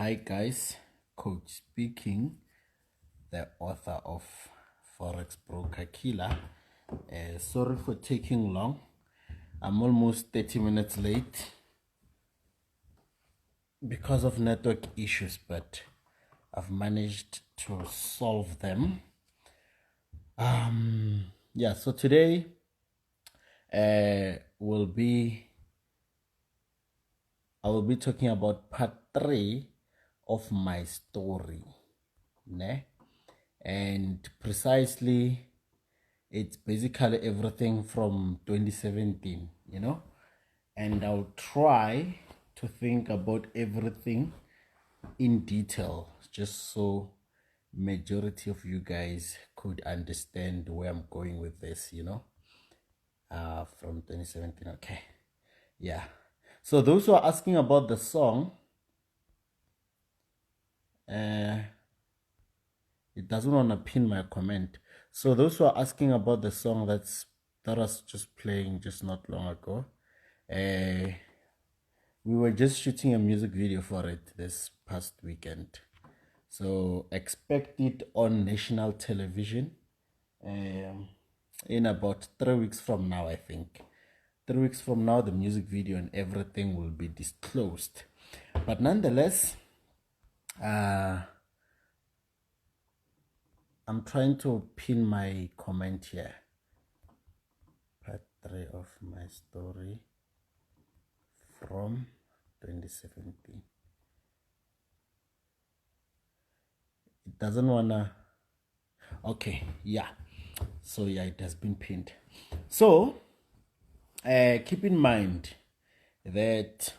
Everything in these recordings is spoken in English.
Hi guys, Coach speaking, the author of Forex Broker Killer. Sorry for taking long. I'm almost 30 minutes late because of network issues, but I've managed to solve them. Yeah, so today I will be talking about part 3 of my story, ne? And precisely it's basically everything from 2017, and I'll try to think about everything in detail just so majority of you guys could understand where I'm going with this, from 2017. Okay, yeah. So those who are asking about the song, it doesn't want to pin my comment. So those who are asking about the song that was just playing just not long ago, we were just shooting a music video for it this past weekend. So expect it on national television in about 3 weeks from now, I think. 3 weeks from now, the music video and everything will be disclosed. But nonetheless, I'm trying to pin my comment here. Part 3 of my story from 2017. It doesn't wanna. Okay, yeah. So yeah, it has been pinned. So keep in mind that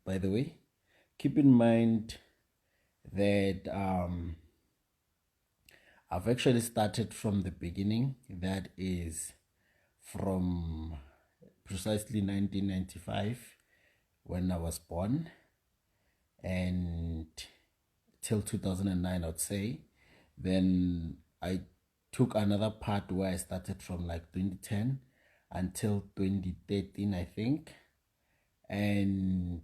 by the way. Keep in mind that I've actually started from the beginning. That is from precisely 1995 when I was born, and till 2009, I'd say. Then I took another part where I started from like 2010 until 2013, I think. And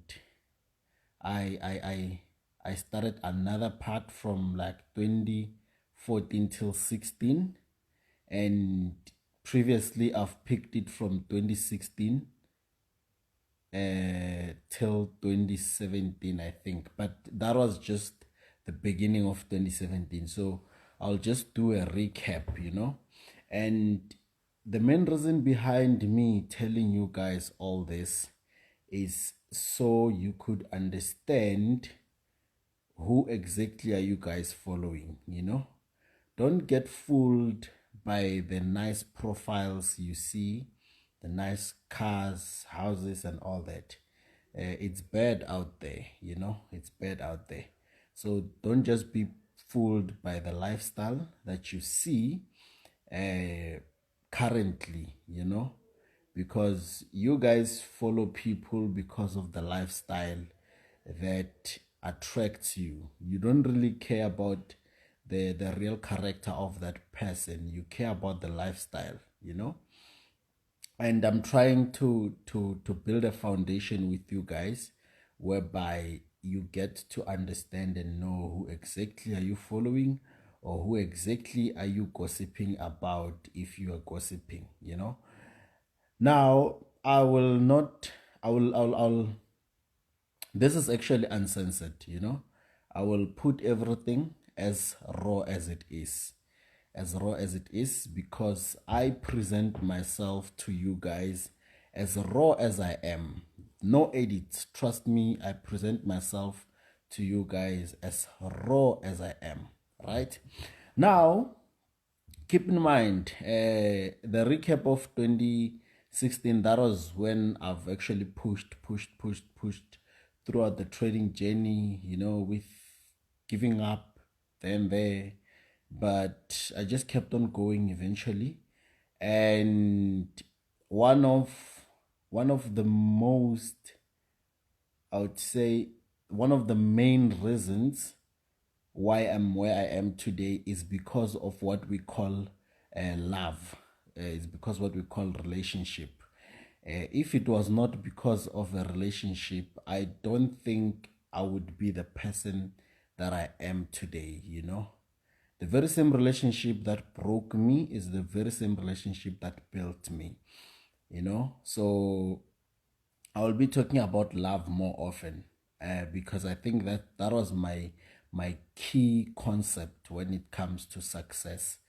I started another part from like 2014 till 16. And previously I've picked it from 2016 till 2017, I think. But that was just the beginning of 2017. So I'll just do a recap, And the main reason behind me telling you guys all this is so you could understand who exactly are you guys following, Don't get fooled by the nice profiles you see, the nice cars, houses, and all that. It's bad out there, It's bad out there. So don't just be fooled by the lifestyle that you see currently, because you guys follow people because of the lifestyle that attracts you. You don't really care about the real character of that person. You care about the lifestyle, And I'm trying to build a foundation with you guys whereby you get to understand and know who exactly are you following, or who exactly are you gossiping about, if you are gossiping, Now, I'll this is actually uncensored, I will put everything as raw as it is. As raw as it is, because I present myself to you guys as raw as I am. No edits. Trust me, I present myself to you guys as raw as I am. Right? Now, keep in mind, the recap of 2016, that was when I've actually pushed throughout the trading journey, with giving up then there. But I just kept on going eventually. And one of the most, I would say, one of the main reasons why I'm where I am today is because of what we call love. It's because what we call relationship. If it was not because of a relationship, I don't think I would be the person that I am today, The very same relationship that broke me is the very same relationship that built me, So I will be talking about love more often, because I think that was my key concept when it comes to success.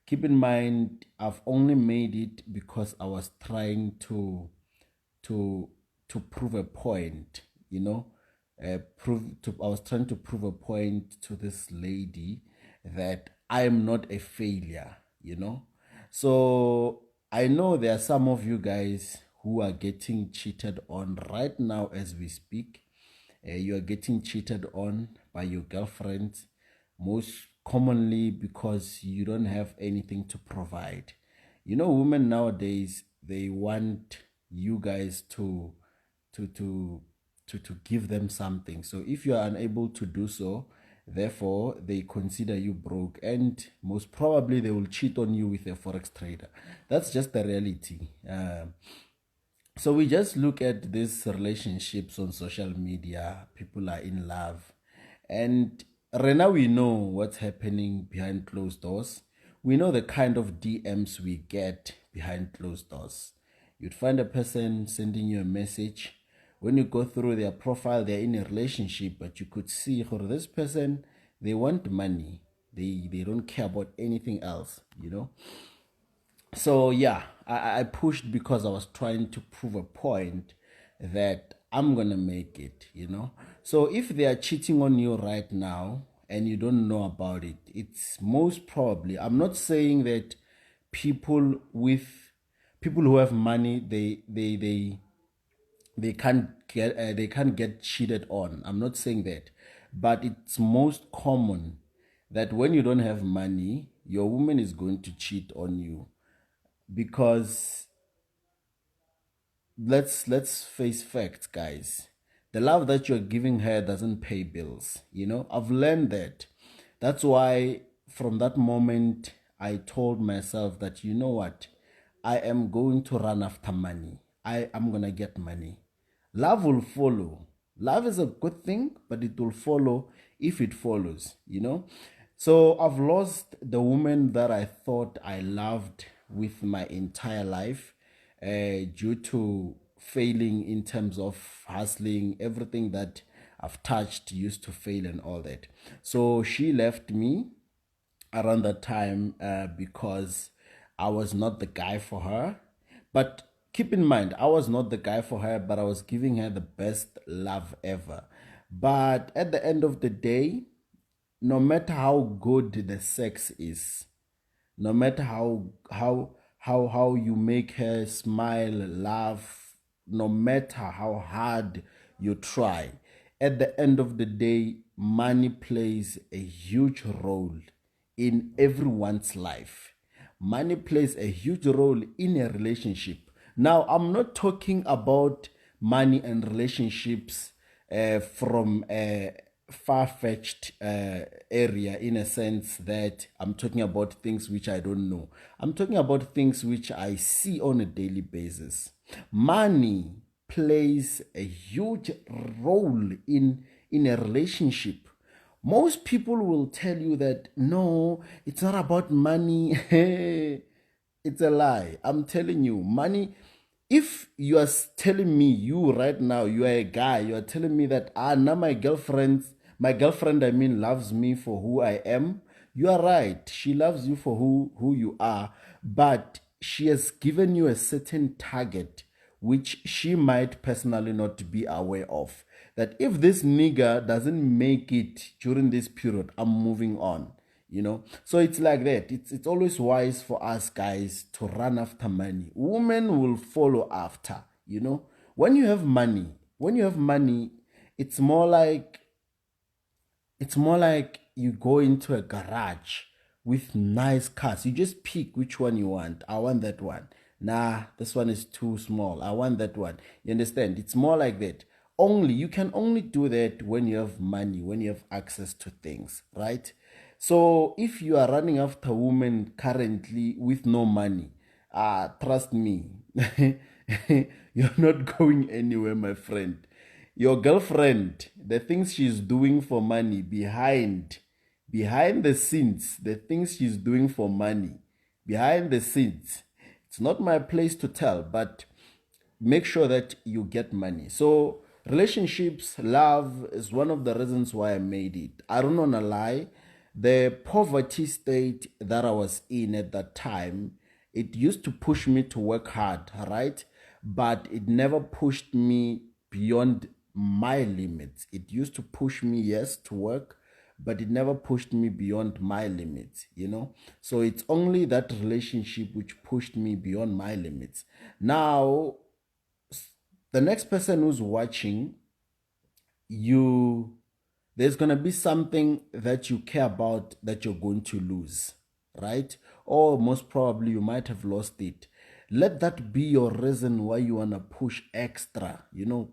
Keep in mind, I've only made it because I was trying to prove a point, I was trying to prove a point to this lady that I am not a failure, So I know there are some of you guys who are getting cheated on right now as we speak. You are getting cheated on by your girlfriends, most commonly because you don't have anything to provide. Women nowadays, they want you guys to give them something. So if you are unable to do so, therefore they consider you broke, and most probably they will cheat on you with a forex trader. That's just the reality. So we just look at these relationships on social media. People are in love, and right now we know what's happening behind closed doors. We know the kind of DMs we get behind closed doors. You'd find a person sending you a message. When you go through their profile, they're in a relationship, but you could see for this person, they want money. They don't care about anything else, So yeah, I pushed because I was trying to prove a point that I'm gonna make it, So if they are cheating on you right now and you don't know about it, it's most probably, I'm not saying that people who have money, they can't get cheated on. I'm not saying that, but it's most common that when you don't have money, your woman is going to cheat on you, because let's face facts, guys. The love that you're giving her doesn't pay bills. I've learned that. That's why from that moment I told myself that, you know what, I am going to run after money. I am going to get money. Love will follow. Love is a good thing, but it will follow if it follows, you know. So I've lost the woman that I thought I loved with my entire life due to failing in terms of hustling. Everything that I've touched used to fail and all that. So she left me around that time because I was not the guy for her. But keep in mind, I was not the guy for her, but I was giving her the best love ever. But at the end of the day, no matter how good the sex is, no matter how you make her smile, laugh, no matter how hard you try, at the end of the day, money plays a huge role in everyone's life. Money plays a huge role in a relationship. Now, I'm not talking about money and relationships from a far-fetched area, in a sense that I'm talking about things which I don't know. I'm talking about things which I see on a daily basis. Money plays a huge role in a relationship. Most people will tell you that no, it's not about money. It's a lie. I'm telling you, money. If you are telling me, you right now, you are a guy, you are telling me that now my girlfriend, I mean, loves me for who I am. You are right. She loves you for who you are, but she has given you a certain target which she might personally not be aware of. That if this nigga doesn't make it during this period, I'm moving on. You know, so it's like that. It's always wise for us guys to run after money. Women will follow after. You know, when you have money, it's more like you go into a garage with nice cars. You just pick which one you want. I want that one. Nah, this one is too small. I want that one. You understand? It's more like that. You can only do that when you have money, when you have access to things, right? So if you are running after women currently with no money, trust me, you're not going anywhere, my friend. Your girlfriend, the things she's doing for money behind the scenes, the things she's doing for money behind the scenes, it's not my place to tell, but make sure that you get money. So relationships, love is one of the reasons why I made it. I don't want to lie. The poverty state that I was in at that time, it used to push me to work hard, right? But it never pushed me beyond my limits. It used to push me, yes, to work, but it never pushed me beyond my limits, you know? So it's only that relationship which pushed me beyond my limits. Now, the next person who's watching, there's going to be something that you care about that you're going to lose, right? Or most probably you might have lost it. Let that be your reason why you want to push extra,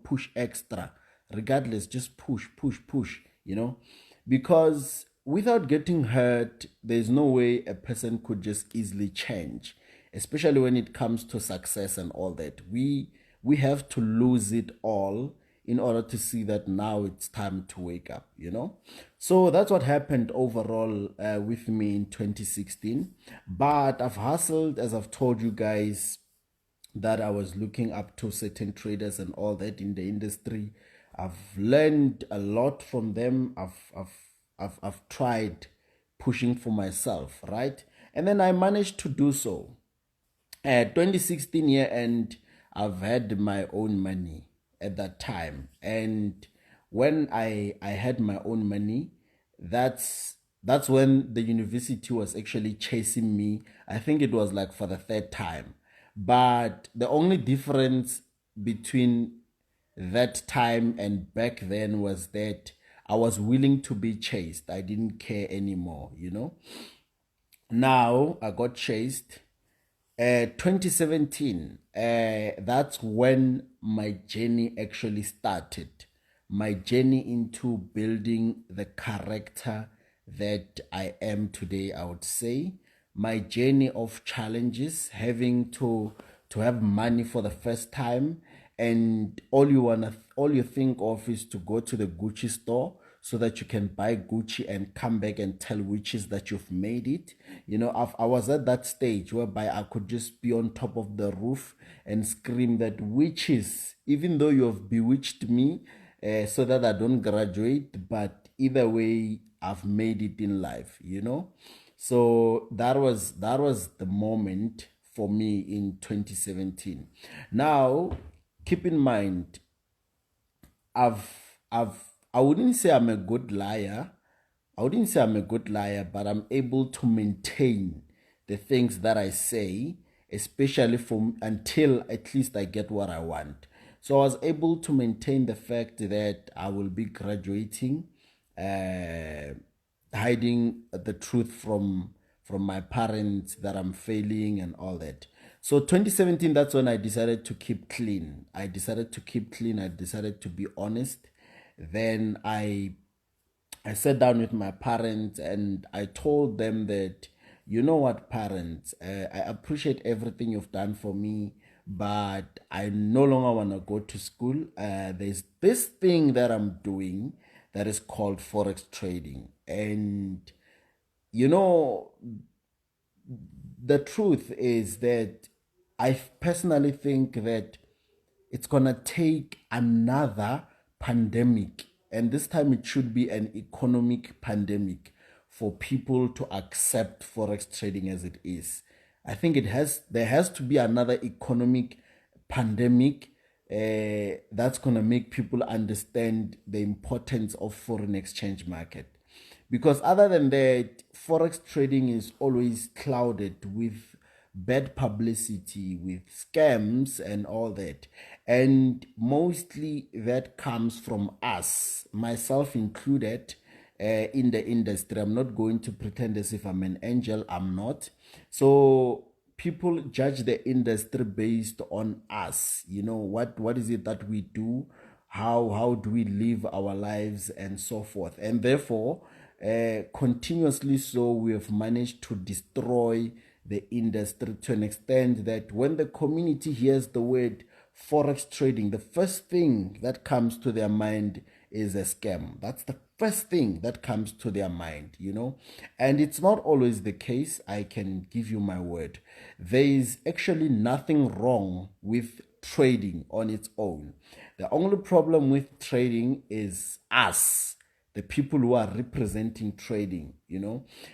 push extra. Regardless, just push, because without getting hurt, there's no way a person could just easily change, especially when it comes to success and all that. We have to lose it all in order to see that now it's time to wake up, So that's what happened overall with me in 2016. But I've hustled, as I've told you guys, that I was looking up to certain traders and all that in the industry. I've learned a lot from them. I've tried pushing for myself, right? And then I managed to do so. 2016 year end, I've had my own money at that time. And when I had my own money, that's when the university was actually chasing me. I think it was like for the third time. But the only difference between that time and back then was that I was willing to be chased. I didn't care anymore, Now I got chased. 2017, that's when my journey actually started. My journey into building the character that I am today, I would say. my journey of challenges, having to have money for the first time, and all you think of is to go to the Gucci store so that you can buy Gucci and come back and tell witches that you've made it. I was at that stage whereby I could just be on top of the roof and scream that witches, even though you have bewitched me, so that I don't graduate, but either way, I've made it in life. So that was the moment for me in 2017. Now, keep in mind, I've I've I wouldn't say I'm a good liar. But I'm able to maintain the things that I say, especially until at least I get what I want. So I was able to maintain the fact that I will be graduating, uh, hiding the truth from my parents that I'm failing and all that. So 2017, that's when I decided to keep clean. I decided to be honest. Then I sat down with my parents and I told them that, you know what, parents, I appreciate everything you've done for me, but I no longer want to go to school. There's this thing that I'm doing that is called Forex trading. And, you know, the truth is that I personally think that it's going to take another pandemic, and this time it should be an economic pandemic, for people to accept Forex trading as it is. I think there has to be another economic pandemic that's going to make people understand the importance of foreign exchange market. Because other than that, Forex trading is always clouded with bad publicity, with scams and all that. And mostly that comes from us, myself included, in the industry. I'm not going to pretend as if I'm an angel. I'm not. So people judge the industry based on us. What is it that we do? How do we live our lives and so forth? And therefore, continuously so, we have managed to destroy the industry to an extent that when the community hears the word Forex trading, the first thing that comes to their mind is a scam. That's the first thing that comes to their mind. And it's not always the case. I can give you my word. There is actually nothing wrong with trading on its own. The only problem with trading is us, the people who are representing trading.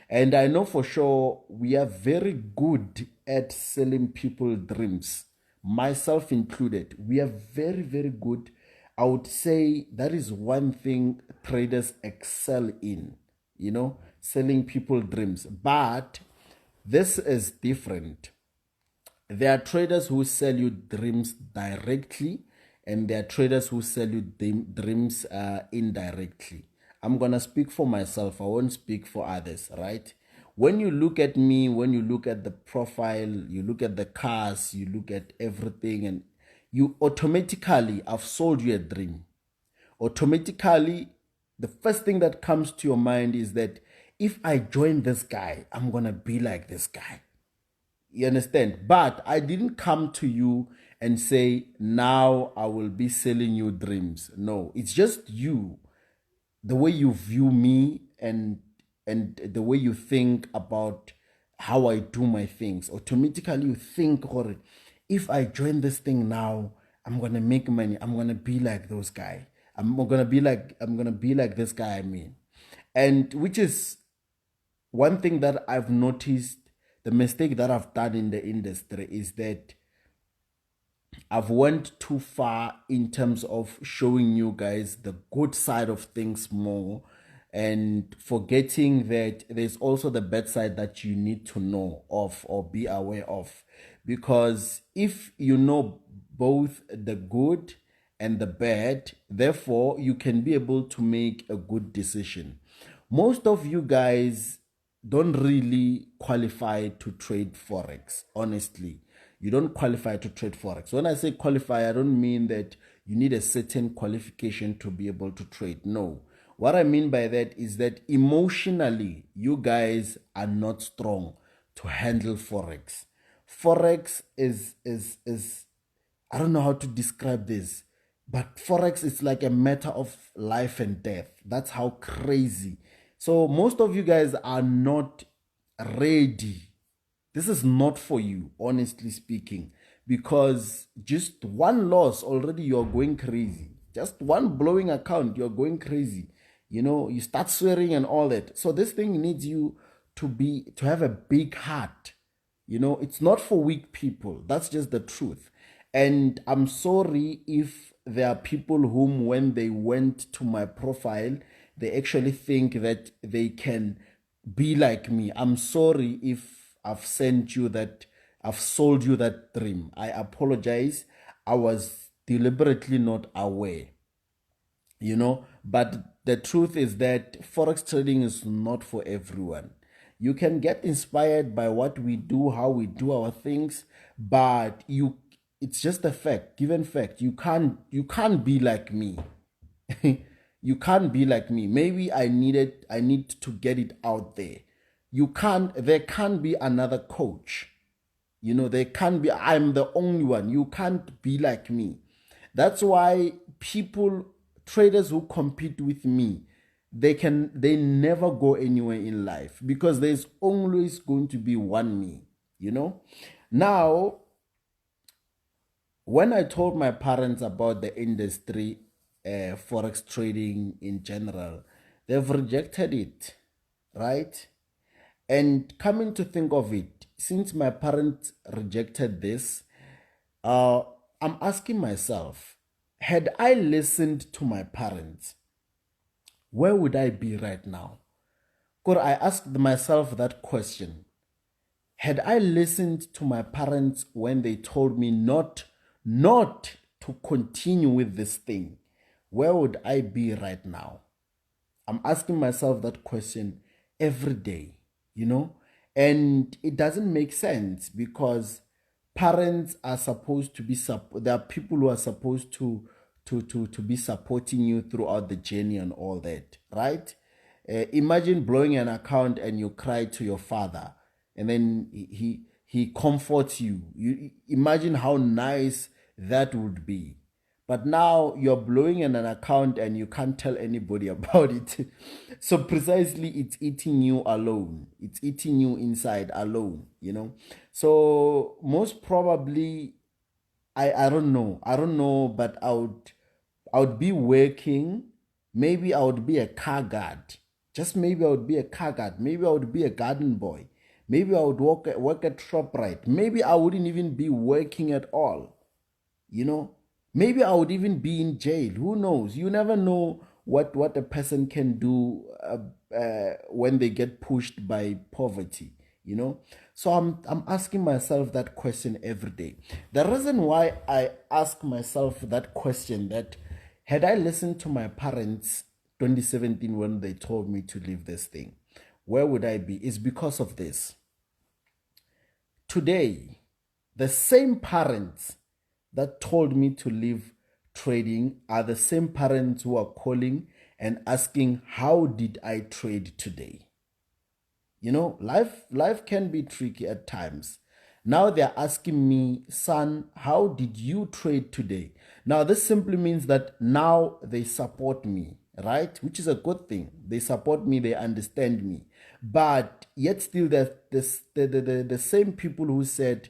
And I know for sure we are very good at selling people dreams, myself included. We are very, very good. I would say that is one thing traders excel in, selling people dreams. But this is different. There are traders who sell you dreams directly, and there are traders who sell you dreams indirectly. I'm going to speak for myself. I won't speak for others, right? When you look at me, when you look at the profile, you look at the cars, you look at everything, and you automatically, I've sold you a dream. Automatically, the first thing that comes to your mind is that if I join this guy, I'm going to be like this guy. You understand? But I didn't come to you and say, now I will be selling you dreams. No, it's just you, the way you view me and the way you think about how I do my things. Automatically you think, or if I join this thing now, I'm gonna make money. I'm gonna be like those guys. I'm gonna be like this guy, and which is one thing that I've noticed. The mistake that I've done in the industry is that I've went too far in terms of showing you guys the good side of things more, and forgetting that there's also the bad side that you need to know of or be aware of. Because if you know both the good and the bad, therefore you can be able to make a good decision. Most of you guys don't really qualify to trade Forex, honestly. You don't qualify to trade Forex. When I say qualify, I don't mean that you need a certain qualification to be able to trade. No. What I mean by that is that emotionally, you guys are not strong to handle Forex. Forex is I don't know how to describe this, but Forex is like a matter of life and death. That's how crazy. So most of you guys are not ready. This is not for you, honestly speaking, because just one loss already you're going crazy. Just one blowing account, you're going crazy. You know, you start swearing and all that. So this thing needs you to have a big heart. You know, it's not for weak people. That's just the truth. And I'm sorry if there are people whom, when they went to my profile, they actually think that they can be like me. I'm sorry if I've sent you that, I've sold you that dream. I apologize. I was deliberately not aware, you know, but the truth is that Forex trading is not for everyone. You can get inspired by what we do, how we do our things, but it's just a fact, given fact. You can't be like me. You can't be like me. Maybe I need to get it out there. There can't be another coach. You know, there can't be, I'm the only one. You can't be like me. That's why traders who compete with me, they never go anywhere in life, because there's always going to be one me, you know? Now, when I told my parents about the industry, Forex trading in general, they've rejected it, right? And coming to think of it, since my parents rejected this, uh, I'm asking myself, had I listened to my parents, where would I be right now? Could I ask myself that question? Had I listened to my parents when they told me not to continue with this thing, where would I be right now? I'm asking myself that question every day, you know? And it doesn't make sense, because parents are supposed to be, there are people who are supposed to be supporting you throughout the journey and all that, right? Imagine blowing an account and you cry to your father, and then he comforts you. You imagine how nice that would be. But now you're blowing in an account and you can't tell anybody about it. So precisely, it's eating you alone. It's eating you inside alone, you know. So most probably, I don't know. I don't know, but I would be working. Maybe I would be a car guard. Just maybe I would be a car guard. Maybe I would be a garden boy. Maybe I would work at ShopRite. Maybe I wouldn't even be working at all. You know, maybe I would even be in jail. Who knows? You never know what a person can do when they get pushed by poverty. You know, so I'm asking myself that question every day. The reason why I ask myself that question, that had I listened to my parents 2017 when they told me to leave this thing, where would I be, is because of this. Today, the same parents that told me to leave trading are the same parents who are calling and asking, how did I trade today? You know, life can be tricky at times. Now they're asking me, son, how did you trade today? Now this simply means that now they support me, right? Which is a good thing. They support me, they understand me. But yet still, the same people who said,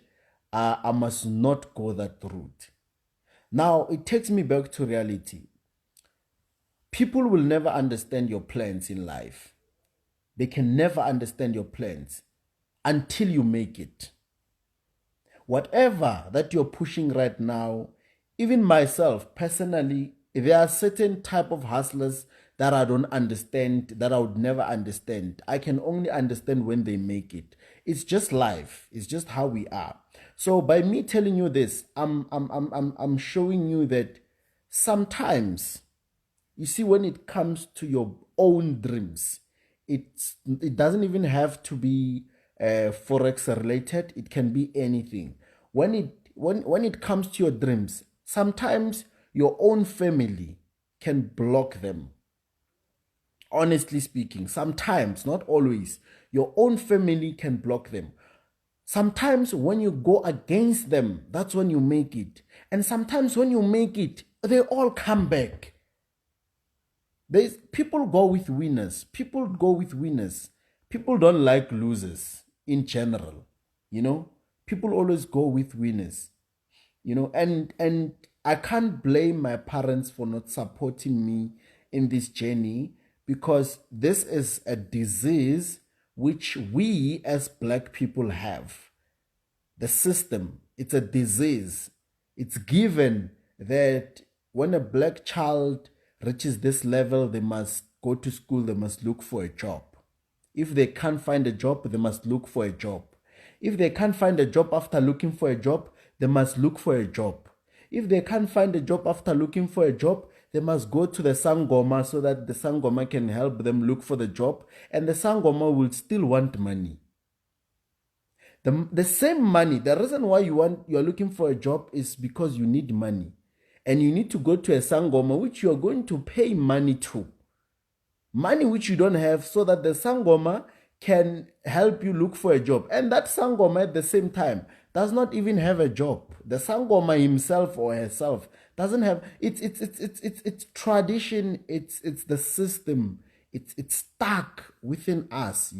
I must not go that route. Now, it takes me back to reality. People will never understand your plans in life. They can never understand your plans until you make it. Whatever that you're pushing right now, even myself personally, there are certain type of hustlers that I don't understand, that I would never understand. I can only understand when they make it. It's just life. It's just how we are. So by me telling you this, I'm showing you that sometimes, you see, when it comes to your own dreams, it doesn't even have to be Forex related. It can be anything. When it comes to your dreams, sometimes your own family can block them. Honestly speaking, sometimes, not always, your own family can block them. Sometimes when you go against them, that's when you make it. And sometimes when you make it, they all come back. People go with winners. People go with winners. People don't like losers in general. People always go with winners. And I can't blame my parents for not supporting me in this journey, because this is a disease which we as Black people have. The system, it's a disease. It's given that when a Black child reaches this level, they must go to school, they must look for a job. If they can't find a job, they must look for a job. If they can't find a job after looking for a job, they must look for a job. If they can't find a job after looking for a job, they must go to the Sangoma so that the Sangoma can help them look for the job, and the Sangoma will still want money. The same money, the reason why you're looking for a job is because you need money. And you need to go to a Sangoma which you're going to pay money to. Money which you don't have, so that the Sangoma can help you look for a job. And that Sangoma at the same time does not even have a job. The Sangoma himself or herself doesn't have, it's tradition, it's the system. It's stuck within us,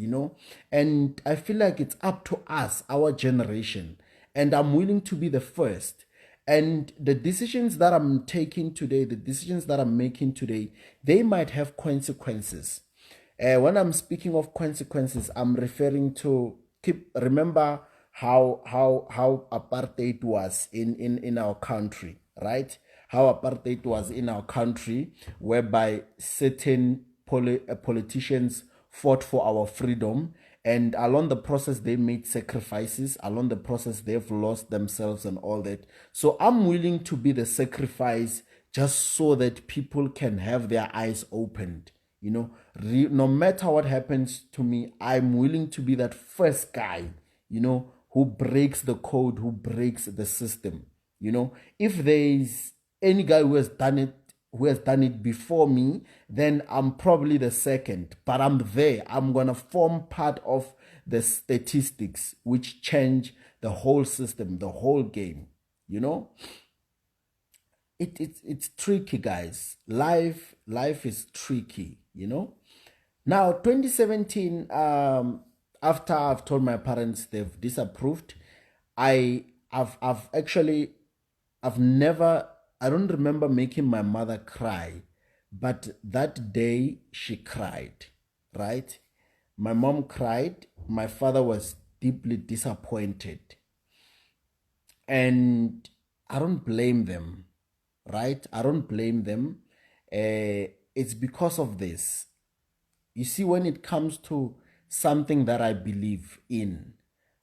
and I feel like it's up to us, our generation, and I'm willing to be the first. And the decisions that I'm taking today, the decisions that I'm making today, they might have consequences. When I'm speaking of consequences, I'm referring to, remember how apartheid was in our country, right? How apartheid was in our country, whereby certain politicians fought for our freedom, and along the process they made sacrifices. Along the process they've lost themselves and all that. So I'm willing to be the sacrifice just so that people can have their eyes opened. No matter what happens to me, I'm willing to be that first guy, who breaks the code, who breaks the system. If there's any guy who has done it before me, then I'm probably the second, but I'm there. I'm gonna form part of the statistics which change the whole system, the whole game. It's tricky, guys. Life is tricky. Now 2017, after I've told my parents they've disapproved, I've never, I don't remember making my mother cry, but that day she cried, right? My mom cried. My father was deeply disappointed. And I don't blame them, right? I don't blame them. It's because of this. You see, when it comes to something that I believe in,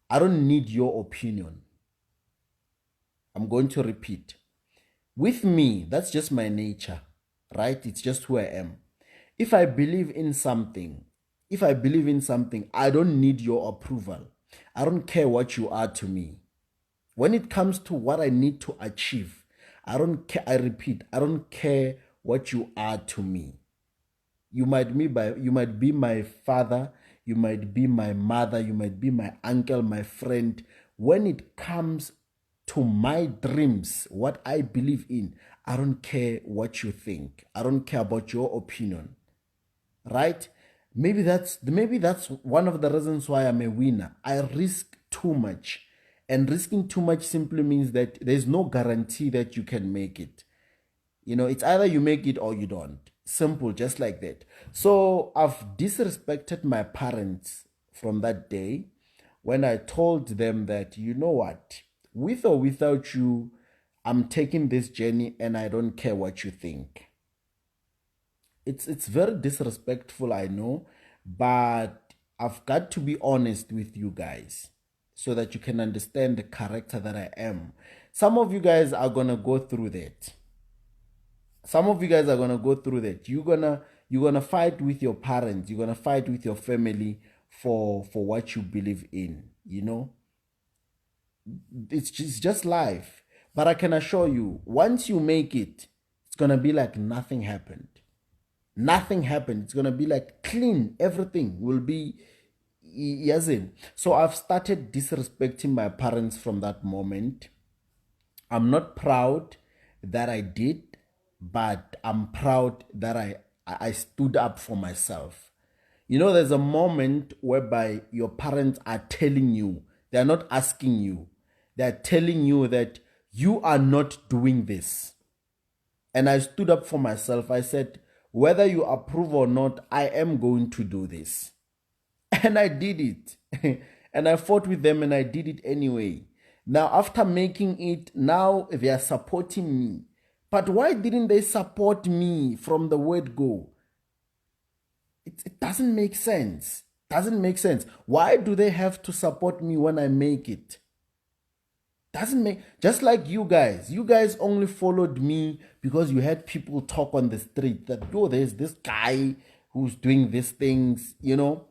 I don't need your opinion. I'm going to repeat. With me, that's just my nature, right? It's just who I am. If I believe in something, I don't need your approval. I don't care what you are to me. When it comes to what I need to achieve, I don't care. I repeat, I don't care what you are to me. You might be my father, you might be my mother, you might be my uncle, my friend. When it comes to my dreams, what I believe in, I don't care what you think. I don't care about your opinion. Right? Maybe that's one of the reasons why I'm a winner. I risk too much. And risking too much simply means that there's no guarantee that you can make it. It's either you make it or you don't. Simple, just like that. So I've disrespected my parents from that day when I told them that, you know what, with or without you, I'm taking this journey and I don't care what you think. It's very disrespectful, I know, but I've got to be honest with you guys so that you can understand the character that I am. Some of you guys are going to go through that. You're gonna fight with your parents. You're gonna fight with your family for what you believe in. It's just life. But I can assure you, once you make it, it's gonna be like nothing happened. Nothing happened. It's gonna be like clean. Everything will be. Yes. So I've started disrespecting my parents from that moment. I'm not proud that I did, but I'm proud that I stood up for myself. You know, there's a moment whereby your parents are telling you, they're not asking you, they're telling you that you are not doing this. And I stood up for myself. I said, whether you approve or not, I am going to do this. And I did it. And I fought with them and I did it anyway. Now, after making it, now they are supporting me. But why didn't they support me from the word go? It doesn't make sense. Doesn't make sense. Why do they have to support me when I make it? Doesn't make, just like you guys only followed me because you had people talk on the street that, oh, there's this guy who's doing these things, you know.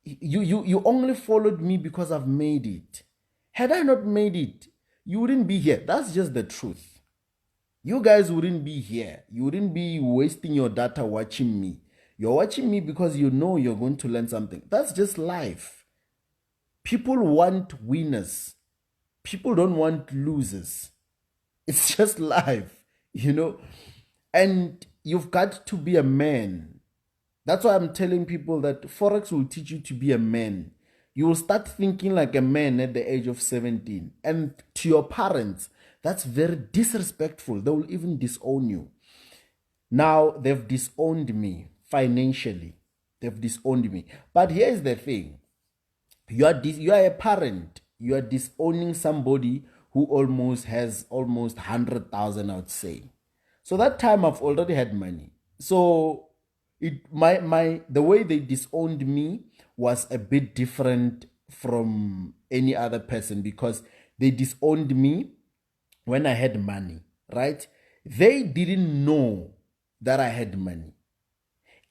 You only followed me because I've made it. Had I not made it, you wouldn't be here. That's just the truth. You guys wouldn't be here. You wouldn't be wasting your data watching me. You're watching me because you know you're going to learn something. That's just life. People want winners. People don't want losers. It's just life, you know. And you've got to be a man. That's why I'm telling people that Forex will teach you to be a man. You will start thinking like a man at the age of 17. And to your parents, that's very disrespectful. They will even disown you. Now, they've disowned me financially. They've disowned me. But here's the thing. You are a parent. You are disowning somebody who almost has almost 100,000, I would say. So that time I've already had money. So the way they disowned me was a bit different from any other person because they disowned me when I had money, right? They didn't know that I had money.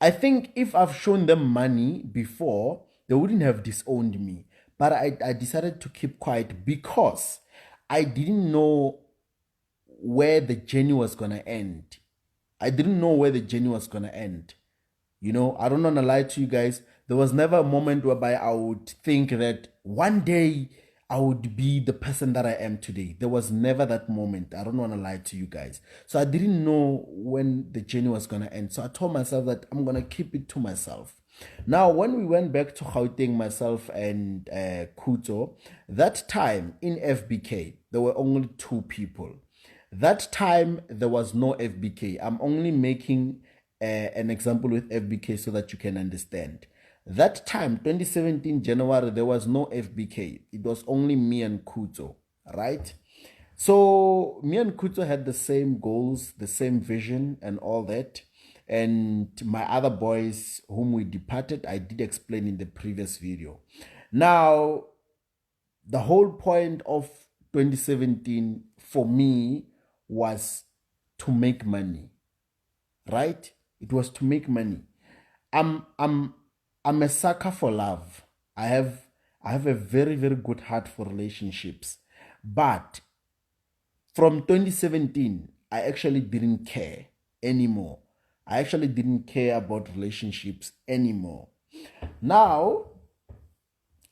I think if I've shown them money before, they wouldn't have disowned me. But I decided to keep quiet because I didn't know where the journey was going to end. I didn't know where the journey was going to end. You know, I don't want to lie to you guys. There was never a moment whereby I would think that one day I would be the person that I am today. There was never that moment. I don't want to lie to you guys. So I didn't know when the journey was going to end. So I told myself that I'm going to keep it to myself. Now, when we went back to Gauteng, myself and Kgopotso, that time in FBK, there were only 2 people. That time, there was no FBK. I'm only making an example with FBK so that you can understand. That time, 2017 January, there was no FBK. It was only me and Kgopotso, right? So me and Kgopotso had the same goals, the same vision and all that. And my other boys whom we departed, I did explain in the previous video. Now, the whole point of 2017 for me was to make money, right? It was to make money. I'm a sucker for love. I have a very, very good heart for relationships. But from 2017, I actually didn't care anymore. I actually didn't care about relationships anymore. Now,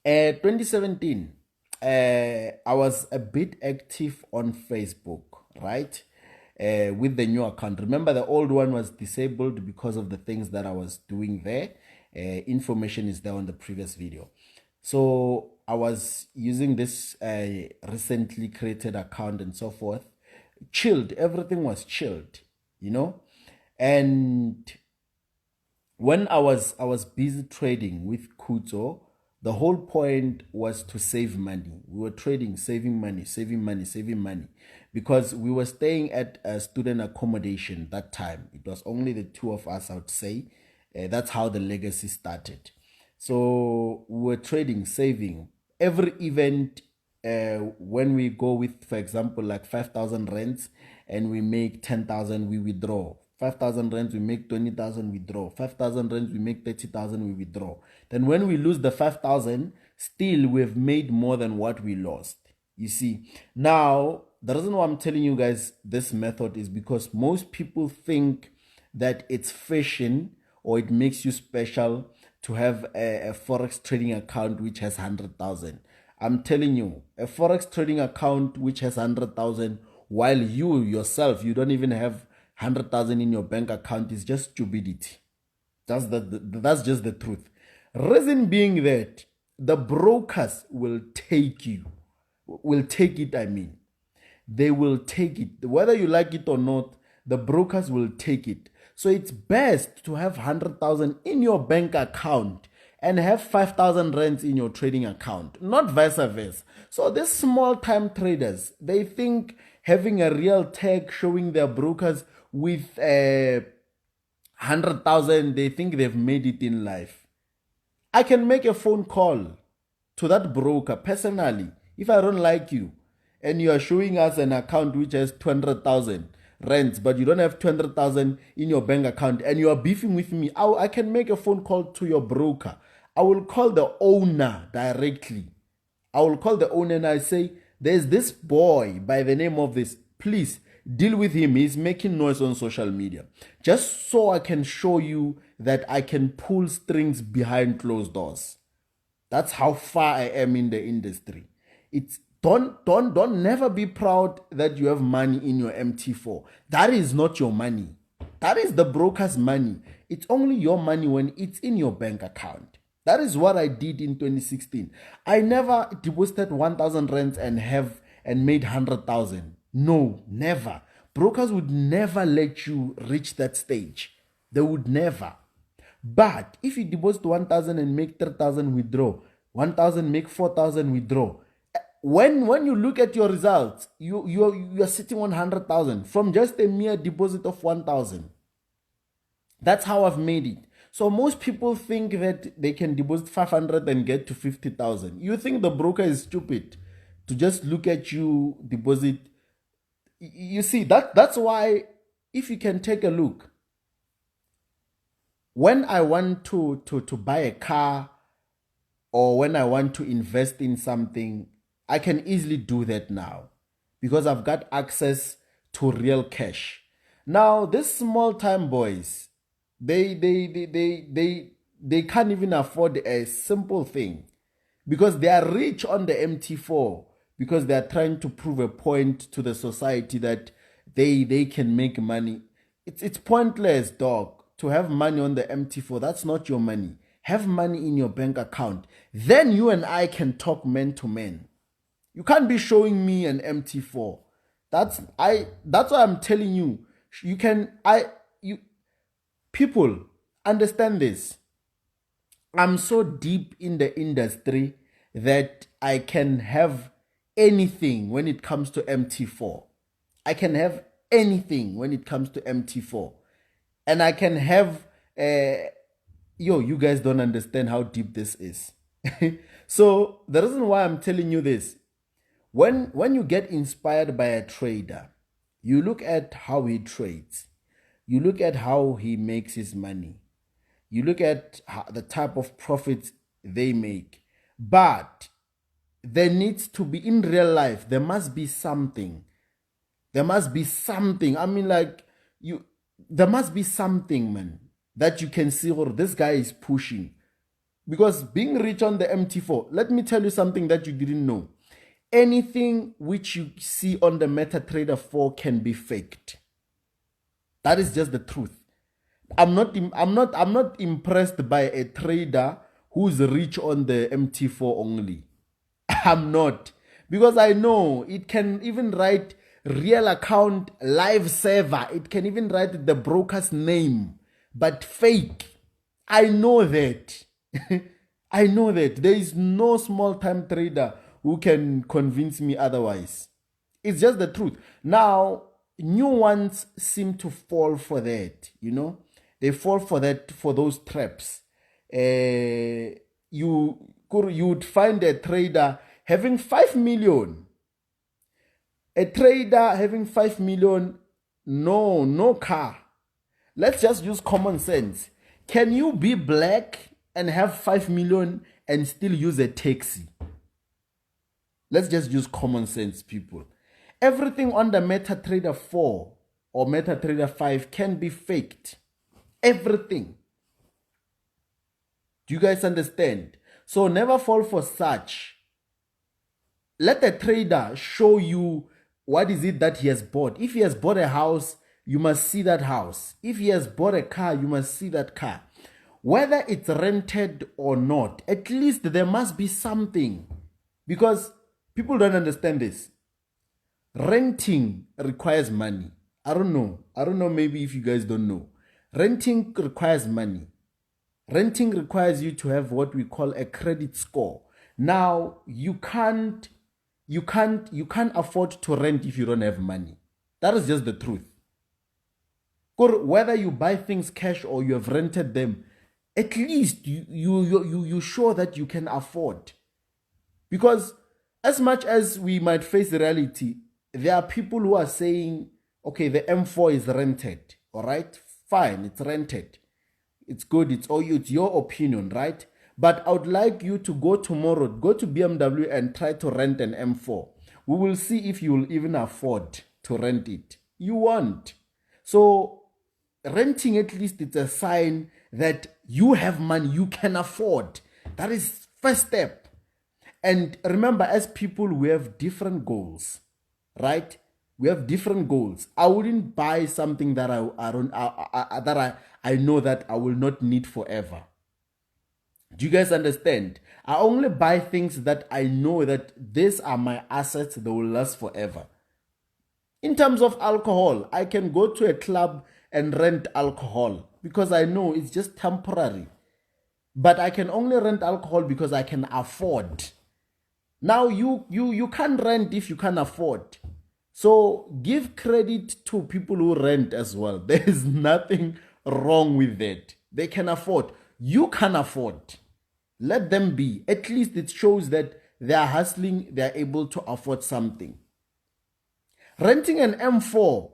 2017, I was a bit active on Facebook, right? With the new account. Remember, the old one was disabled because of the things that I was doing there. Information is there on the previous video. So I was using this recently created account and so forth. Chilled. Everything was chilled, you know. And when I was busy trading with Kgopotso, the whole point was to save money. We were trading, saving money, because we were staying at a student accommodation that time. It was only the 2 of us, I would say. That's how the legacy started. So we were trading, saving. Every event, when we go with, for example, like 5,000 rands and we make 10,000, we withdraw. 5,000 rands, we make 20,000, withdraw. 5,000 rands, we make 30,000, we withdraw. Then when we lose the 5,000, still we've made more than what we lost. You see, now the reason why I'm telling you guys this method is because most people think that it's fashion or it makes you special to have a Forex trading account which has 100,000. I'm telling you, a Forex trading account which has 100,000, while you yourself, you don't even have 100,000 in your bank account, is just stupidity. That's just the truth. Reason being that the brokers will take it, I mean. They will take it. Whether you like it or not, the brokers will take it. So it's best to have 100,000 in your bank account and have 5,000 rands in your trading account, not vice versa. So these small time traders, they think having a real tag showing their brokers with 100,000, they think they've made it in life. I can make a phone call to that broker personally if I don't like you and you are showing us an account which has 200,000 rents, but you don't have 200,000 in your bank account and you are beefing with me, I can make a phone call to your broker. I will call the owner directly. I will call the owner and I say, there's this boy by the name of this. Please deal with him. He's making noise on social media. Just so I can show you that I can pull strings behind closed doors. That's how far I am in the industry. It's don't never be proud that you have money in your MT4. That is not your money. That is the broker's money. It's only your money when it's in your bank account. That is what I did in 2016. I never deposited 1,000 rands and made 100,000. No, never. Brokers would never let you reach that stage. They would never. But if you deposit 1,000 and make 3,000 withdraw, 1,000 make 4,000 withdraw, when you look at your results, you are sitting on 100,000 from just a mere deposit of 1,000. That's how I've made it. So most people think that they can deposit 500 and get to 50,000. You think the broker is stupid to just look at you deposit. You see, that's why if you can take a look, when I want to buy a car or when I want to invest in something, I can easily do that now because I've got access to real cash. Now, these small time boys, they can't even afford a simple thing because they are rich on the MT4 because they are trying to prove a point to the society that they can make money. It's pointless, dog, to have money on the MT4. That's not your money. Have money in your bank account. Then you and I can talk man to man. You can't be showing me an MT4. That's why I'm telling you. People understand this. I'm so deep in the industry that I can have anything when it comes to MT4. I can have anything when it comes to MT4. And I can have you guys don't understand how deep this is. So the reason why I'm telling you this, when you get inspired by a trader, you look at how he trades, you look at how he makes his money, you look at the type of profits they make. But there needs to be, in real life, there must be something. There must be something. I mean, there must be something, man, that you can see, or this guy is pushing. Because being rich on the MT4, let me tell you something that you didn't know. Anything which you see on the MetaTrader 4 can be faked. That is just the truth. I'm not impressed by a trader who's rich on the MT4 only. I'm not. Because I know it can even write real account live server. It can even write the broker's name. But fake. I know that. I know that. There is no small time trader who can convince me otherwise. It's just the truth. Now, new ones seem to fall for that, They fall for that, for those traps. You'd find a trader having 5 million. A trader having 5 million, no car. Let's just use common sense. Can you be black and have 5 million and still use a taxi? Let's just use common sense, people. Everything on the MetaTrader 4 or MetaTrader 5 can be faked. Everything. Do you guys understand? So never fall for such. Let the trader show you what is it that he has bought. If he has bought a house, you must see that house. If he has bought a car, you must see that car. Whether it's rented or not, at least there must be something. Because people don't understand this. Renting requires money. I don't know. Maybe if you guys don't know. Renting requires money. Renting requires you to have what we call a credit score. Now, you can't afford to rent if you don't have money. That is just the truth. Whether you buy things cash or you have rented them, at least you sure that you can afford. Because as much as we might face the reality, there are people who are saying, okay, the M4 is rented. All right, fine, it's rented. It's good. It's your opinion, right? But I would like you to go tomorrow, go to BMW and try to rent an M4. We will see if you will even afford to rent it. You won't. So renting, at least it's a sign that you have money, you can afford. That is first step. And remember, as people, we have different goals, right? We have different goals. I wouldn't buy something that I know that I will not need forever. Do you guys understand? I only buy things that I know that these are my assets, they will last forever. In terms of alcohol, I can go to a club and rent alcohol because I know it's just temporary. But I can only rent alcohol because I can afford. Now you can't rent if you can't afford. So give credit to people who rent as well. There is nothing wrong with that. They can afford. You can afford. Let them be. At least it shows that they are hustling, they are able to afford something. Renting an M4,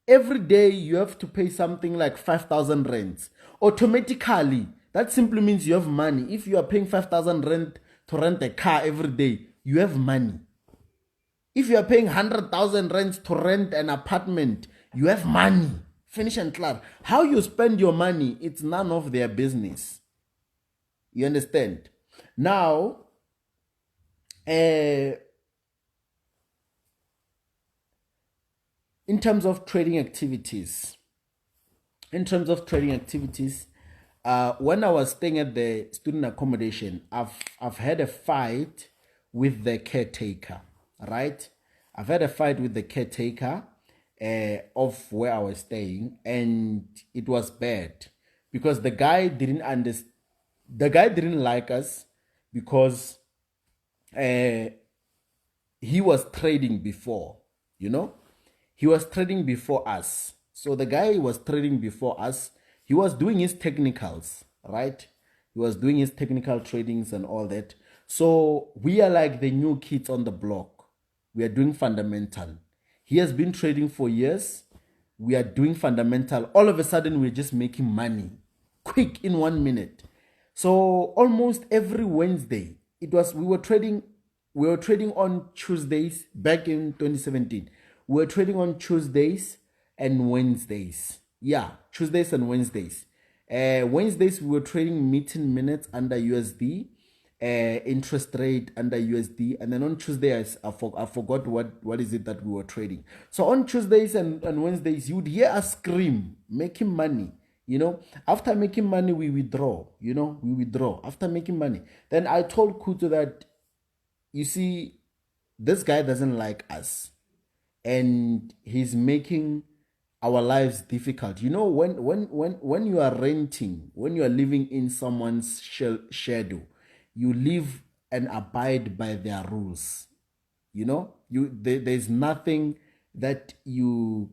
every day you have to pay something like 5,000 rents. Automatically, that simply means you have money. If you are paying 5,000 rent to rent a car every day, you have money. If you are paying 100,000 rents to rent an apartment, you have money. Finish and clear. How you spend your money, it's none of their business. You understand? Now, in terms of trading activities, when I was staying at the student accommodation, I've had a fight with the caretaker, right? I've had a fight with the caretaker of where I was staying, and it was bad because the guy didn't like us because he was trading before, he was trading before us. So the guy was trading before us. He was doing his technicals, right? He was doing his technical tradings and all that. So we are like the new kids on the block. We are doing fundamental. He has been trading for years. We are doing fundamental. All of a sudden, we're just making money quick in 1 minute. So almost every Wednesday, we were trading on Tuesdays back in 2017. We were trading on Tuesdays and Wednesdays. Yeah, Tuesdays and Wednesdays. Wednesdays, we were trading meeting minutes under USD, interest rate under USD. And then on Tuesday, I forgot what is it that we were trading. So on Tuesdays and Wednesdays, you would hear us scream, making money. After making money, we withdraw. After making money. Then I told Kuto that, you see, this guy doesn't like us. And he's making our lives difficult. When you are renting, when you are living in someone's shadow, you live and abide by their rules. There's nothing that you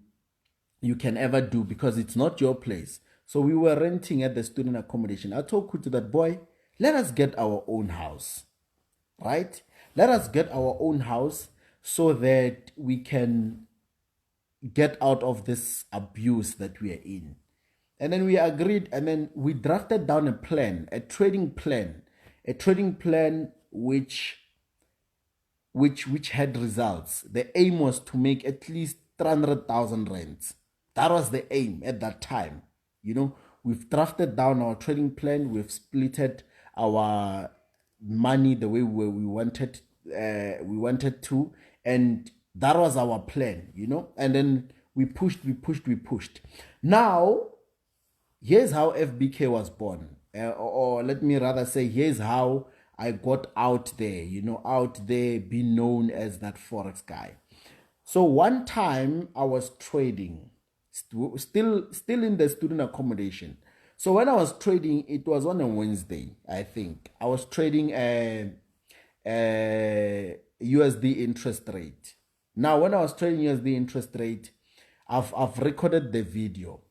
can ever do because it's not your place. So we were renting at the student accommodation. I told Kutu that, boy, let us get our own house, right? Let us get our own house so that we can get out of this abuse that we are in. And then we agreed, and then we drafted down a trading plan which had results. The aim was to make at least 300,000 rands. That was the aim at that time. We've drafted down our trading plan. We've splitted our money the way we wanted to, and that was our plan, and then we pushed. Now here's how FBK was born, or let me rather say, here's how I got out there, out there, being known as that Forex guy. So one time I was trading, still in the student accommodation. So when I was trading, it was on a Wednesday, I think. I was trading a USD interest rate. Now, when I was trading USD interest rate, I've recorded the video.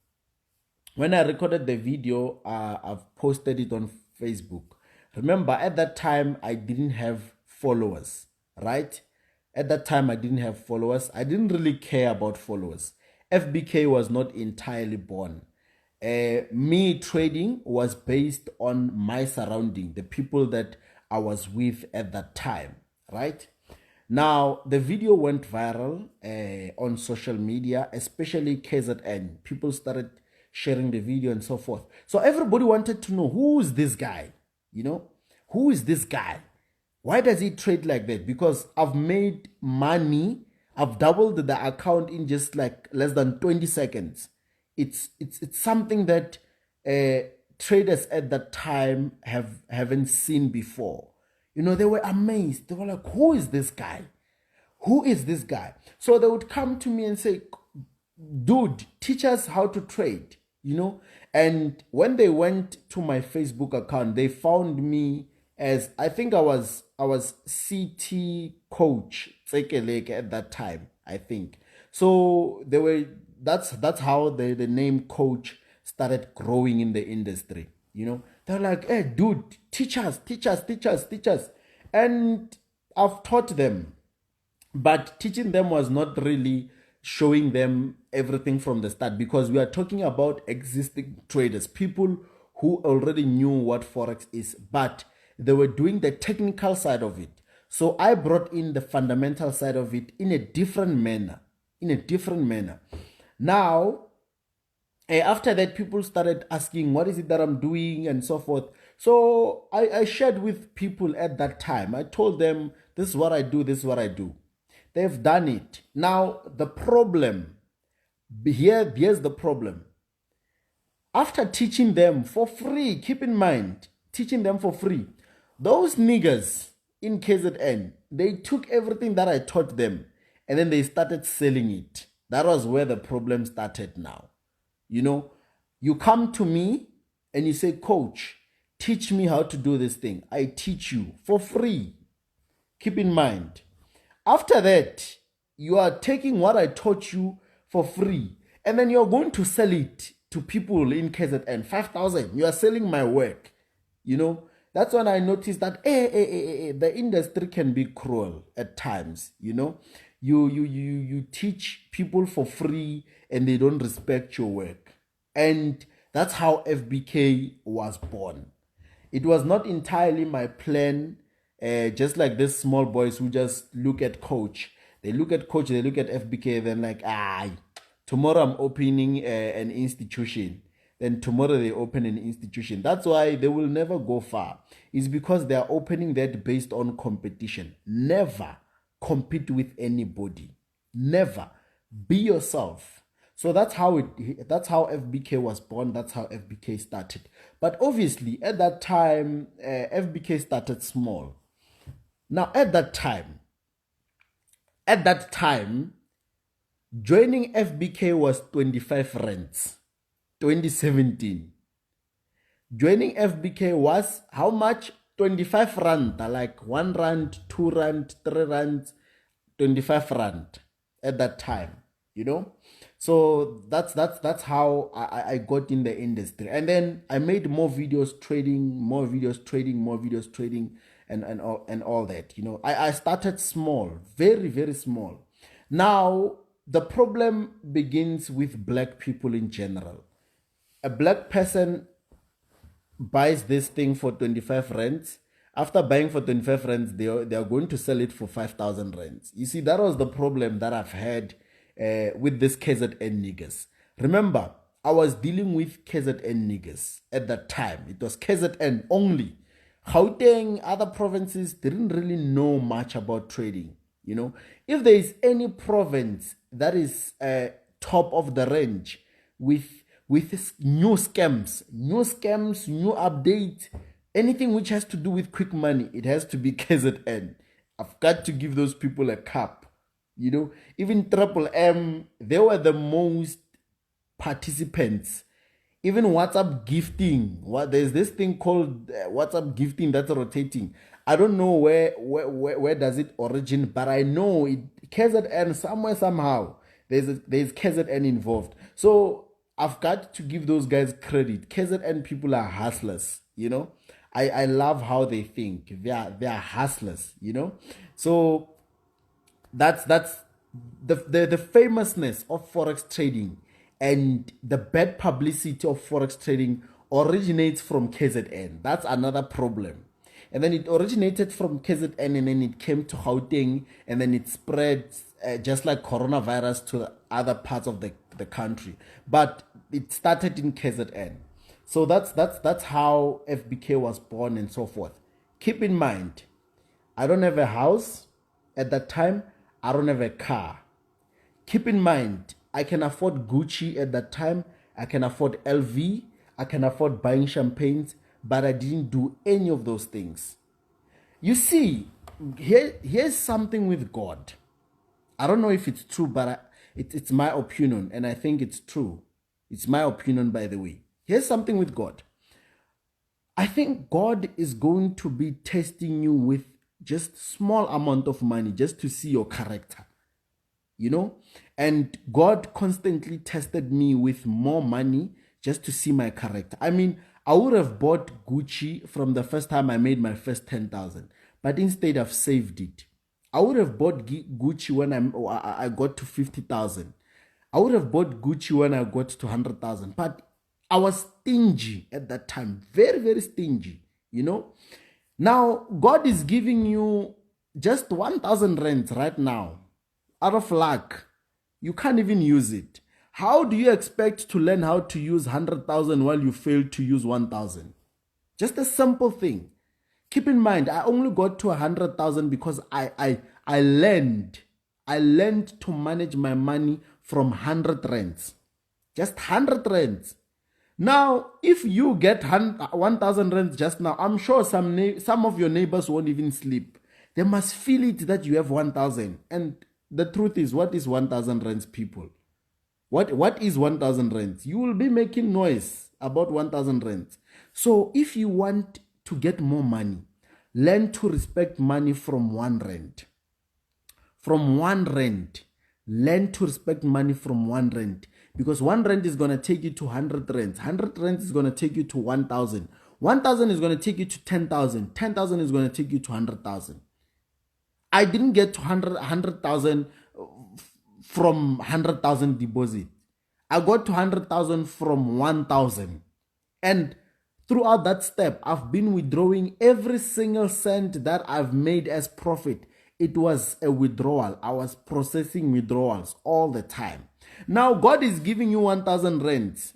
When I recorded the video, I've posted it on Facebook. Remember, at that time, I didn't have followers, right? At that time, I didn't have followers. I didn't really care about followers. FBK was not entirely born. Me trading was based on my surrounding, the people that I was with at that time, right? Now, the video went viral on social media, especially KZN. People started sharing the video and so forth. So everybody wanted to know, who is this guy? Who is this guy? Why does he trade like that? Because I've made money. I've doubled the account in just like less than 20 seconds. It's something that traders at that time haven't seen before. They were amazed. They were like, who is this guy? Who is this guy? So they would come to me and say, dude, teach us how to trade, And when they went to my Facebook account, they found me as, I think I was CT coach Tsekeleke at that time, I think. So that's how the name coach started growing in the industry. They're like, hey, dude, teach us. And I've taught them, but teaching them was not really showing them everything from the start, because we are talking about existing traders, people who already knew what Forex is, but they were doing the technical side of it. So I brought in the fundamental side of it in a different manner. Now, after that, people started asking, what is it that I'm doing and so forth. So I shared with people at that time. I told them, this is what I do, this is what I do. They've done it. Now, the problem, here's the problem. After teaching them for free, keep in mind, teaching them for free, those niggas in KZN, they took everything that I taught them and then they started selling it. That was where the problem started now. You come to me and you say, coach, teach me how to do this thing. I teach you for free. Keep in mind. After that, you are taking what I taught you for free, and then you're going to sell it to people in KZN, 5,000. You are selling my work. That's when I noticed that the industry can be cruel at times. You teach people for free and they don't respect your work. And that's how FBK was born. It was not entirely my plan. Just like these small boys who just look at coach. They look at coach, they look at FBK, then like, tomorrow I'm opening an institution. Then tomorrow they open an institution. That's why they will never go far. It's because they are opening that based on competition. Never compete with anybody. Never. Be yourself. So that's how FBK was born. That's how FBK started. But obviously, at that time, FBK started small. Now, at that time, joining FBK was 25 rands. 2017. Joining FBK was how much? 25 rand, like 1 rand, 2 rand, 3 rand, 25 rand at that time, So that's how I got in the industry. And then I made more videos trading, and all that. I started small, very, very small. Now, the problem begins with black people in general. A black person buys this thing for 25 rands. After buying for 25 rands, they are going to sell it for 5,000 rands. You see, that was the problem that I've had with this KZN niggas. Remember, I was dealing with KZN niggas at that time. It was KZN only. Gauteng, other provinces didn't really know much about trading. You know, if there is any province that is top of the range with new scams, new updates, anything which has to do with quick money, it has to be KZN. I've got to give those people a cup. You know, even Triple M, they were the most participants. Even WhatsApp gifting, there's this thing called WhatsApp gifting that's rotating. I don't know where does it origin, but I know it KZN somewhere somehow. There's KZN involved. So I've got to give those guys credit. KZN people are hustlers, you know. I love how they think. They are hustlers, you know. So that's the famousness of forex trading and the bad publicity of forex trading originates from KZN. That's another problem. And then it originated from KZN, and then it came to Gauteng, and then it spread just like coronavirus to other parts of the country. But it started in KZN. So that's how FBK was born and so forth. Keep in mind, I don't have a house at that time. I don't have a car. Keep in mind, I can afford Gucci at that time. I can afford LV. I can afford buying champagnes, but I didn't do any of those things. You see, here's something with God. I don't know if it's true, but it's my opinion, and I think it's true. It's my opinion, by the way. Here's something with God. I think God is going to be testing you with just small amount of money just to see your character, you know. And God constantly tested me with more money just to see my character. I mean, I would have bought Gucci from the first time I made my first 10,000, but instead I've saved it. I would have bought Gucci when I got to 50,000. I would have bought Gucci when I got to 100,000, but I was stingy at that time, very, very stingy, you know. Now, God is giving you just 1,000 rands right now. Out of luck, you can't even use it. How do you expect to learn how to use 100,000 while you fail to use 1,000? Just a simple thing. Keep in mind, I only got to 100,000 because I learned to manage my money from 100 rands. Just 100 rands. Now, if you get 1,000 rands just now, I'm sure some of your neighbors won't even sleep. They must feel it that you have 1,000. And the truth is, what is 1,000 rands, people? What is 1,000 rands? You will be making noise about 1,000 rands. So if you want to get more money, learn to respect money from 1 rand. From 1 rand. Learn to respect money from 1 rand. Because 1 rand is going to take you to 100 rands. 100 rands is going to take you to 1,000. 1,000 is going to take you to 10,000. 10,000 is going to take you to 100,000. I didn't get to 100,000 from 100,000 deposit. I got to 100,000 from 1,000. And throughout that step, I've been withdrawing every single cent that I've made as profit. It was a withdrawal. I was processing withdrawals all the time. Now, God is giving you 1,000 rands.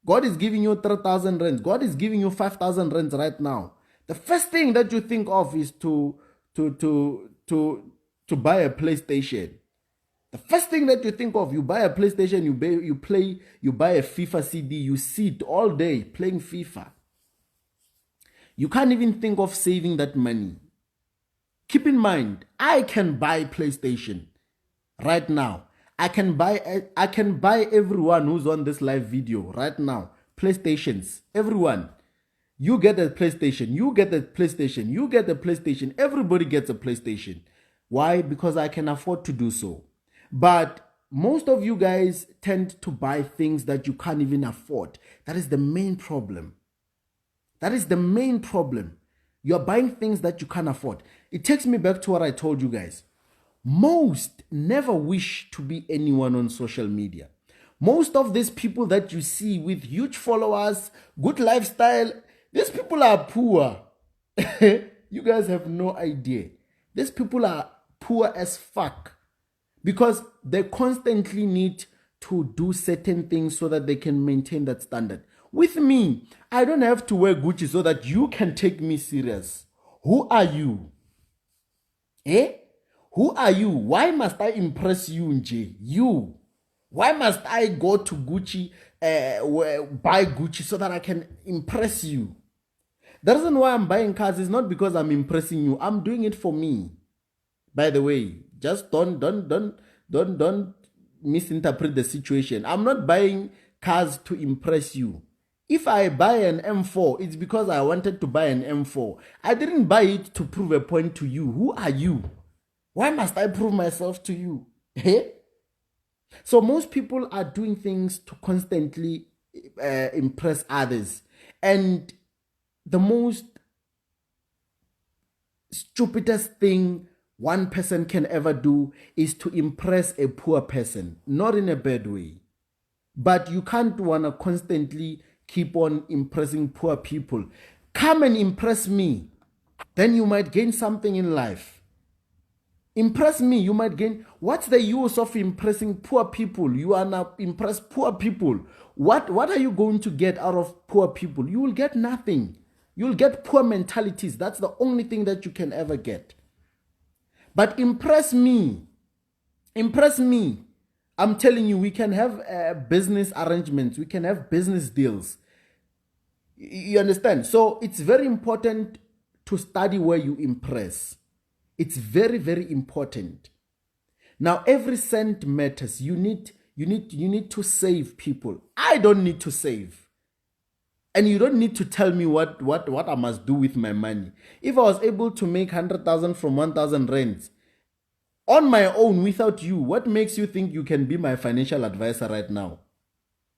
God is giving you 3,000 rands. God is giving you 5,000 rands right now. The first thing that you think of is to buy a PlayStation. The first thing that you think of, you buy a PlayStation, you buy a FIFA CD, you sit all day playing FIFA. You can't even think of saving that money. Keep in mind, I can buy PlayStation right now. I can buy everyone who's on this live video right now PlayStations. Everyone. You get a PlayStation. You get a PlayStation. You get a PlayStation. Everybody gets a PlayStation. Why? Because I can afford to do so. But most of you guys tend to buy things that you can't even afford. That is the main problem. That is the main problem. You're buying things that you can't afford. It takes me back to what I told you guys. Most never wish to be anyone on social media. Most of these people that you see with huge followers, good lifestyle, these people are poor. You guys have no idea. These people are poor as fuck because they constantly need to do certain things so that they can maintain that standard. With me, I don't have to wear Gucci so that you can take me serious. Who are you? Eh? Who are you? Why must I impress you, Nje? You. Why must I go to Gucci, buy Gucci so that I can impress you? The reason why I'm buying cars is not because I'm impressing you. I'm doing it for me. By the way, just don't misinterpret the situation. I'm not buying cars to impress you. If I buy an M4, it's because I wanted to buy an M4. I didn't buy it to prove a point to you. Who are you? Why must I prove myself to you? Eh? So most people are doing things to constantly impress others. And the most stupidest thing one person can ever do is to impress a poor person. Not in a bad way. But you can't want to constantly keep on impressing poor people. Come and impress me. Then you might gain something in life. Impress me, you might gain. What's the use of impressing poor people? You are now impress poor people. What are you going to get out of poor people? You will get nothing. You'll get poor mentalities. That's the only thing that you can ever get. But impress me. Impress me. I'm telling you, we can have business arrangements. We can have business deals. You understand? So it's very important to study where you impress. It's very, very important. Now, every cent matters. You need to save people. I don't need to save. And you don't need to tell me what I must do with my money. If I was able to make 100,000 from 1,000 rands on my own without you, what makes you think you can be my financial advisor right now?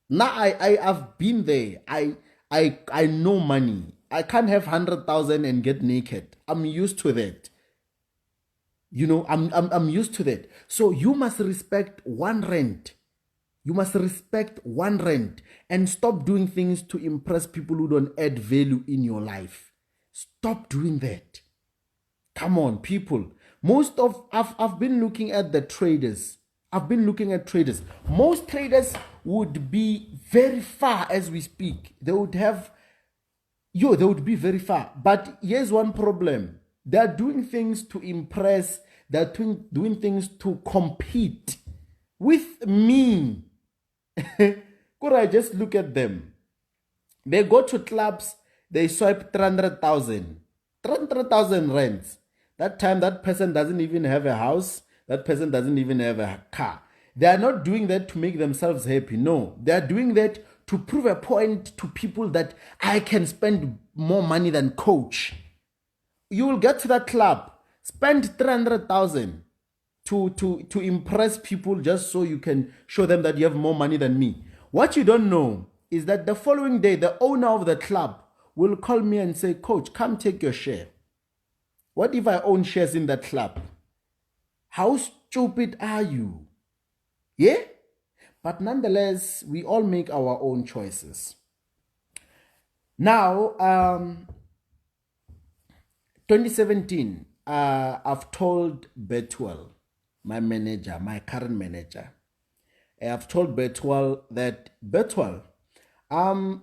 Now I've been there. I know money. I can't have 100,000 and get naked. I'm used to that. You know, I'm used to that. So you must respect one rent. You must respect one rent and stop doing things to impress people who don't add value in your life. Stop doing that. Come on, people. I've been looking at the traders. I've been looking at traders. Most traders would be very far as we speak. They would be very far. But here's one problem. They're doing things to impress. They're doing things to compete with me. Could I just look at them? They go to clubs, they swipe 300,000. 300,000 rents. That time, that person doesn't even have a house. That person doesn't even have a car. They are not doing that to make themselves happy. No, they are doing that to prove a point to people that I can spend more money than coach. You will get to that club, spend 300,000 to impress people just so you can show them that you have more money than me. What you don't know is that the following day, the owner of the club will call me and say, Coach, come take your share. What if I own shares in that club? How stupid are you? Yeah? But nonetheless, we all make our own choices. Now, 2017, I've told Betwell, my manager, my current manager, I've told Betwell that, Betwell,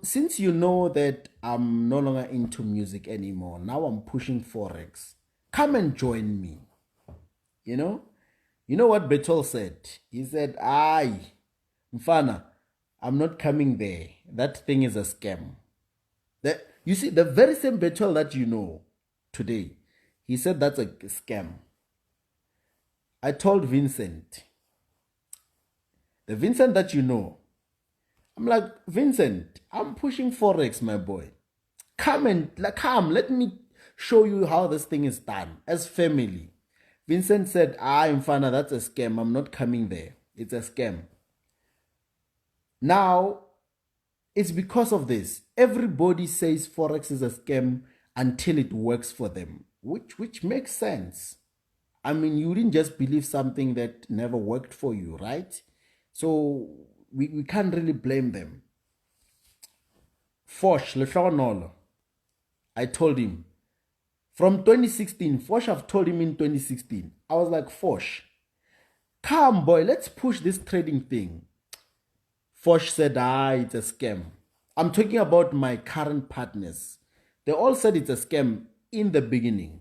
since you know that I'm no longer into music anymore, now I'm pushing Forex. Come and join me. You know what Betwell said? He said, aye, Mfana, I'm not coming there. That thing is a scam. You see, the very same Betwell that you know today, he said that's a scam. I told Vincent, the Vincent that you know, I'm like, Vincent, I'm pushing Forex, my boy. Come, let me show you how this thing is done as family. Vincent said, Mfana, that's a scam. I'm not coming there. It's a scam. Now, it's because of this. Everybody says Forex is a scam until it works for them, which makes sense. I mean, you didn't just believe something that never worked for you, right? So we can't really blame them. Fosh, Leflawanolo, I told him. From 2016, Fosh, I've told him in 2016. I was like, Fosh, come boy, let's push this trading thing. Fosh said, it's a scam. I'm talking about my current partners. They all said it's a scam in the beginning,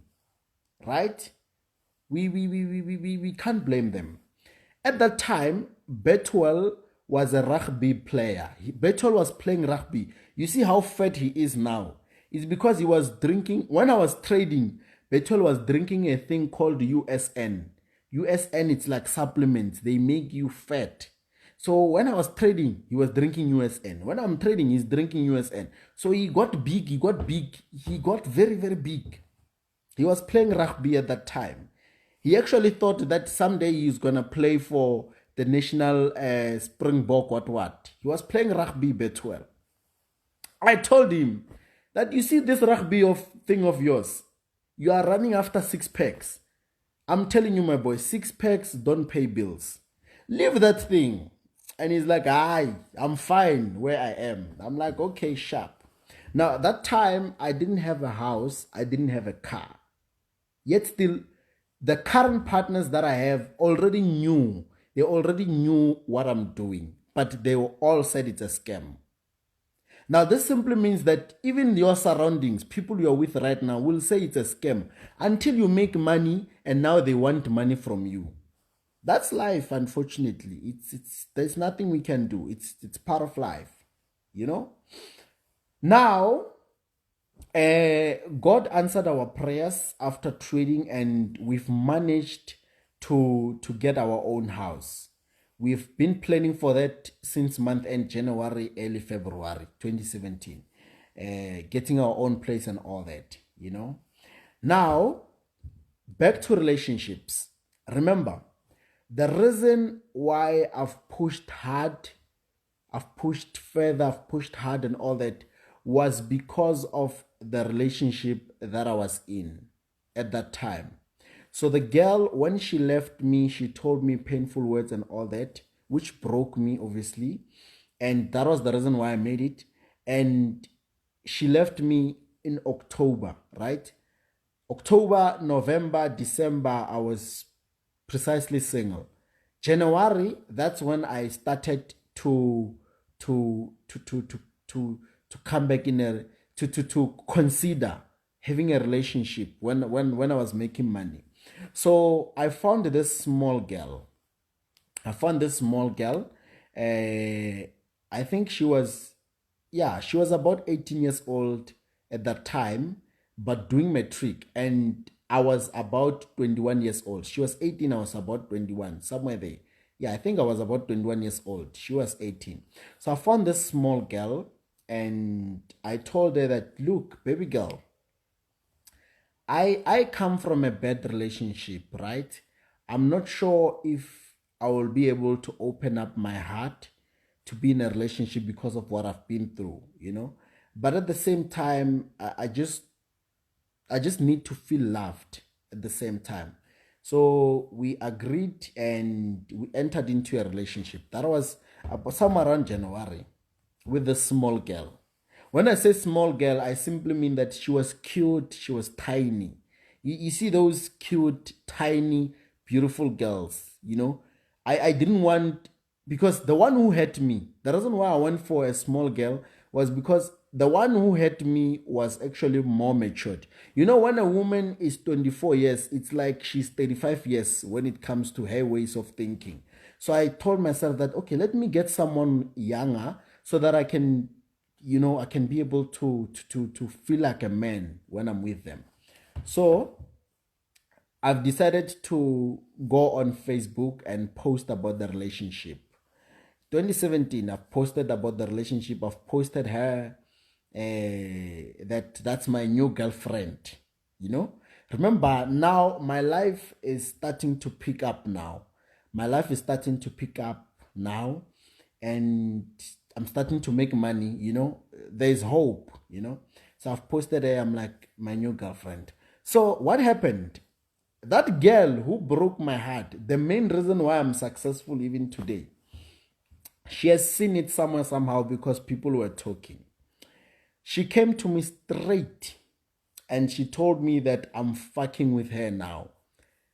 right? We can't blame them. At that time, Betwell was a rugby player. Betwell was playing rugby. You see how fat he is now. It's because he was drinking. When I was trading, Betwell was drinking a thing called USN. USN, it's like supplements. They make you fat. So when I was trading, he was drinking USN. When I'm trading, he's drinking USN. So he got big, he got very, very big. He was playing rugby at that time. He actually thought that someday he's going to play for the national Springbok, what. He was playing rugby Betwell. I told him that, you see this rugby thing of yours, you are running after 6 packs. I'm telling you, my boy, 6 packs don't pay bills. Leave that thing. And he's like, I'm fine where I am. I'm like, okay, sharp. Now, that time, I didn't have a house. I didn't have a car. Yet still, the current partners that I have already knew. They already knew what I'm doing. But they all said it's a scam. Now, this simply means that even your surroundings, people you're with right now, will say it's a scam until you make money and now they want money from you. That's life, unfortunately. There's nothing we can do. It's part of life, you know? Now, God answered our prayers after trading, and we've managed to get our own house. We've been planning for that since month end January, early February 2017. Getting our own place and all that, you know. Now, back to relationships. Remember, the reason why I've pushed hard, I've pushed further, I've pushed hard and all that was because of the relationship that I was in at that time. So the girl, when she left me, she told me painful words and all that, which broke me, obviously. And that was the reason why I made it. And she left me in October, right? October, November, December, I was precisely single. January, that's when I started to come back to consider having a relationship when I was making money. So I found this small girl. I think she was about 18 years old at that time, but doing matric, and I was about 21 years old. She was 18, I was about 21, somewhere there. Yeah, I think I was about 21 years old. She was 18. So I found this small girl, and I told her that, look, baby girl, I come from a bad relationship, right? I'm not sure if I will be able to open up my heart to be in a relationship because of what I've been through, you know. But at the same time, I just need to feel loved at the same time. So we agreed and we entered into a relationship. That was somewhere around January with this small girl. When I say small girl, I simply mean that she was cute, she was tiny. You see those cute, tiny, beautiful girls, you know? I didn't want, because the one who hurt me, the reason why I went for a small girl was because the one who hurt me was actually more matured. You know, when a woman is 24 years, it's like she's 35 years when it comes to her ways of thinking. So I told myself that, okay, let me get someone younger so that I can, you know, I can be able to feel like a man when I'm with them. So I've decided to go on Facebook and post about the relationship. 2017, I've posted about the relationship. I've posted her that's my new girlfriend, you know. Remember, now my life is starting to pick up now. And I'm starting to make money, you know. There's hope, you know. So I've posted her, I'm like, my new girlfriend. So what happened? That girl who broke my heart, the main reason why I'm successful even today, she has seen it somewhere, somehow, because people were talking. She came to me straight and she told me that I'm fucking with her now.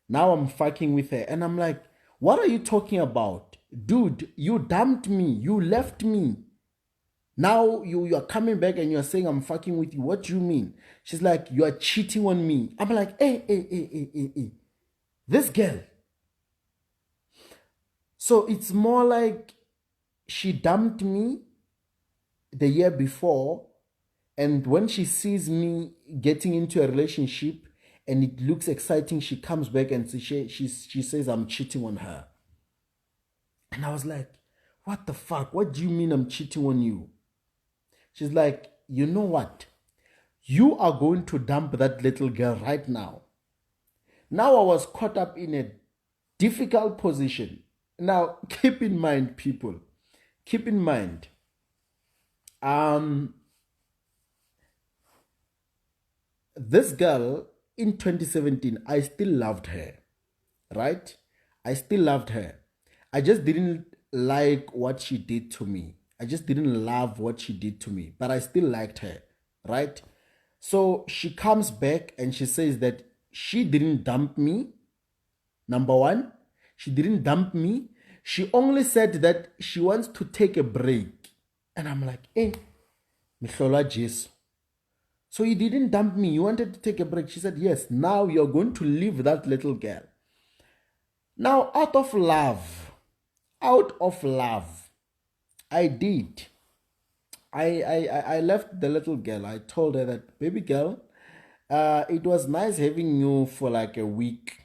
Now I'm fucking with her. And I'm like, what are you talking about? Dude, you dumped me. You left me. Now you are coming back and you're saying I'm fucking with you. What do you mean? She's like, you are cheating on me. I'm like, hey. This girl. So it's more like she dumped me the year before, and when she sees me getting into a relationship and it looks exciting, she comes back and she says I'm cheating on her. And I was like, what the fuck? What do you mean I'm cheating on you? She's like, you know what? You are going to dump that little girl right now. Now I was caught up in a difficult position. Now, keep in mind, people, keep in mind, this girl in 2017, I still loved her, right? I still loved her. I just didn't like what she did to me. I just didn't love what she did to me, but I still liked her, right? So she comes back and she says that she didn't dump me. Number one, she didn't dump me. She only said that she wants to take a break. And I'm like, Mihlola Jesu. So you didn't dump me. You wanted to take a break. She said, yes, now you're going to leave that little girl. Now, out of love, I did. I left the little girl. I told her that, baby girl, it was nice having you for like a week.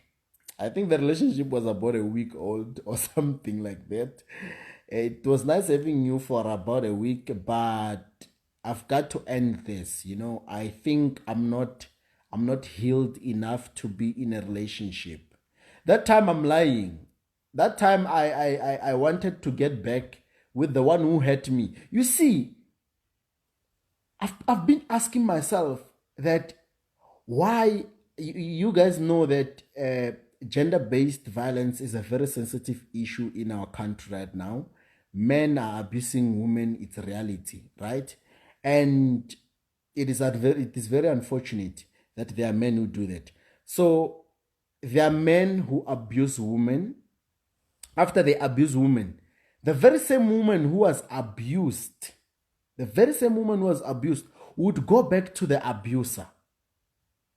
I think the relationship was about a week old or something like that. It was nice having you for about a week, but I've got to end this. You know, I think I'm not healed enough to be in a relationship. That time I'm lying. That time I wanted to get back with the one who hurt me. You see, I've been asking myself that why you guys know that gender-based violence is a very sensitive issue in our country right now. Men are abusing women, it's a reality, right? And it is very unfortunate that there are men who do that. So there are men who abuse women. After they abuse women, the very same woman who was abused, would go back to the abuser.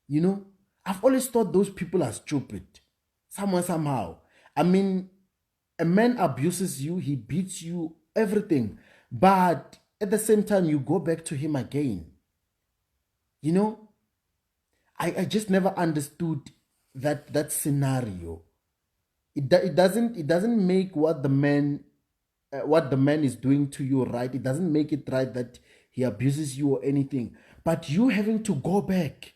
You know, I've always thought those people are stupid. Somehow. I mean, a man abuses you, he beats you, everything. But at the same time, you go back to him again. You know, I just never understood that scenario. It doesn't make what the man is doing to you right. It doesn't make it right that he abuses you or anything. But you having to go back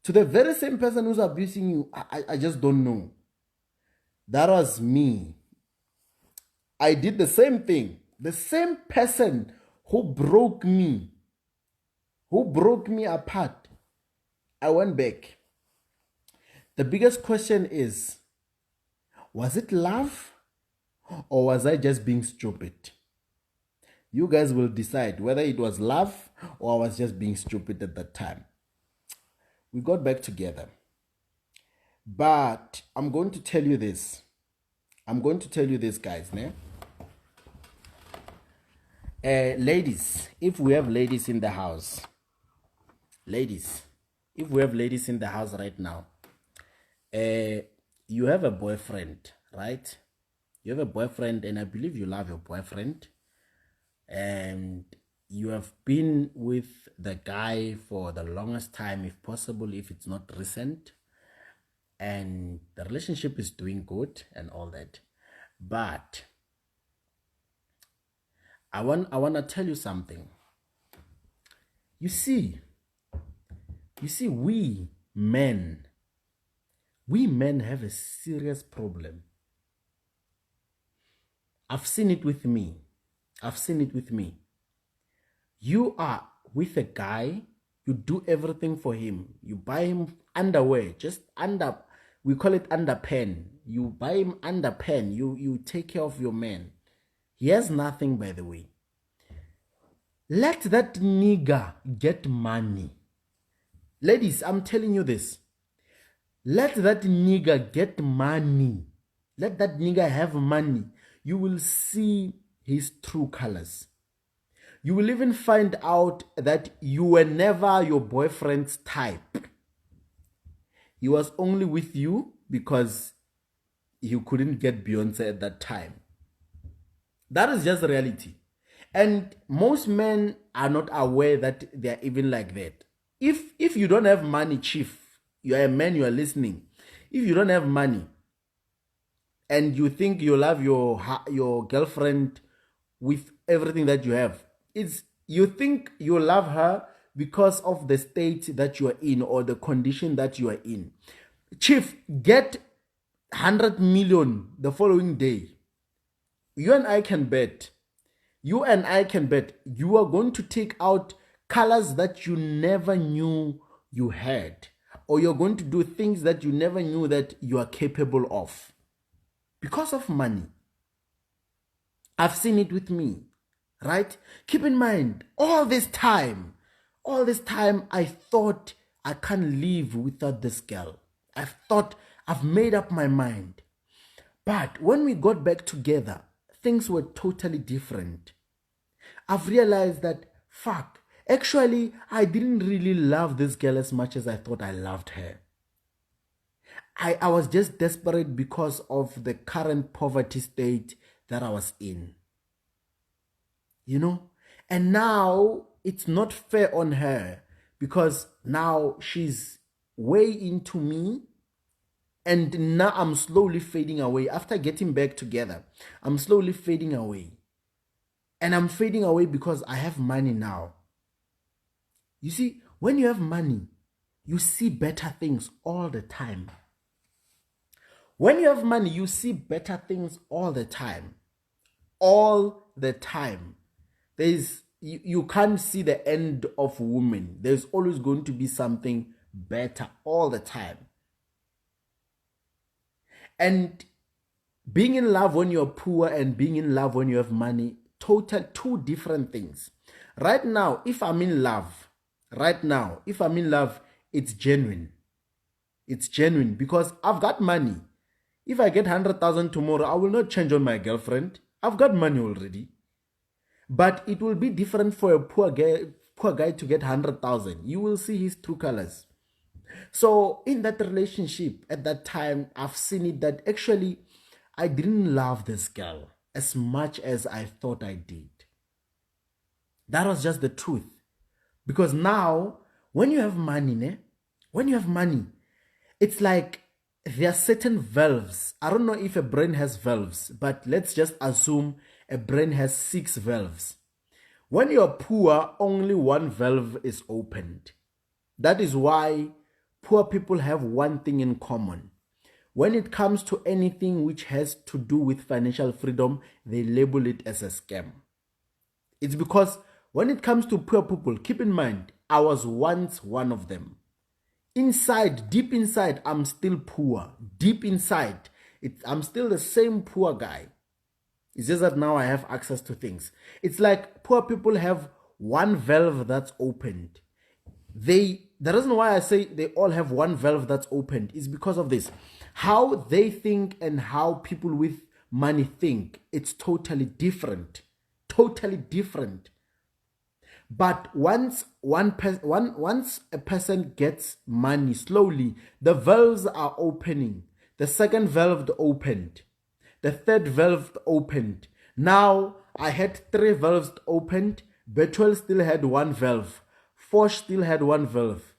to the very same person who's abusing you, I just don't know. That was me. I did the same thing. The same person who broke me apart, I went back. The biggest question is, was it love or was I just being stupid? You guys will decide whether it was love or I was just being stupid at that time. We got back together. But I'm going to tell you this. Guys. Ladies, if we have ladies in the house. Ladies, if we have ladies in the house right now. You have a boyfriend, right? You have a boyfriend, and I believe you love your boyfriend. And you have been with the guy for the longest time, if possible, if it's not recent. And the relationship is doing good and all that. But I want to tell you something. You see, we men have a serious problem. I've seen it with me. You are with a guy, you do everything for him. You buy him underwear, we call it underpan. You buy him underpan. You take care of your man. He has nothing, by the way. Let that nigga get money. Ladies, I'm telling you this. Let that nigga get money. Let that nigga have money. You will see his true colors. You will even find out that you were never your boyfriend's type. He was only with you because you couldn't get Beyonce at that time. That is just reality. And most men are not aware that they are even like that. If you don't have money, chief, you are a man, you are listening. If you don't have money and you think you love your girlfriend with everything that you have, you think you love her because of the state that you are in or the condition that you are in. Chief, get 100 million the following day. You and I can bet you are going to take out colors that you never knew you had, or you're going to do things that you never knew that you are capable of because of money. I've seen it with me, right? Keep in mind, all this time, I thought I can't live without this girl. I thought I've made up my mind. But when we got back together, things were totally different. I've realized that, actually, I didn't really love this girl as much as I thought I loved her. I was just desperate because of the current poverty state that I was in. You know? And now it's not fair on her because now she's way into me. And now I'm slowly fading away. After getting back together, I'm slowly fading away. And I'm fading away because I have money now. You see, when you have money, you see better things all the time. When you have money, you see better things all the time. All the time. You can't see the end of women. There's always going to be something better all the time. And being in love when you're poor and being in love when you have money, total two different things. Right now, if I'm in love, it's genuine. It's genuine because I've got money. If I get 100,000 tomorrow, I will not change on my girlfriend. I've got money already. But it will be different for a poor guy to get 100,000. You will see his true colors. So in that relationship, at that time, I've seen it that actually I didn't love this girl as much as I thought I did. That was just the truth. Because now, when you have money, it's like there are certain valves. I don't know if a brain has valves, but let's just assume a brain has 6 valves. When you're poor, only one valve is opened. That is why poor people have one thing in common. When it comes to anything which has to do with financial freedom, they label it as a scam. It's because when it comes to poor people, keep in mind, I was once one of them. Deep inside, I'm still poor. Deep inside, I'm still the same poor guy. It's just that now I have access to things. It's like poor people have one valve that's opened. The reason why I say they all have one valve that's opened is because of this. How they think and how people with money think, it's totally different. Totally different. But once a person gets money, slowly, the valves are opening. The second valve opened. The third valve opened. Now, I had 3 valves opened. Betwell still had 1 valve. Foch still had 1 valve.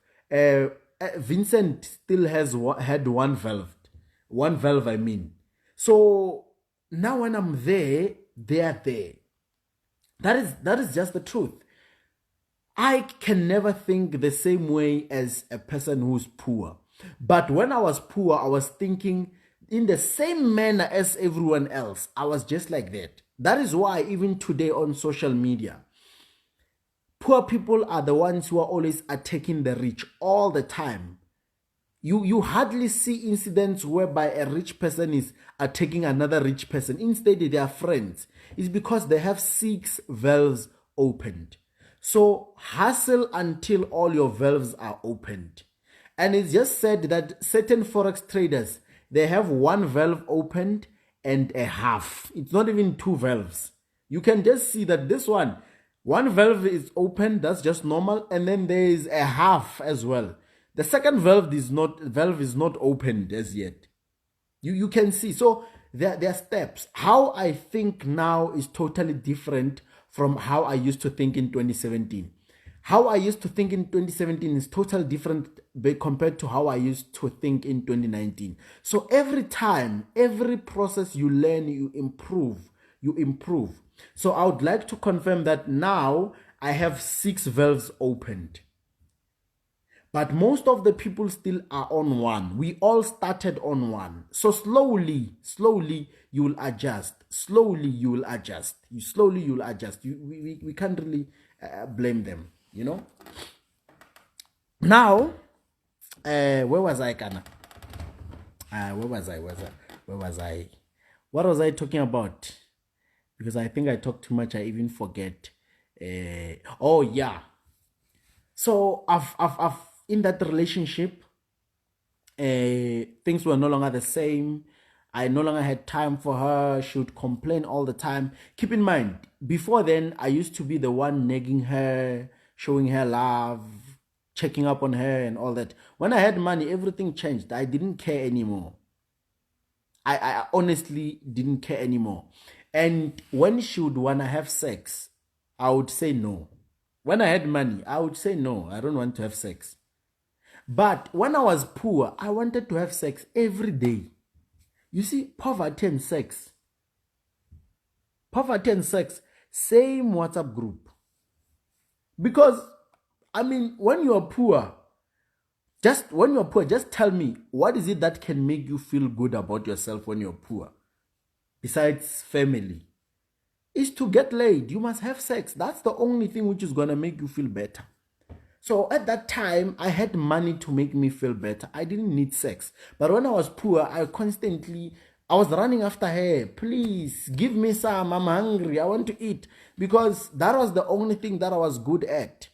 Vincent still had 1 valve. 1 valve, I mean. So now when I'm there, they are there. That is just the truth. I can never think the same way as a person who's poor. But when I was poor, I was thinking in the same manner as everyone else. I was just like that. That is why even today on social media, poor people are the ones who are always attacking the rich all the time. You hardly see incidents whereby a rich person is attacking another rich person. Instead, they are friends. It's because they have 6 valves opened. So hustle until all your valves are opened. And it's just said that certain Forex traders, they have 1 valve opened and a half. It's not even 2 valves. You can just see that this one, One valve is open, that's just normal, and then there is a half as well. The second valve is not opened as yet. You can see. So there are steps. How I think now is totally different from how I used to think in 2017. How I used to think in 2017 is totally different compared to how I used to think in 2019. So every time, every process you learn, you improve. So I would like to confirm that now I have 6 valves opened. But most of the people still are on one. We all started on one. So slowly, you will adjust. Slowly, you will adjust. We can't really blame them, you know. Now, where was I, Kana? Where was I? What was I talking about? Because I think I talk too much, I even forget. Oh, yeah. So I've in that relationship, things were no longer the same. I no longer had time for her. She would complain all the time. Keep in mind, before then, I used to be the one nagging her, showing her love, checking up on her and all that. When I had money, everything changed. I didn't care anymore. I honestly didn't care anymore. And when she would want to have sex, I would say no. When I had money, I would say no, I don't want to have sex. But when I was poor, I wanted to have sex every day. You see, poverty and sex, same WhatsApp group. Because, I mean, when you're poor, just tell me, what is it that can make you feel good about yourself when you're poor? Besides family. Is to get laid. You must have sex. That's the only thing which is going to make you feel better. So at that time, I had money to make me feel better. I didn't need sex. But when I was poor, I was running after her. Please, give me some. I'm hungry. I want to eat. Because that was the only thing that I was good at.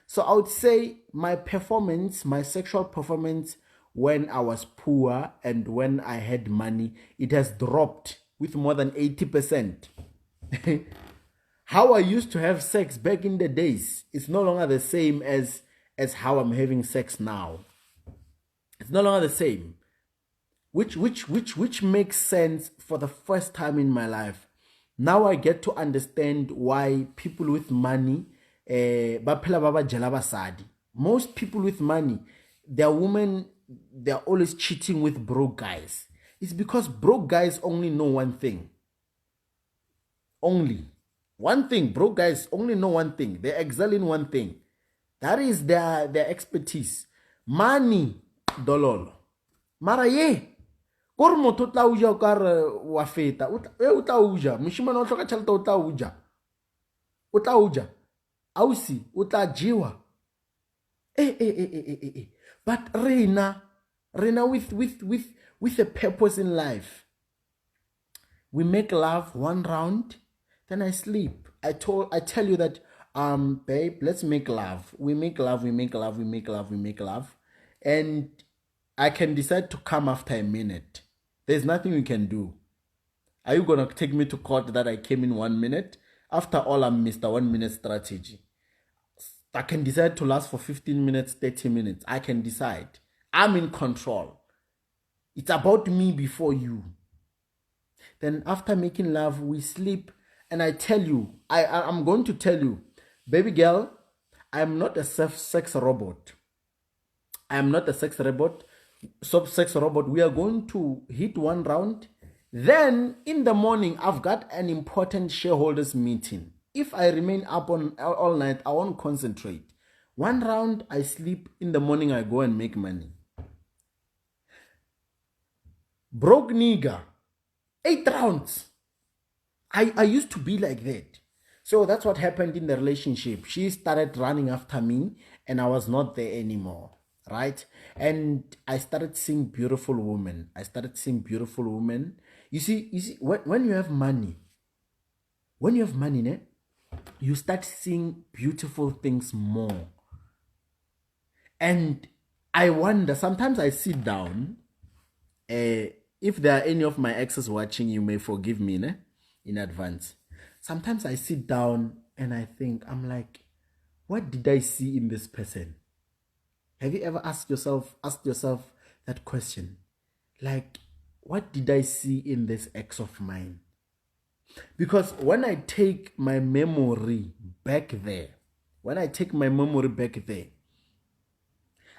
So I would say my sexual performance when I was poor and when I had money, it has dropped with more than 80%. How I used to have sex back in the days, it's no longer the same as how I'm having sex now. It's no longer the same. Which makes sense for the first time in my life. Now I get to understand why people with money, most people with money, their women, they're always cheating with broke guys. It's because broke guys only know one thing. Only one thing. Broke guys only know one thing. They excel in one thing. That is their expertise. Money, dollar. Mara ye. Kor motho tla uja o kare wa feta. O tla uja. Moshimane o tlhoka tšhelete o tla uja. O tla uja. Ausi o tla jiwa. But Rena with a purpose in life. We make love one round. Then I sleep. I tell you that, babe, let's make love. We make love. And I can decide to come after a minute. There's nothing we can do. Are you going to take me to court that I came in 1 minute? After all, I'm Mr. 1 minute strategy. I can decide to last for 15 minutes, 30 minutes. I can decide. I'm in control. It's about me before you. Then after making love, we sleep. And I tell you, I'm going to tell you, baby girl, I'm not a sex robot. I am not a sex robot. We are going to hit one round. Then in the morning, I've got an important shareholders meeting. If I remain up all night, I won't concentrate. One round, I sleep. In the morning, I go and make money. Broke nigga, 8 rounds. I used to be like that. So that's what happened in the relationship. She started running after me and I was not there anymore, right? And I started seeing beautiful women. You see, when you have money, you start seeing beautiful things more. And I wonder, sometimes I sit down, if there are any of my exes watching, you may forgive me, in advance. Sometimes I sit down and I think, I'm like, what did I see in this person? Have you ever asked yourself that question? Like, what did I see in this ex of mine? Because when I take my memory back there,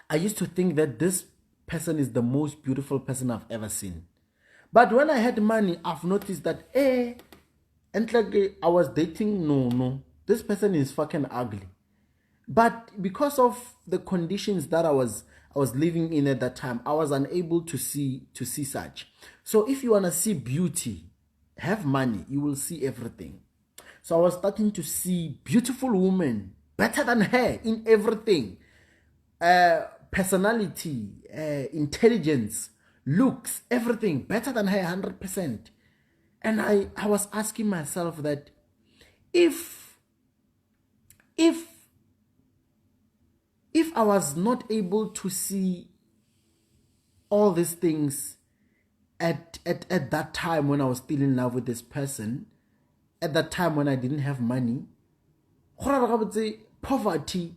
I used to think that this person is the most beautiful person I've ever seen. But when I had money, I've noticed that, and like I was dating, no, this person is fucking ugly. But because of the conditions that I was living in at that time, I was unable to see such. So if you want to see beauty, have money, you will see everything. So I was starting to see beautiful women, better than her in everything. Personality, intelligence, looks, everything better than her 100%. And I was asking myself that if I was not able to see all these things at that time when I was still in love with this person, at that time when I didn't have money, poverty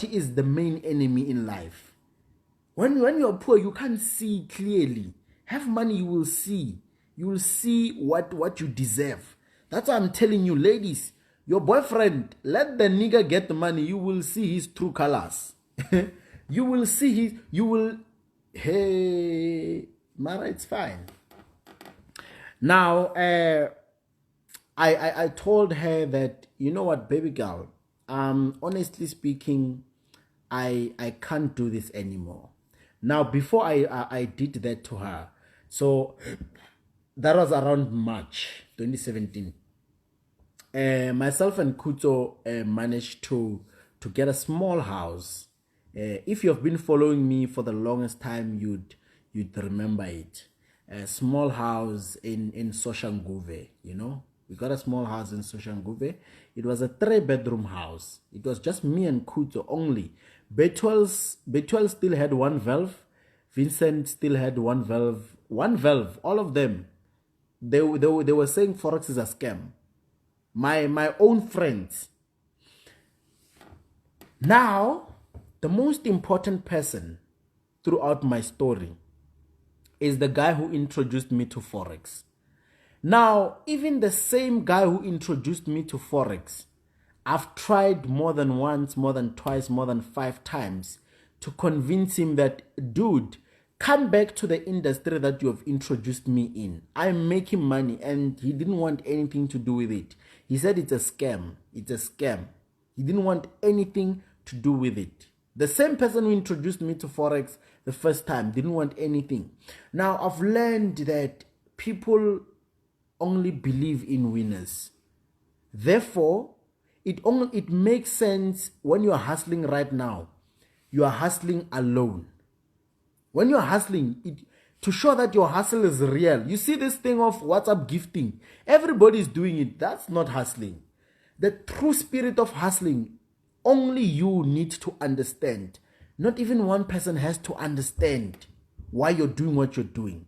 is the main enemy in life. When you're poor, you can't see clearly. Have money, you will see. You will see what you deserve. That's why I'm telling you, ladies, your boyfriend, let the nigga get the money. You will see his true colors. You will see hey, Mara, it's fine. Now, I told her that, you know what, baby girl, honestly speaking, I can't do this anymore. Now, before I did that to her, so that was around March 2017. Myself and Kuto managed to get a small house. If you've been following me for the longest time, you'd remember it. A small house in Soshanguve, you know. We got a small house in Soshanguve. It was a 3-bedroom house. It was just me and Kuto only. Betuel still had one valve. Vincent still had one valve. All of them. They were saying Forex is a scam. My own friends. Now, the most important person throughout my story is the guy who introduced me to Forex. Now, even the same guy who introduced me to Forex, I've tried more than once, more than twice, more than 5 times to convince him that, dude, come back to the industry that you have introduced me in. I'm making money, and he didn't want anything to do with it. He said it's a scam. It's a scam. He didn't want anything to do with it. The same person who introduced me to Forex the first time didn't want anything. Now, I've learned that people only believe in winners. Therefore, it makes sense when you are hustling right now. You are hustling alone. When you are hustling, to show that your hustle is real. You see this thing of WhatsApp gifting. Everybody is doing it. That's not hustling. The true spirit of hustling, only you need to understand. Not even one person has to understand why you're doing what you're doing.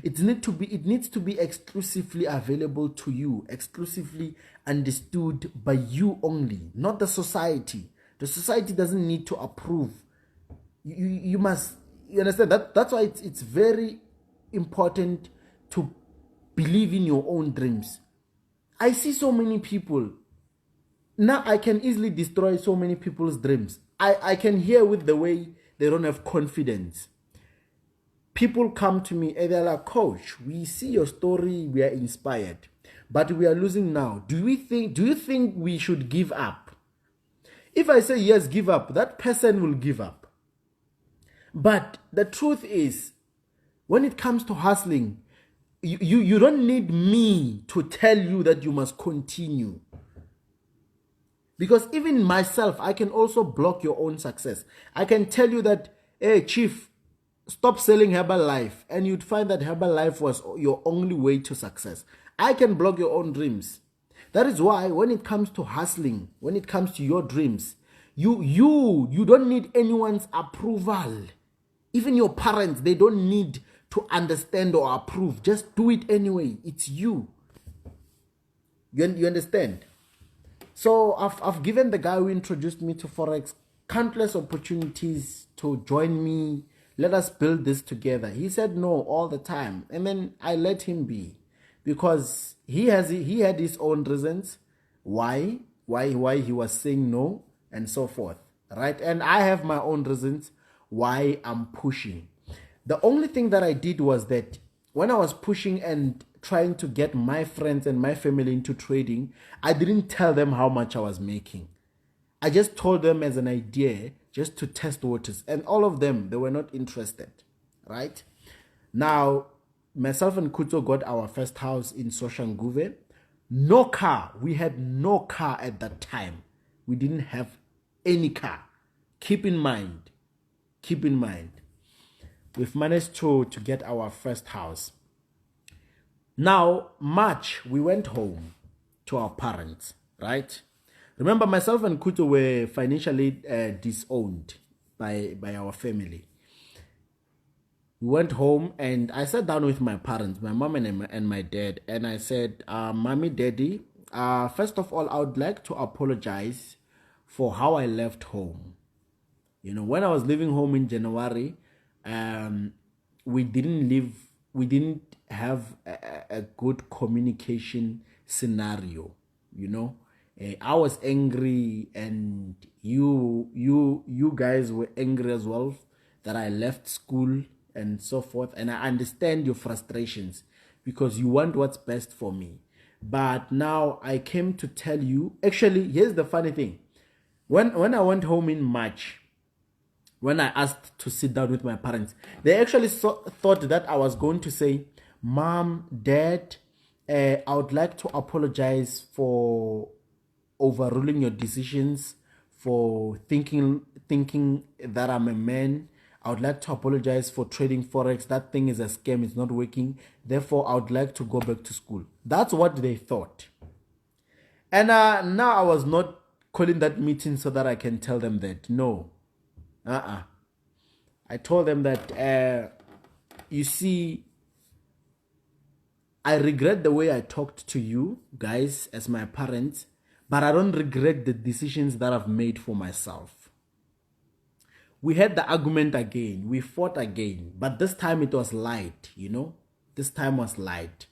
It needs to be exclusively available to you, exclusively understood by you only, not the society. The society doesn't need to approve. You understand that? That's why it's very important to believe in your own dreams. I see so many people. Now I can easily destroy so many people's dreams. I can hear with the way they don't have confidence. People come to me and they're like, Coach, we see your story, we are inspired, but we are losing now. Do you think we should give up? If I say yes, give up, that person will give up. But the truth is, when it comes to hustling, you don't need me to tell you that you must continue. Because even myself, I can also block your own success. I can tell you that, hey, Chief, stop selling Herbalife, and you'd find that Herbalife was your only way to success. I can block your own dreams. That is why when it comes to hustling, when it comes to your dreams, you don't need anyone's approval. Even your parents, they don't need to understand or approve. Just do it anyway. It's you. You understand? So I've given the guy who introduced me to Forex countless opportunities to join me. Let us build this together. He said no all the time. And then I let him be because he had his own reasons why he was saying no and so forth. Right? And I have my own reasons why I'm pushing. The only thing that I did was that when I was pushing and trying to get my friends and my family into trading, I didn't tell them how much I was making. I just told them as an idea just to test waters. And all of them, they were not interested. Right? Now, myself and Kuto got our first house in Soshanguve. No car. We had no car at that time. We didn't have any car. Keep in mind, we've managed to get our first house. Now, March, we went home to our parents, right? Remember, myself and Kuto were financially disowned by our family. We went home and I sat down with my parents, my mom and my dad, and I said, Mommy, Daddy, first of all, I would like to apologize for how I left home. You know, when I was leaving home in January, we didn't have a good communication scenario. You know, I was angry, and you guys were angry as well that I left school and so forth. And I understand your frustrations because you want what's best for me. But now I came to tell you. Actually, here's the funny thing: when I went home in March, when I asked to sit down with my parents, they actually thought that I was going to say, Mom, Dad, I would like to apologize for overruling your decisions, for thinking that I'm a man. I would like to apologize for trading Forex. That thing is a scam. It's not working. Therefore, I would like to go back to school. That's what they thought. And now I was not calling that meeting so that I can tell them that. No. I told them that, you see, I regret the way I talked to you guys as my parents, but I don't regret the decisions that I've made for myself. We had the argument again. We fought again, but this time it was light, you know. This time was light.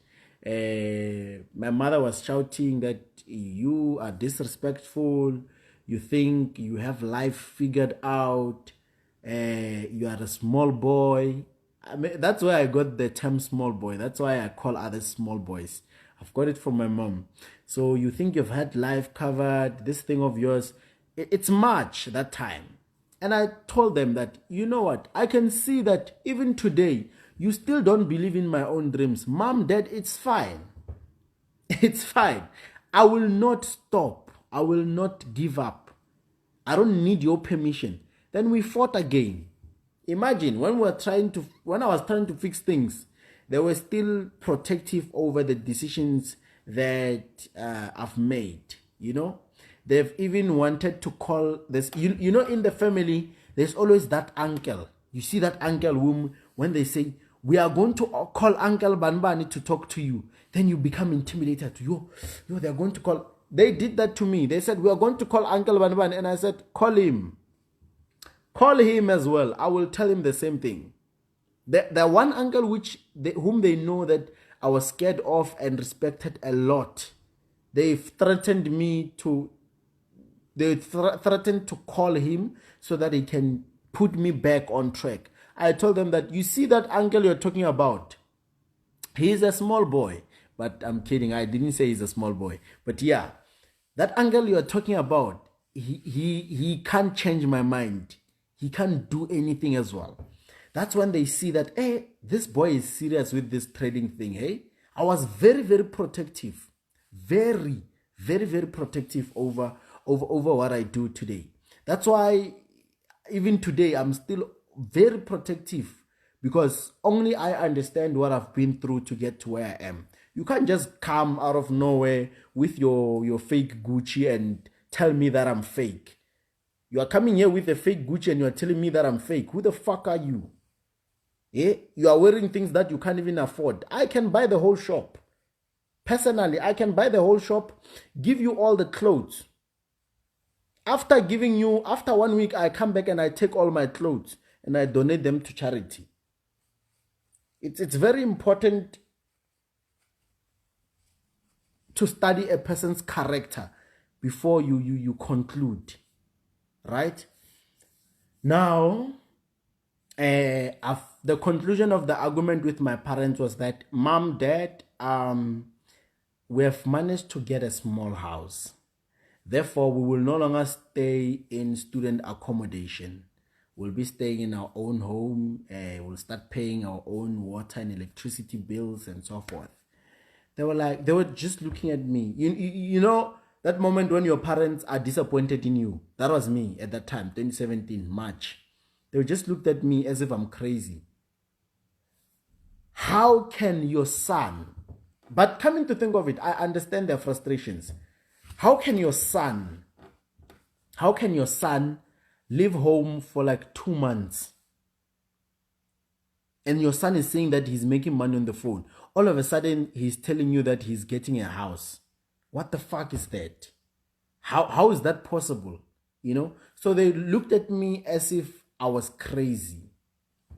My mother was shouting that you are disrespectful. You think you have life figured out. You are a small boy. I mean, that's why I got the term small boy. That's why I call others small boys. I've got it from my mom. So you think you've had life covered, this thing of yours. It's March that time. And I told them that, you know what? I can see that even today, you still don't believe in my own dreams. Mom, Dad, it's fine. It's fine. I will not stop. I will not give up. I don't need your permission. Then we fought again. Imagine when I was trying to fix things, they were still protective over the decisions that I've made. You know, they've even wanted to call this. You know, in the family, there's always that uncle. You see that uncle whom when they say we are going to call Uncle Banbani to talk to you, then you become intimidated. Yo, they're going to call. They did that to me. They said we are going to call Uncle Banbani, and I said call him. Call him as well. I will tell him the same thing. The one uncle whom they know that I was scared of and respected a lot, they threatened me to. They threatened to call him so that he can put me back on track. I told them that you see that uncle you're talking about. He's a small boy, but I'm kidding. I didn't say he's a small boy, but yeah, that uncle you're talking about, he can't change my mind. He can't do anything as well. That's when they see that, hey, this boy is serious with this trading thing, hey? I was very, very protective. Very, very, very protective over what I do today. That's why even today I'm still very protective because only I understand what I've been through to get to where I am. You can't just come out of nowhere with your fake Gucci and tell me that I'm fake. You are coming here with a fake Gucci and you are telling me that I'm fake. Who the fuck are you? You are wearing things that you can't even afford. I can buy the whole shop. Personally, I can buy the whole shop, give you all the clothes. After 1 week, I come back and I take all my clothes and I donate them to charity. It's very important to study a person's character before you conclude, right? Now, the conclusion of the argument with my parents was that, Mom, Dad, we have managed to get a small house. Therefore, we will no longer stay in student accommodation. We'll be staying in our own home. We'll start paying our own water and electricity bills and so forth. They were just looking at me. You know, that moment when your parents are disappointed in you. That was me at that time, 2017, March. They just looked at me as if I'm crazy. How can your son, but coming to think of it, I understand their frustrations. How can your son leave home for like 2 months? And your son is saying that he's making money on the phone. All of a sudden, he's telling you that he's getting a house. What the fuck is that? How is that possible? You know? So they looked at me as if I was crazy.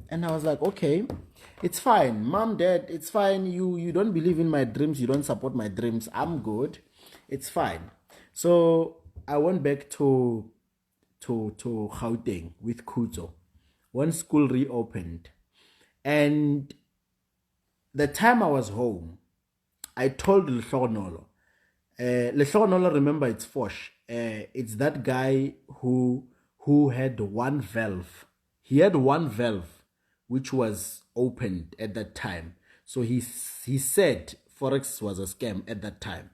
And I was like, okay, it's fine. Mom, Dad, it's fine. You don't believe in my dreams. You don't support my dreams. I'm good. It's fine. So I went back to Gauteng with Kgopotso when school reopened. And the time I was home, I told Lehlonolo. Lehlonolo, remember, it's Fosh. It's that guy who had one valve. He had one valve which was opened at that time. So he said Forex was a scam at that time.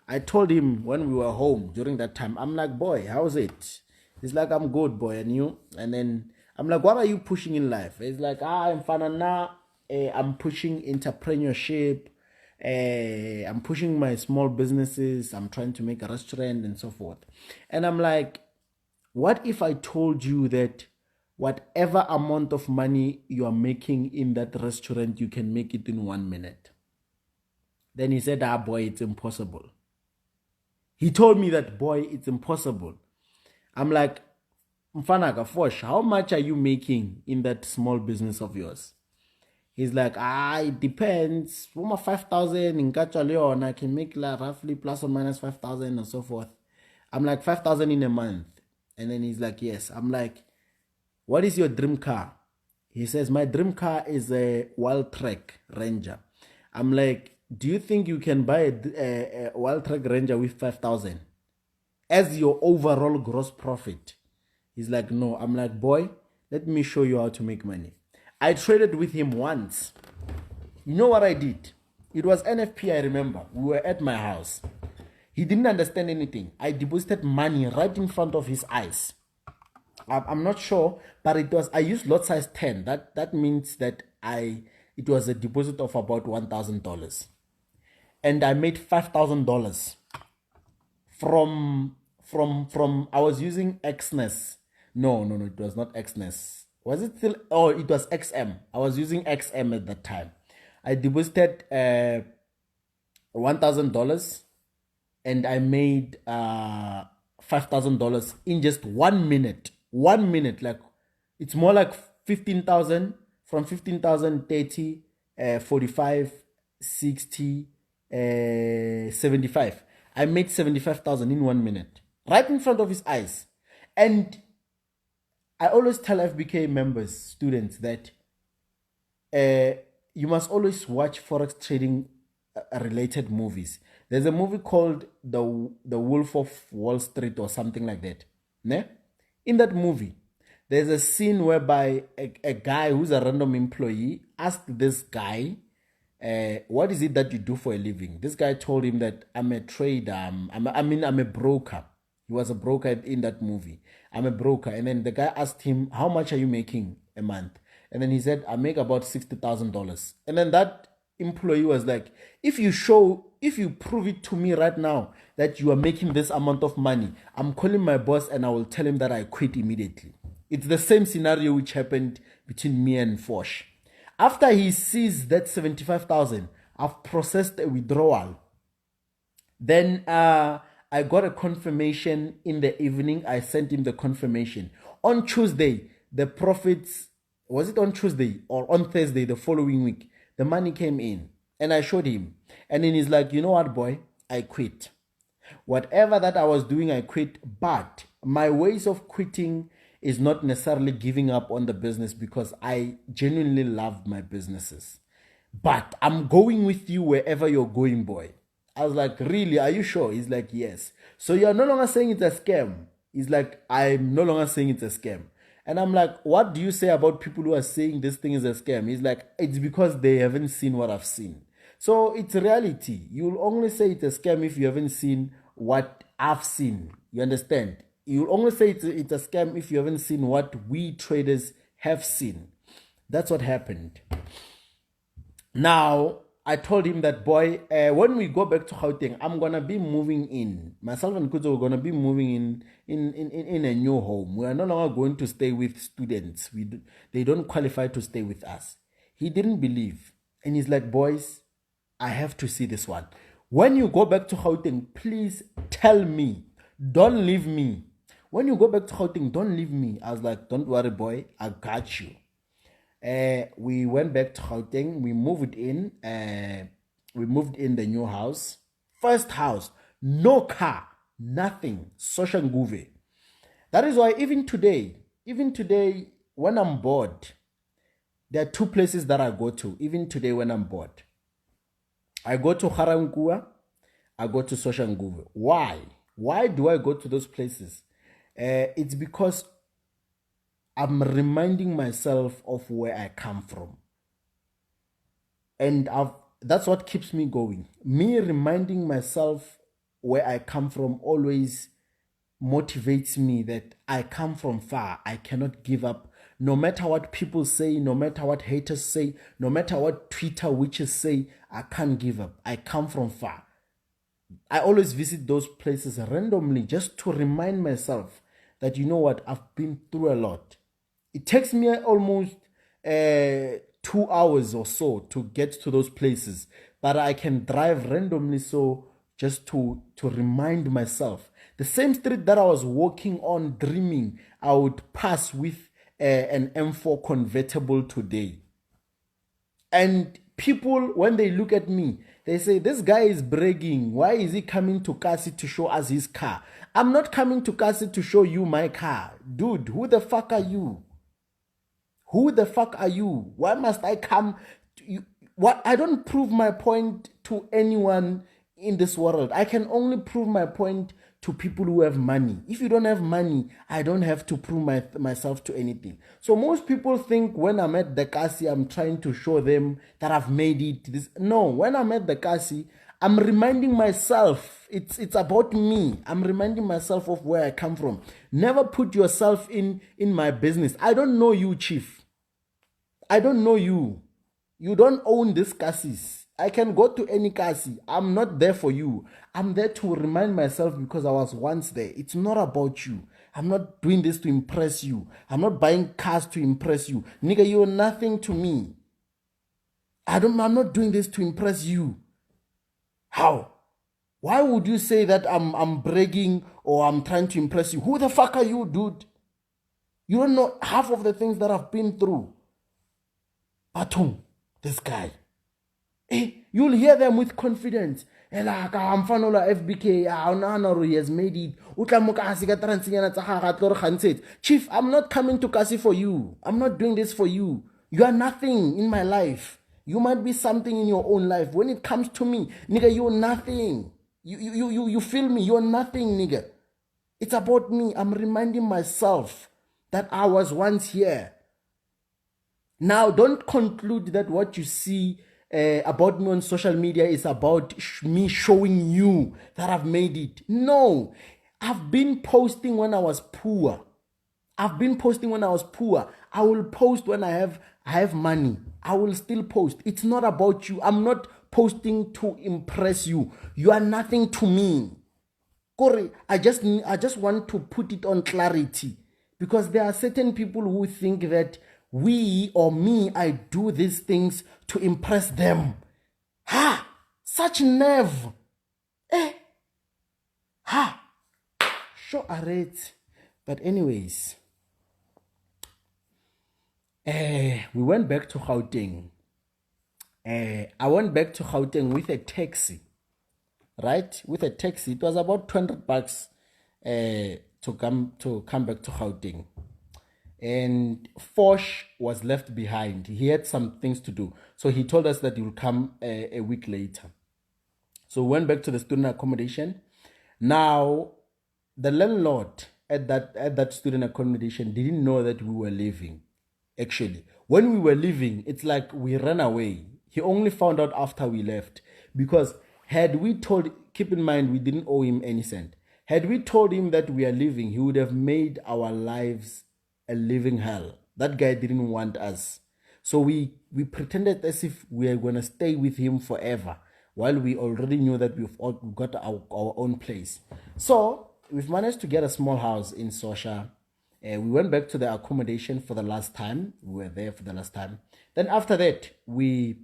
I told him when we were home during that time, I'm like, boy, how's it? He's like, I'm good, boy, and you? And then I'm like, what are you pushing in life? He's like, I'm fine now. I'm pushing entrepreneurship. I'm pushing my small businesses. I'm trying to make a restaurant and so forth. And I'm like, what if I told you that whatever amount of money you are making in that restaurant, you can make it in 1 minute? Then he said, boy, it's impossible. He told me that, boy, it's impossible. I'm like, Mfanaga Fosh, how much are you making in that small business of yours? He's like, it depends. 5,000 in Leon, I can make like roughly plus or minus 5,000 and so forth. I'm like, 5,000 in a month. And then he's like, yes. I'm like, what is your dream car? He says, my dream car is a Wild Track Ranger. I'm like, do you think you can buy a Wild Track Ranger with 5,000 as your overall gross profit? He's like, no. I'm like, boy, let me show you how to make money. I traded with him once. You know what I did? It was NFP, I remember. We were at my house. He didn't understand anything. I deposited money right in front of his eyes. I'm not sure, but I used lot size 10. That means that it was a deposit of about $1,000. And I made $5,000 from I was using XNES. No, it was not XNES. Was it still? Oh, it was XM. I was using XM at that time. I deposited $1,000 and I made $5,000 in just 1 minute. 1 minute, like it's more like 15,000. From 15,000, 30, 45, 60, 75. I made 75,000 in 1 minute, right in front of his eyes. And I always tell FBK members, students, that you must always watch Forex trading related movies. There's a movie called The Wolf of Wall Street or something like that. Ne? In that movie, there's a scene whereby a guy who's a random employee asked this guy, what is it that you do for a living? This guy told him that I'm a trader. I'm a broker. He was a broker in that movie. I'm a broker. And then the guy asked him, how much are you making a month? And then he said, I make about $60,000. And then that employee was like, if you prove it to me right now that you are making this amount of money, I'm calling my boss and I will tell him that I quit immediately. It's the same scenario which happened between me and Fosh. After he sees that 75,000, I've processed a withdrawal. Then I I got a confirmation in the evening. I sent him the confirmation. On Tuesday, the profits, was it on Tuesday or on Thursday the following week? The money came in and I showed him. And then he's like, you know what, boy? I quit. Whatever that I was doing, I quit. But my ways of quitting is not necessarily giving up on the business because I genuinely love my businesses. But I'm going with you wherever you're going, boy. I was like, really? Are you sure? He's like, yes. So you're no longer saying it's a scam. He's like, I'm no longer saying it's a scam. And I'm like, what do you say about people who are saying this thing is a scam? He's like, it's because they haven't seen what I've seen. So it's reality. You'll only say it's a scam if you haven't seen what I've seen. You understand? You'll only say it's a scam if you haven't seen what we traders have seen. That's what happened. Now, I told him that, boy, when we go back to Gauteng, I'm going to be moving in. Myself and Kuzo are going to be moving in a new home. We are no longer going to stay with students. They don't qualify to stay with us. He didn't believe. And he's like, boys, I have to see this one. When you go back to Gauteng, please tell me. Don't leave me. When you go back to Gauteng, don't leave me. I was like, don't worry, boy. I got you. We went back to Gauteng. We moved in. We moved in the new house. First house. No car. Nothing. Social nguve. That is why even today, when I'm bored, there are two places that I go to. Even today when I'm bored. I go to Harankua, I go to Soshanguve. Why? Why do I go to those places? It's because I'm reminding myself of where I come from. And that's what keeps me going. Me reminding myself where I come from always motivates me that I come from far. I cannot give up. No matter what people say, no matter what haters say, no matter what Twitter witches say, I can't give up. I come from far. I always visit those places randomly just to remind myself that, you know what, I've been through a lot. It takes me almost 2 hours or so to get to those places, but I can drive randomly so just to remind myself. The same street that I was walking on dreaming I would pass with an M4 convertible today. And people, when they look at me, they say, this guy is bragging. Why is he coming to Kasi to show us his car? I'm not coming to Kasi to show you my car. Dude, who the fuck are you? Who the fuck are you? Why must I come to you? What? I don't prove my point to anyone in this world. I can only prove my point to people who have money. If you don't have money, I don't have to prove myself to anything. So most people think when I'm at the Kasi, I'm trying to show them that I've made it. No, when I'm at the Kasi, I'm reminding myself. It's about me. I'm reminding myself of where I come from. Never put yourself in my business. I don't know you, Chief. I don't know you. You don't own this Kasis. I can go to any Kasi. I'm not there for you. I'm there to remind myself because I was once there. It's not about you. I'm not doing this to impress you. I'm not buying cars to impress you. Nigga, you're nothing to me. I'm not doing this to impress you. How? Why would you say that I'm bragging or I'm trying to impress you? Who the fuck are you, dude? You don't know half of the things that I've been through. Batum, this guy. You'll hear them with confidence. I'm FBK, he has made it. Chief, I'm not coming to Kasi for you. I'm not doing this for you. You are nothing in my life. You might be something in your own life. When it comes to me, nigga, you're nothing. You feel me? You're nothing, nigga. It's about me. I'm reminding myself that I was once here. Now, don't conclude that what you see about me on social media is about me showing you that I've made it. No, I've been posting when I was poor. I will post when I have money. I will still post. It's not about you. I'm not posting to impress you. You are nothing to me. Corey, I just want to put it on clarity because there are certain people who think that we or me, I do these things to impress them. Ha! Such nerve. Ha! Sure, alright. But anyways, we went back to Gauteng. I went back to Gauteng with a taxi, right? With a taxi. It was about 200 bucks to come back to Gauteng. And Fosh was left behind. He had some things to do. So he told us that he will come a week later. So we went back to the student accommodation. Now, the landlord at that student accommodation didn't know that we were leaving. Actually, when we were leaving, it's like we ran away. He only found out after we left. Because had we told, keep in mind, we didn't owe him any cent. Had we told him that we are leaving, he would have made our lives a living hell. That guy didn't want us. So we pretended as if we are going to stay with him forever, while we already knew that we've got our own place. So we've managed to get a small house in Sosha. We went back to the accommodation for the last time. We were there for the last time. Then after that, we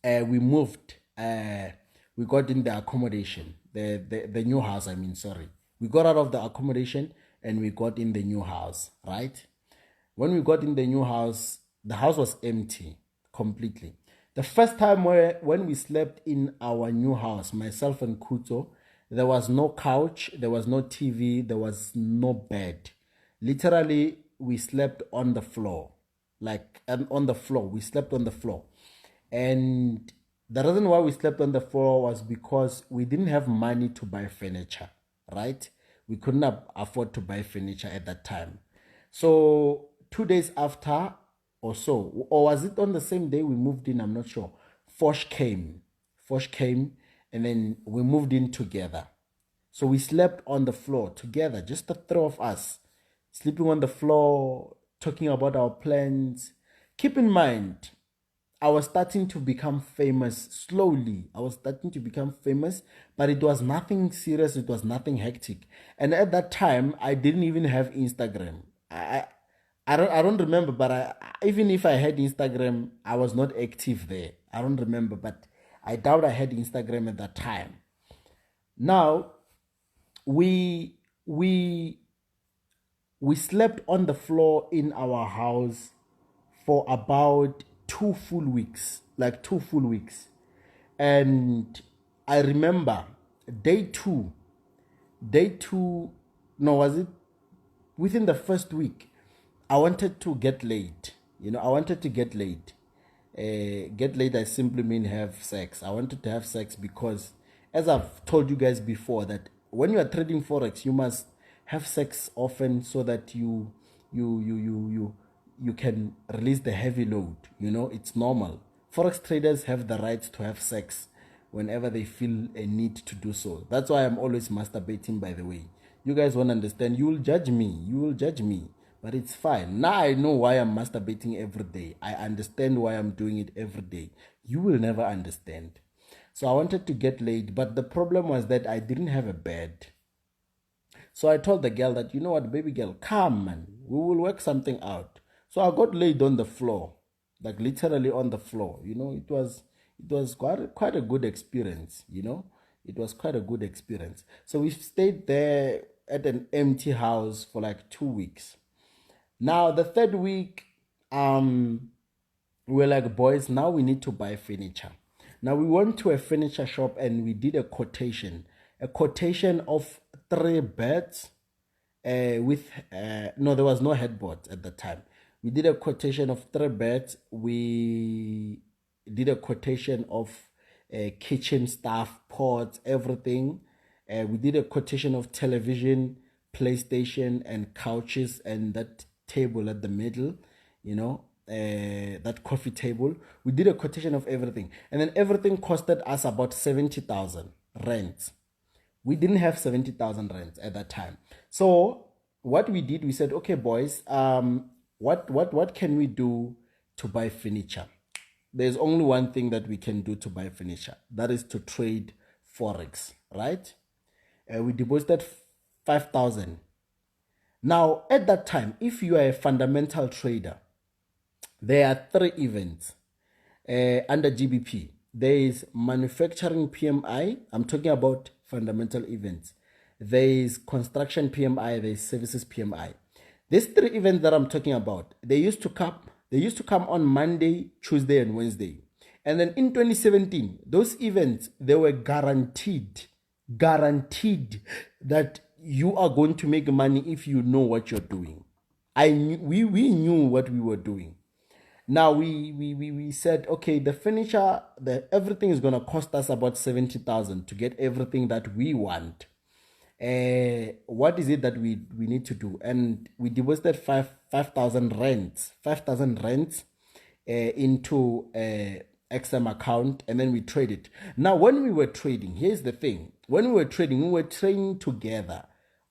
moved. We got in the accommodation, the new house. We got out of the accommodation and we got in the new house. Right? When we got in the new house, the house was empty completely. The first time when we slept in our new house, myself and Kuto, there was no couch, there was no TV, there was no bed. Literally, we slept on the floor. We slept on the floor. And the reason why we slept on the floor was because we didn't have money to buy furniture, right? We couldn't afford to buy furniture at that time. So 2 days after or so, or was it on the same day we moved in? I'm not sure. Fosh came, and then we moved in together. So we slept on the floor together, just the three of us, sleeping on the floor, talking about our plans. Keep in mind, I was starting to become famous slowly. I was starting to become famous, but it was nothing serious. It was nothing hectic. And at that time, I didn't even have Instagram. I don't remember, but even if I had Instagram, I was not active there. I don't remember, but I doubt I had Instagram at that time. Now, we slept on the floor in our house for about 2 full weeks, And I remember day two, no, was it within the first week? I wanted to get laid. I wanted to get laid. Get laid, I simply mean have sex. I wanted to have sex because, as I've told you guys before, that when you are trading Forex, you must have sex often so that you can release the heavy load. It's normal. Forex traders have the right to have sex whenever they feel a need to do so. That's why I'm always masturbating, by the way. You guys won't understand. You will judge me. But it's fine. Now I know why I'm masturbating every day. I understand why I'm doing it every day. You will never understand. So I wanted to get laid, but the problem was that I didn't have a bed. So I told the girl that, you know what, baby girl, come man, we will work something out. So I got laid on the floor, like literally on the floor. It was quite a good experience. It was quite a good experience. So we stayed there at an empty house for like 2 weeks. Now, the third week, we were like, boys, now we need to buy furniture. Now, we went to a furniture shop and we did a quotation of 3 beds with, no, there was no headboard at the time. We did a quotation of 3 beds. We did a quotation of kitchen stuff, pots, everything. We did a quotation of television, PlayStation, and couches, and that table at the middle, that coffee table. We did a quotation of everything, and then everything costed us about 70,000 rent. We didn't have 70,000 rent at that time. So what we did, we said, okay, boys, what can we do to buy furniture? There's only one thing that we can do to buy furniture. That is to trade Forex, right? We deposited 5,000. Now, at that time, if you are a fundamental trader, there are 3 events under GBP. There is manufacturing PMI. I'm talking about fundamental events. There is construction PMI, there is services PMI. These three events that I'm talking about, they used to come on Monday, Tuesday, and Wednesday. And then in 2017, those events, they were guaranteed that you are going to make money if you know what you're doing. We knew what we were doing. Now we said, okay, the finisher, everything is gonna cost us about 70,000 to get everything that we want. What is it that we need to do? And we deposited 5,000 rents into XM account, and then we traded. Now, when we were trading, here's the thing: when we were trading together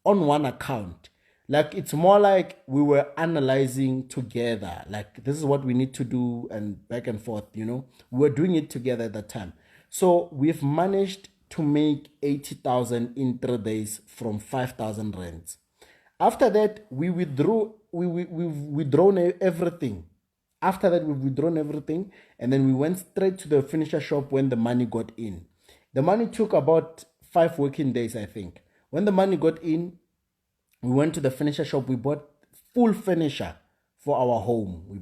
on one account. Like, it's more like we were analyzing together. Like, this is what we need to do, and back and forth, we were doing it together at that time. So we've managed to make 80,000 in 3 days from 5,000 rands. After that, we've withdrawn everything. After that, we've withdrawn everything, and then we went straight to the finisher shop when the money got in. The money took about 5 working days, I think. When the money got in, we went to the finisher shop. We bought full finisher for our home.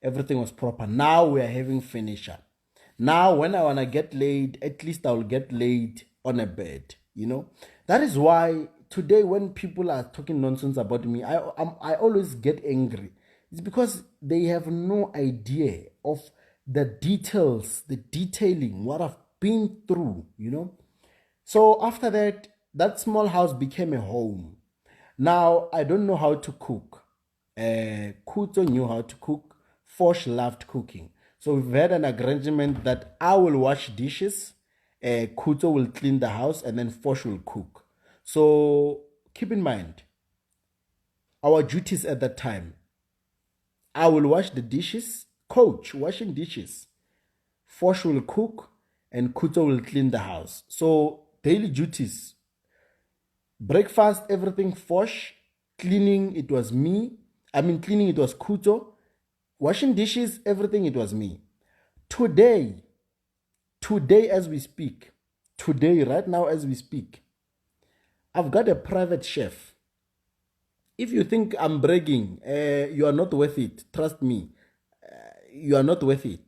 Everything was proper. Now we are having finisher. Now, when I want to get laid, at least I'll get laid on a bed, That is why today when people are talking nonsense about me, I always get angry. It's because they have no idea of the details, the detailing, what I've been through, So after that, that small house became a home. Now, I don't know how to cook. Kuto knew how to cook. Fosh loved cooking. So we've had an arrangement that I will wash dishes, Kuto will clean the house, and then Fosh will cook. So keep in mind, our duties at that time. I will wash the dishes, coach washing dishes. Fosh will cook, and Kuto will clean the house. So daily duties. Breakfast, everything Fosh. Cleaning, it was me. Cleaning, it was Kuto. Washing dishes, everything, it was me. Today as we speak, right now as we speak, I've got a private chef. If you think I'm bragging, you are not worth it. Trust me, you are not worth it.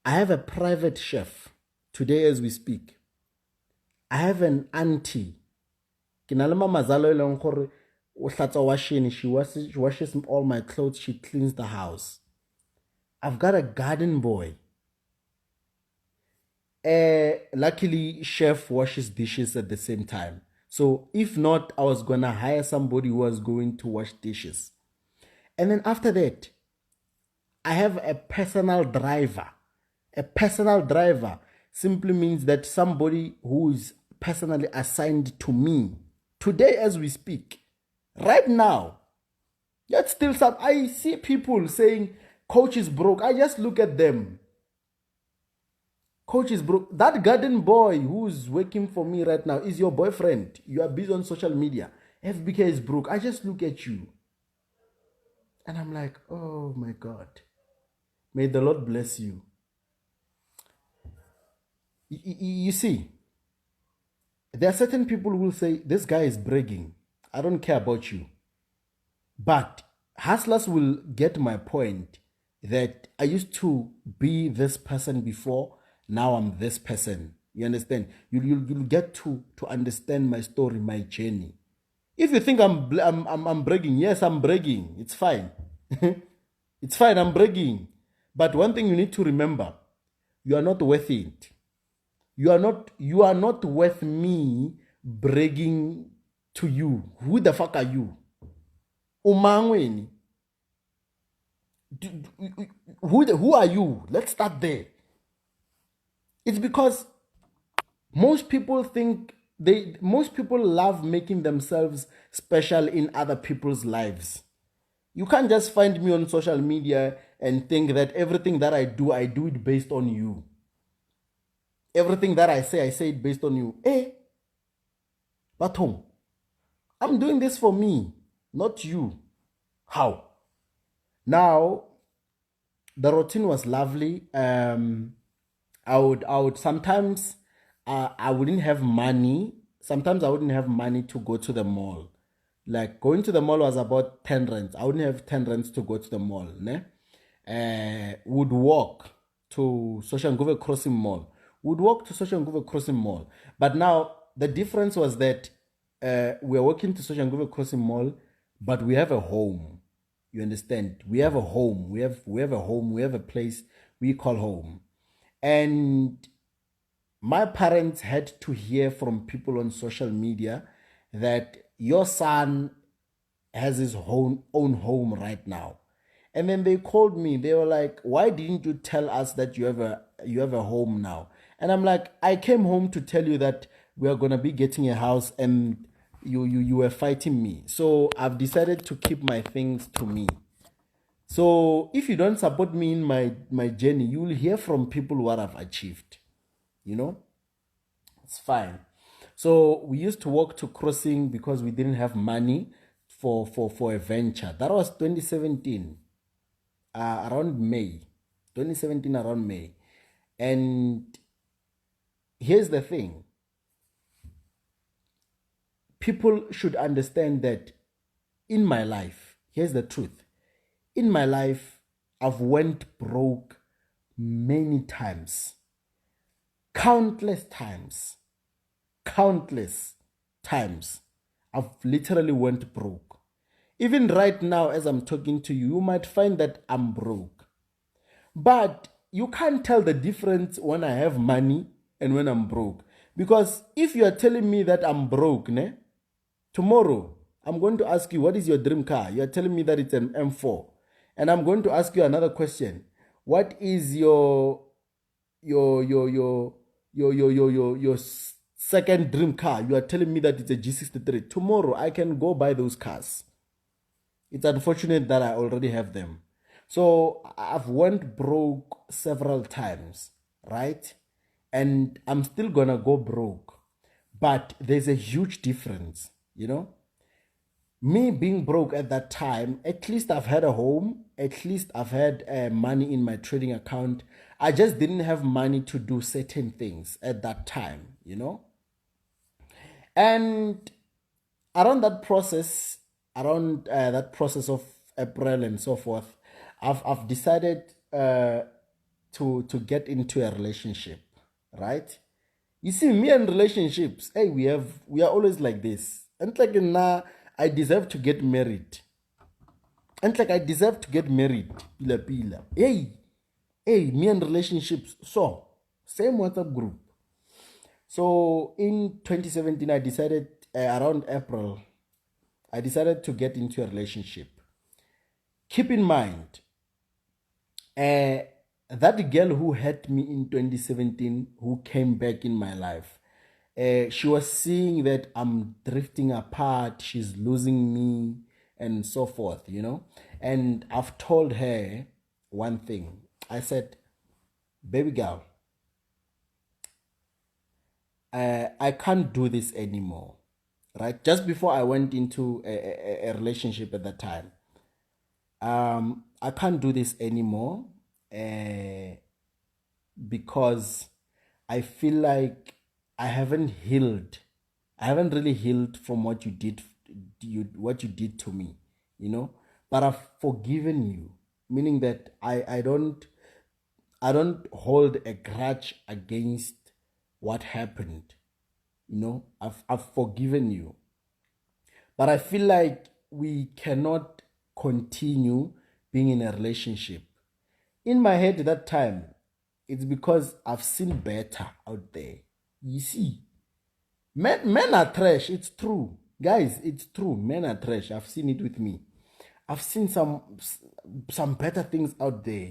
I have a private chef today as we speak. I have an auntie. She washes all my clothes. She cleans the house. I've got a garden boy. Luckily, chef washes dishes at the same time. So if not, I was going to hire somebody who was going to wash dishes. And then after that, I have a personal driver. A personal driver simply means that somebody who is personally assigned to me. Today as we speak, right now, yet still I see people saying, coach is broke. I just look at them. Coach is broke. That garden boy who's working for me right now is your boyfriend. You are busy on social media. FBK is broke. I just look at you. And I'm like, oh my God. May the Lord bless you. You see, there are certain people who will say, this guy is bragging. I don't care about you. But hustlers will get my point that I used to be this person before. Now I'm this person. You understand? You'll get to understand my story, my journey. If you think I'm bragging, yes, I'm bragging. It's fine. It's fine, I'm bragging. But one thing you need to remember, you are not worth it. You are not worth me bragging to you. Who the fuck are you? Umangweni. Who are you? Let's start there. It's because most people love making themselves special in other people's lives. You can't just find me on social media and think that everything that I do it based on you. Everything that I say it based on you. But I'm doing this for me, not you. How? Now, the routine was lovely. I would sometimes I wouldn't have money. Sometimes I wouldn't have money to go to the mall. Like going to the mall was about 10 rands. I wouldn't have 10 rands to go to the mall. Ne? Would walk to Soshanguve Crossing Mall. Would walk to Soshanguve Crossing Mall. But now the difference was that we're walking to Soshanguve Crossing Mall, but we have a home. You understand? We have a home. We have a home. We have a place we call home. And my parents had to hear from people on social media that your son has his own home right now. And then they called me. They were like, "Why didn't you tell us that you have a home now?" And I'm like, "I came home to tell you that we are gonna be getting a house, and you were fighting me. So I've decided to keep my things to me. So if you don't support me in my journey, you will hear from people what I've achieved. You know, it's fine." So we used to walk to Crossing because we didn't have money for a venture. That was 2017, around May. 2017 around May. And here's the thing. People should understand that in my life, here's the truth. In my life, I've went broke many times. Countless times. Countless times. I've literally went broke. Even right now, as I'm talking to you, you might find that I'm broke. But you can't tell the difference when I have money and when I'm broke. Because if you are telling me that I'm broke, tomorrow I'm going to ask you, what is your dream car? You are telling me that it's an M4. And I'm going to ask you another question. What is your second dream car? You are telling me that it's a G63. Tomorrow I can go buy those cars. It's unfortunate that I already have them. So I've went broke several times, right? And I'm still gonna go broke. But there's a huge difference, Me being broke at that time, at least I've had a home, at least I've had money in my trading account. I just didn't have money to do certain things at that time, And around that process, of April and so forth, I've decided to get into a relationship, right? You see, me and relationships, hey, we are always like this. And like now, I deserve to get married. And like I deserve to get married. Pila pila. Hey, me and relationships. So, same WhatsApp group. So in 2017, I decided around April, I decided to get into a relationship. Keep in mind, that girl who hurt me in 2017, who came back in my life, she was seeing that I'm drifting apart, she's losing me, and so forth, And I've told her one thing. I said, "Baby girl, I can't do this anymore." Right? Just before I went into a relationship at that time, I can't do this anymore because I feel like I haven't healed. I haven't really healed from what you did to me, But I've forgiven you, meaning that I don't hold a grudge against what happened. I've forgiven you. But I feel like we cannot continue being in a relationship. In my head at that time, it's because I've seen better out there. You see, men are trash. It's true. Guys, it's true. Men are trash. I've seen it with me. I've seen some better things out there,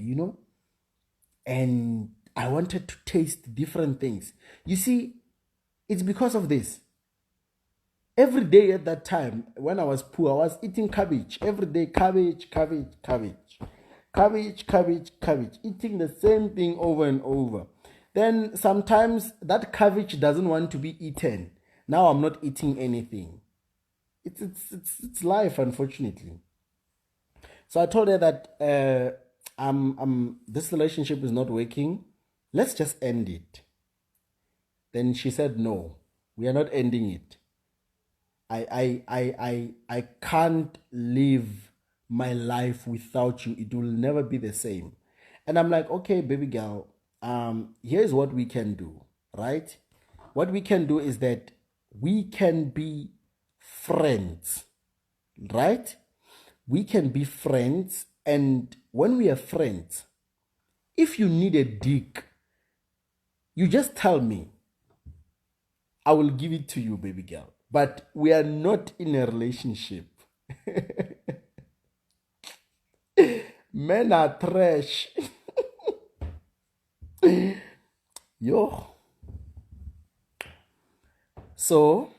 And I wanted to taste different things. You see, it's because of this. Every day at that time, when I was poor, I was eating cabbage. Every day, cabbage. Eating the same thing over and over. Then sometimes that cabbage doesn't want to be eaten. Now I'm not eating anything. It's life, unfortunately. So I told her that this relationship is not working. Let's just end it. Then she said, no, we are not ending it. I can't live my life without you. It will never be the same. And I'm like, okay, baby girl, here's what we can do, right? What we can do is that we can be friends, right? We can be friends. And when we are friends, if you need a dick, you just tell me. I will give it to you, baby girl. But we are not in a relationship. Men are trash. Yo. So,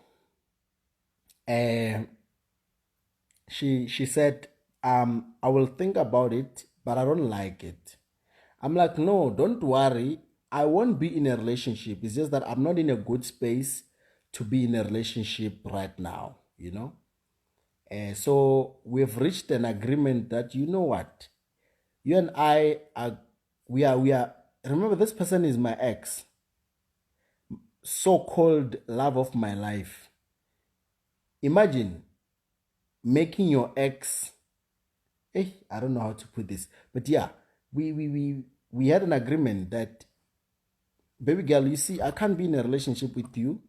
she said, I will think about it, but I don't like it. I'm like, no, don't worry. I won't be in a relationship. It's just that I'm not in a good space to be in a relationship right now, you know? So we've reached an agreement that, you know what? You and I are, remember, this person is my ex, so-called love of my life. Imagine making your ex, I don't know how to put this, but yeah, we had an agreement that, baby girl, you see, I can't be in a relationship with you,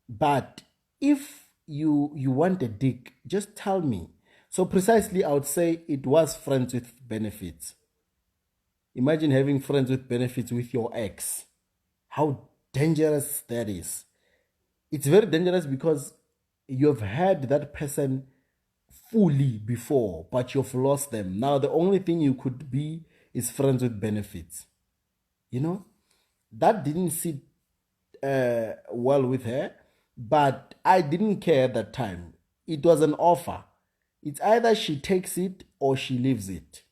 but if you want a dick, just tell me. So precisely, I would say it was friends with benefits. Imagine having friends with benefits with your ex. How dangerous that is. It's very dangerous because you've had that person fully before, but you've lost them. Now the only thing you could be is friends with benefits. You know, that didn't sit well with her, but I didn't care at that time. It was an offer. It's either she takes it or she leaves it.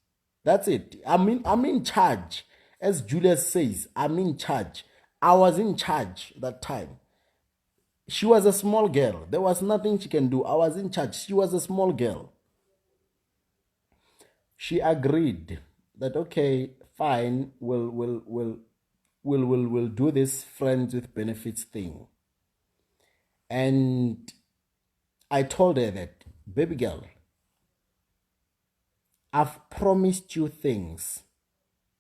That's it. I'm in charge. As Julius says, I'm in charge. I was in charge that time. She was a small girl. There was nothing she can do. I was in charge. She was a small girl. She agreed that, okay, fine, we'll do this friends with benefits thing. And I told her that, baby girl, I've promised you things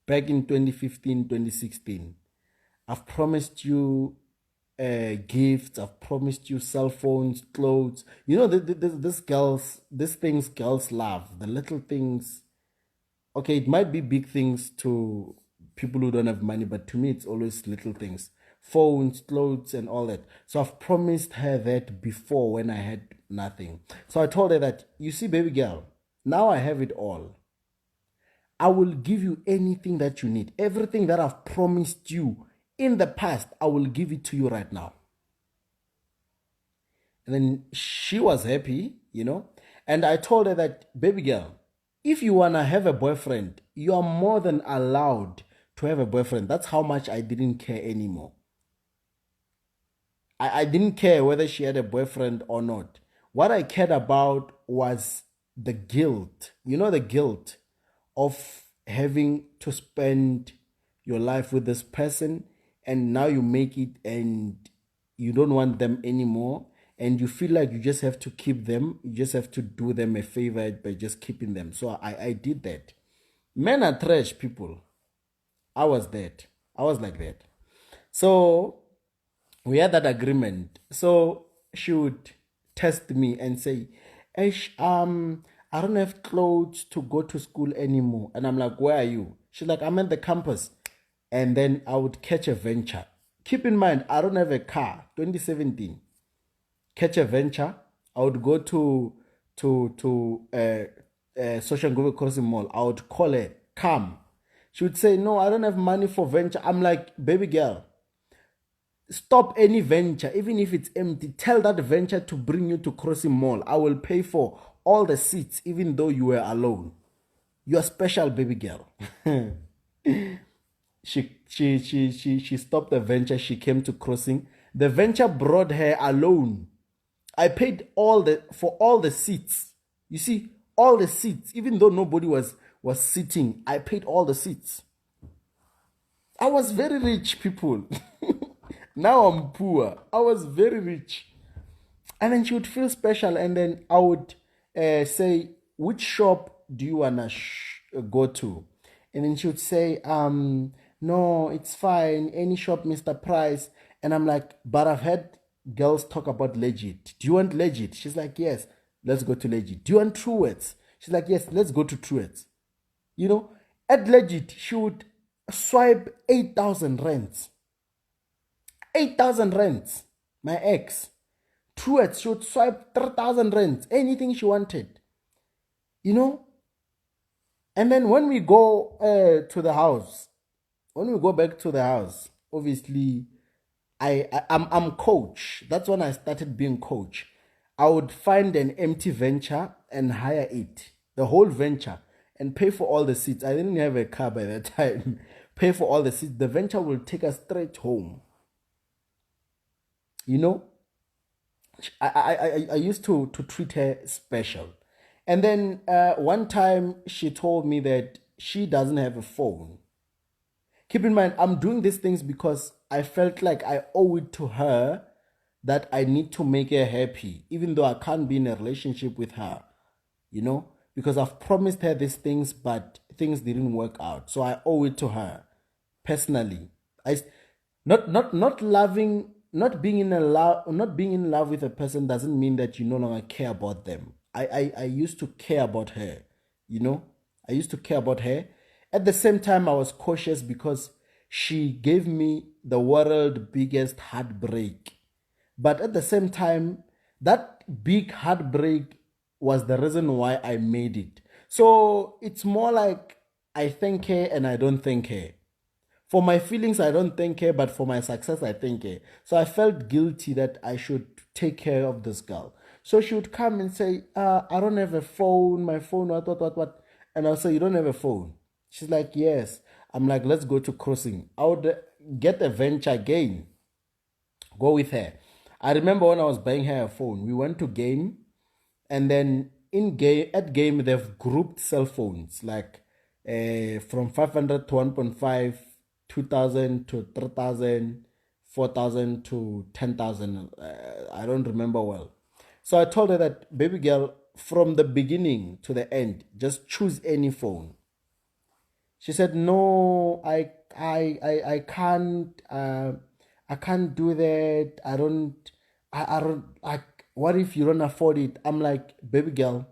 back in 2015, 2016. I've promised you gifts. I've promised you cell phones, clothes. You know, these things girls love, the little things. Okay, it might be big things to people who don't have money, but to me, it's always little things. Phones, clothes, and all that. So I've promised her that before when I had nothing. So I told her that, you see, baby girl, now I have it all. I will give you anything that you need. Everything that I've promised you in the past, I will give it to you right now. And then she was happy, you know. And I told her that, baby girl, if you want to have a boyfriend, you are more than allowed to have a boyfriend. That's how much I didn't care anymore. I didn't care whether she had a boyfriend or not. What I cared about was the guilt. You know, the guilt of having to spend your life with this person, and now you make it and you don't want them anymore, and you feel like you just have to keep them. You just have to do them a favor by just keeping them. So I did that. Men are trash, people. I was that. I was like that. So we had that agreement. So she would test me and say, Ash, I don't have clothes to go to school anymore. And I'm like, where are you? She's like, I'm at the campus. And then I would catch a venture. Keep in mind, I don't have a car. 2017. Catch a venture. I would go to Social Google Crossing Mall. I would call her, come. She would say, no, I don't have money for venture. I'm like, baby girl, stop any venture, even if it's empty. Tell that venture to bring you to Crossing Mall. I will pay for all the seats, even though you were alone. You're special, baby girl. She stopped the venture. She came to Crossing. The venture brought her alone. I paid for all the seats. You see, all the seats, even though nobody was sitting, I paid all the seats. I was very rich, people. Now I'm poor. I was very rich. And then she would feel special. And then I would say, which shop do you want to go to? And then she would say, no, it's fine. Any shop, Mr. Price. And I'm like, but I've had girls talk about Legit. Do you want Legit? She's like, yes, let's go to Legit. Do you want Truworths? She's like, yes, let's go to Truworths. You know, at Legit, she would swipe 8,000 rands. 8,000 rands, my ex. Truworths, she would swipe 3,000 rands, anything she wanted. You know? And then when we go to the house, when we go back to the house, obviously, I'm coach. That's when I started being coach. I would find an empty venture and hire it, the whole venture, and pay for all the seats. I didn't have a car by that time. Pay for all the seats. The venture will take us straight home. You know, I used to treat her special. And then one time she told me that she doesn't have a phone. Keep in mind, I'm doing these things because I felt like I owe it to her that I need to make her happy, even though I can't be in a relationship with her, you know, because I've promised her these things, but things didn't work out. So I owe it to her personally. Not loving, not being in love with a person doesn't mean that you no longer care about them. I used to care about her, you know. I used to care about her. At the same time, I was cautious because she gave me the world's biggest heartbreak. But at the same time, that big heartbreak was the reason why I made it. So it's more like I thank her and I don't thank her. For my feelings, I don't thank her, but for my success, I thank her. So I felt guilty that I should take care of this girl. So she would come and say, I don't have a phone, my phone, what. And I'll say, you don't have a phone? She's like, yes. I'm like, let's go to crossing. I would get a venture again, go with her. I remember when I was buying her a phone, we went to game, and then at game they've grouped cell phones like from 500 to 1.5, 2,000 to 3,000, 4,000 to 10,000. I don't remember well. So I told her that, baby girl, from the beginning to the end, just choose any phone. She said, no, I can't. I can't do that. I don't. What if you don't afford it? I'm like, baby girl,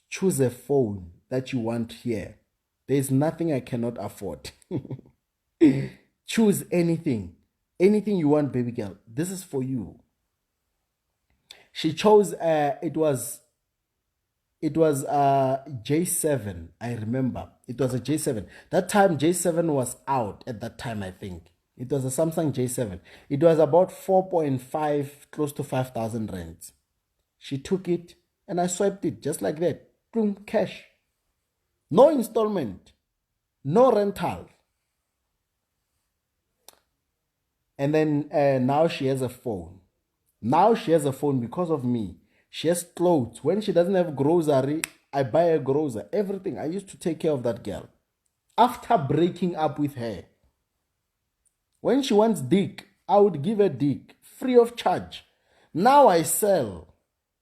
choose a phone that you want here. There's nothing I cannot afford. Choose anything. Anything you want, baby girl. This is for you. She chose, it was J7. I remember. It was a J7. That time J7 was out at that time, I think. It was a Samsung J7. It was about 4.5, close to 5,000 rands. She took it and I swiped it just like that. Boom, cash. No installment. No rental. And then now she has a phone. Now she has a phone because of me. She has clothes. When she doesn't have grocery, I buy her grocery. Everything. I used to take care of that girl. After breaking up with her, when she wants dick, I would give her dick free of charge. Now I sell.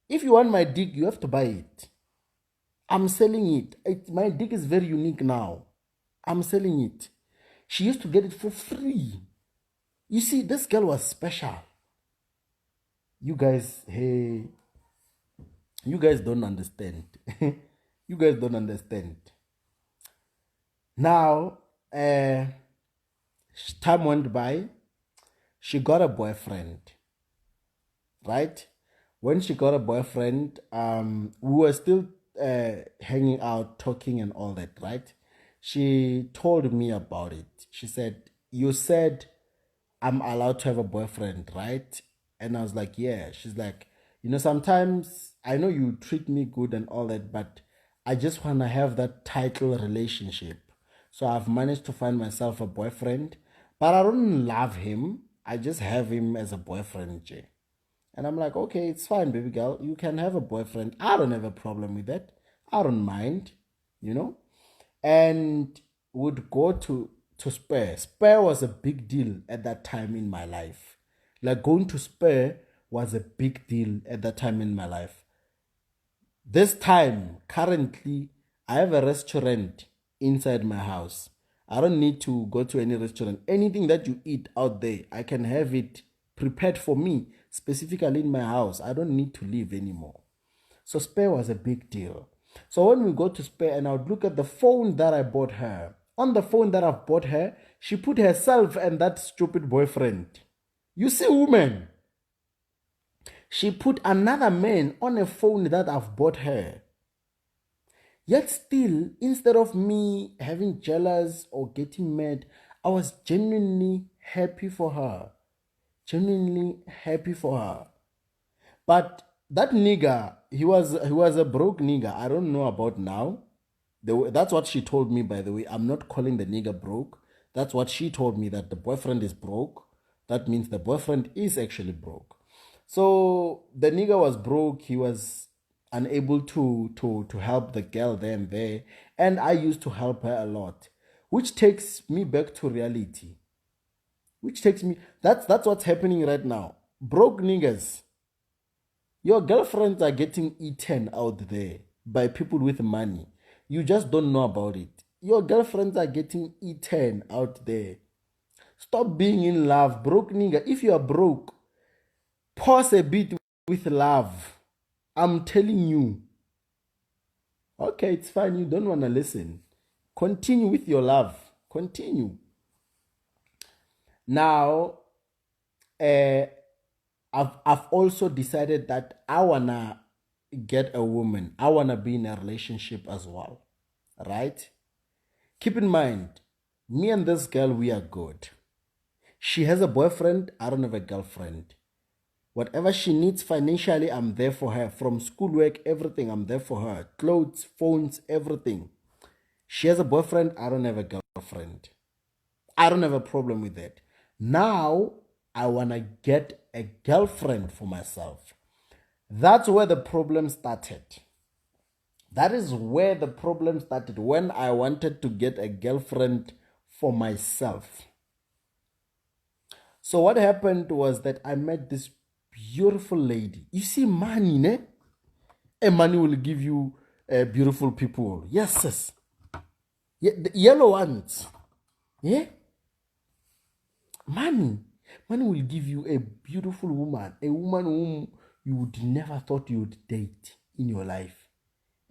If you want my dick, you have to buy it. I'm selling it. My dick is very unique now. I'm selling it. She used to get it for free. You see, this girl was special. You guys, hey, you guys don't understand. You guys don't understand. Now, time went by. She got a boyfriend. Right? When she got a boyfriend, we were still hanging out, talking and all that, right? She told me about it. She said, you said I'm allowed to have a boyfriend, right? And I was like, yeah. She's like, sometimes I know you treat me good and all that, but I just want to have that title relationship. So I've managed to find myself a boyfriend, but I don't love him. I just have him as a boyfriend, Jay. And I'm like, okay, it's fine, baby girl. You can have a boyfriend. I don't have a problem with that. I don't mind, And would go to Spare. Spare was a big deal at that time in my life. Like going to Spur was a big deal at that time in my life. This time, currently, I have a restaurant inside my house. I don't need to go to any restaurant. Anything that you eat out there, I can have it prepared for me, specifically in my house. I don't need to leave anymore. So Spare was a big deal. So when we go to Spare and I would look at the phone that I bought her, on the phone that I've bought her, she put herself and that stupid boyfriend. You see, woman, she put another man on a phone that I've bought her. Yet still, instead of me having jealous or getting mad, I was genuinely happy for her. Genuinely happy for her. But that nigga, he was a broke nigga. I don't know about now. That's what she told me, by the way. I'm not calling the nigga broke. That's what she told me, that the boyfriend is broke. That means the boyfriend is actually broke. So the nigga was broke. He was unable to help the girl there and there. And I used to help her a lot. Which takes me back to reality. That's what's happening right now. Broke niggas. Your girlfriends are getting eaten out there by people with money. You just don't know about it. Your girlfriends are getting eaten out there. Stop being in love, broke nigga. If you are broke, pause a bit with love. I'm telling you. Okay, it's fine. You don't want to listen. Continue with your love. Continue. Now, I've also decided that I wanna get a woman. I wanna be in a relationship as well. Right? Keep in mind, me and this girl, we are good. She has a boyfriend, I don't have a girlfriend. Whatever she needs financially, I'm there for her. From schoolwork, everything, I'm there for her. Clothes, phones, everything. She has a boyfriend, I don't have a girlfriend. I don't have a problem with that. Now, I want to get a girlfriend for myself. That's where the problem started. That is where the problem started, when I wanted to get a girlfriend for myself. So what happened was that I met this beautiful lady. You see, money, ne? And money will give you beautiful people. Yes, sis. Yeah, the yellow ones. Yeah? Money will give you a beautiful woman, a woman whom you would never thought you would date in your life.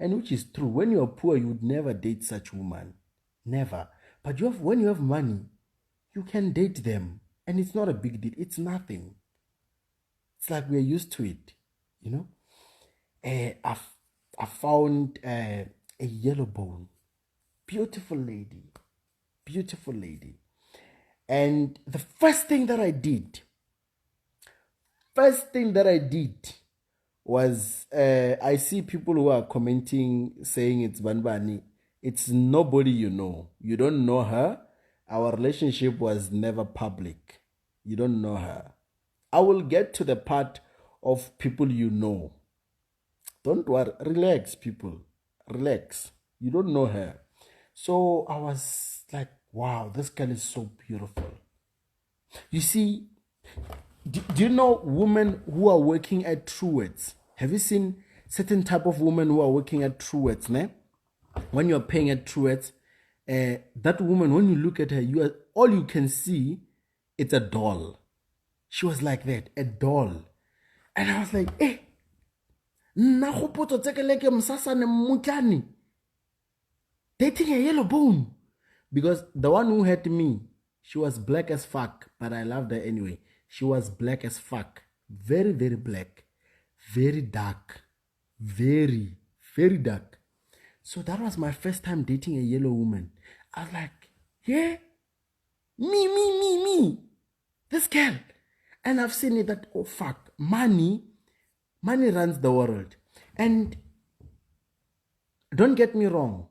And which is true. When you're poor, you would never date such woman. Never. But when you have money, you can date them. And it's not a big deal. It's nothing. It's like we're used to it. You know? I found a yellow bone. Beautiful lady. Beautiful lady. And the first thing that I did was, I see people who are commenting saying it's Banbani. It's nobody you know. You don't know her. Our relationship was never public. You don't know her. I will get to the part of people you know. Don't worry. Relax, people. Relax. You don't know her. So I was like, wow, this girl is so beautiful. You see, do you know women who are working at Truworths? Have you seen certain type of women who are working at Truworths? Ne? When you're paying at Truworths, that woman, when you look at her, all you can see, it's a doll. She was like that, a doll. And I was like, Kgopotso Mmutlane, dating a yellow bone. Because the one who had me, she was black as fuck, but I loved her anyway. She was black as fuck. Very, very black. Very dark. Very, very dark. So that was my first time dating a yellow woman. I was like, yeah, me. This girl. And I've seen it that, oh fuck, money runs the world. And don't get me wrong,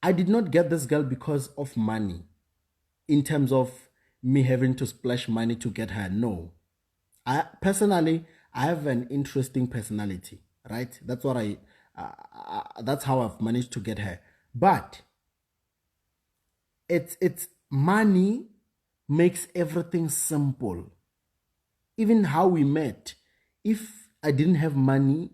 I did not get this girl because of money. In terms of me having to splash money to get her, no. Personally, I have an interesting personality, right? That's what that's how I've managed to get her. But it's money makes everything simple. even how we met. If I didn't have money,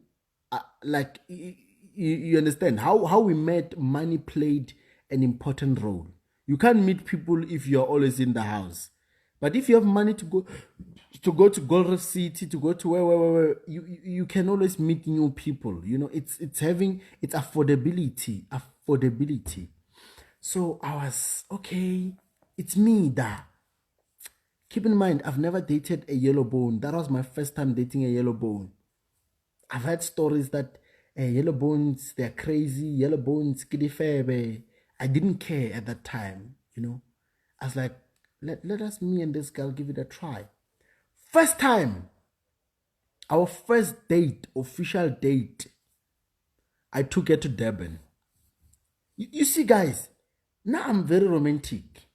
like you understand how we met, money played an important role. You can't meet people if you're always in the house. But if you have money to go to Gold Reef City, to go to where you can always meet new people. It's affordability. So I was okay. It's me that. Keep in mind, I've never dated a yellow bone. That was my first time dating a yellow bone. I've heard stories that yellow bones, they're crazy. Yellow bones, kidifebe. I didn't care at that time. I was like, let us, me and this girl, give it a try. First time, our first date, official date, I took her to Durban. You see, guys, now I'm very romantic.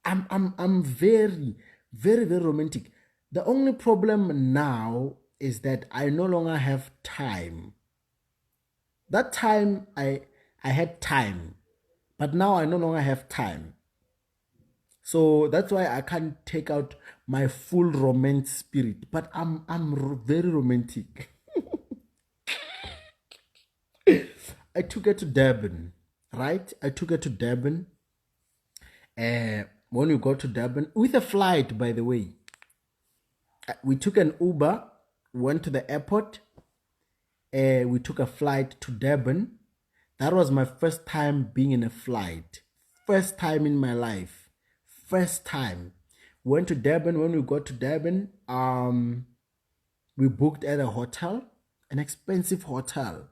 I'm very, very, very romantic. The only problem now is that I no longer have time. That time I had time, but now I no longer have time. So that's why I can't take out my full romance spirit. But I'm very romantic. I took her to Durban, right? I took her to Durban. When we got to Durban, with a flight, by the way, we took an Uber, went to the airport. We took a flight to Durban. That was my first time being in a flight. First time in my life. First time. Went to Durban. When we got to Durban, we booked at a hotel, an expensive hotel.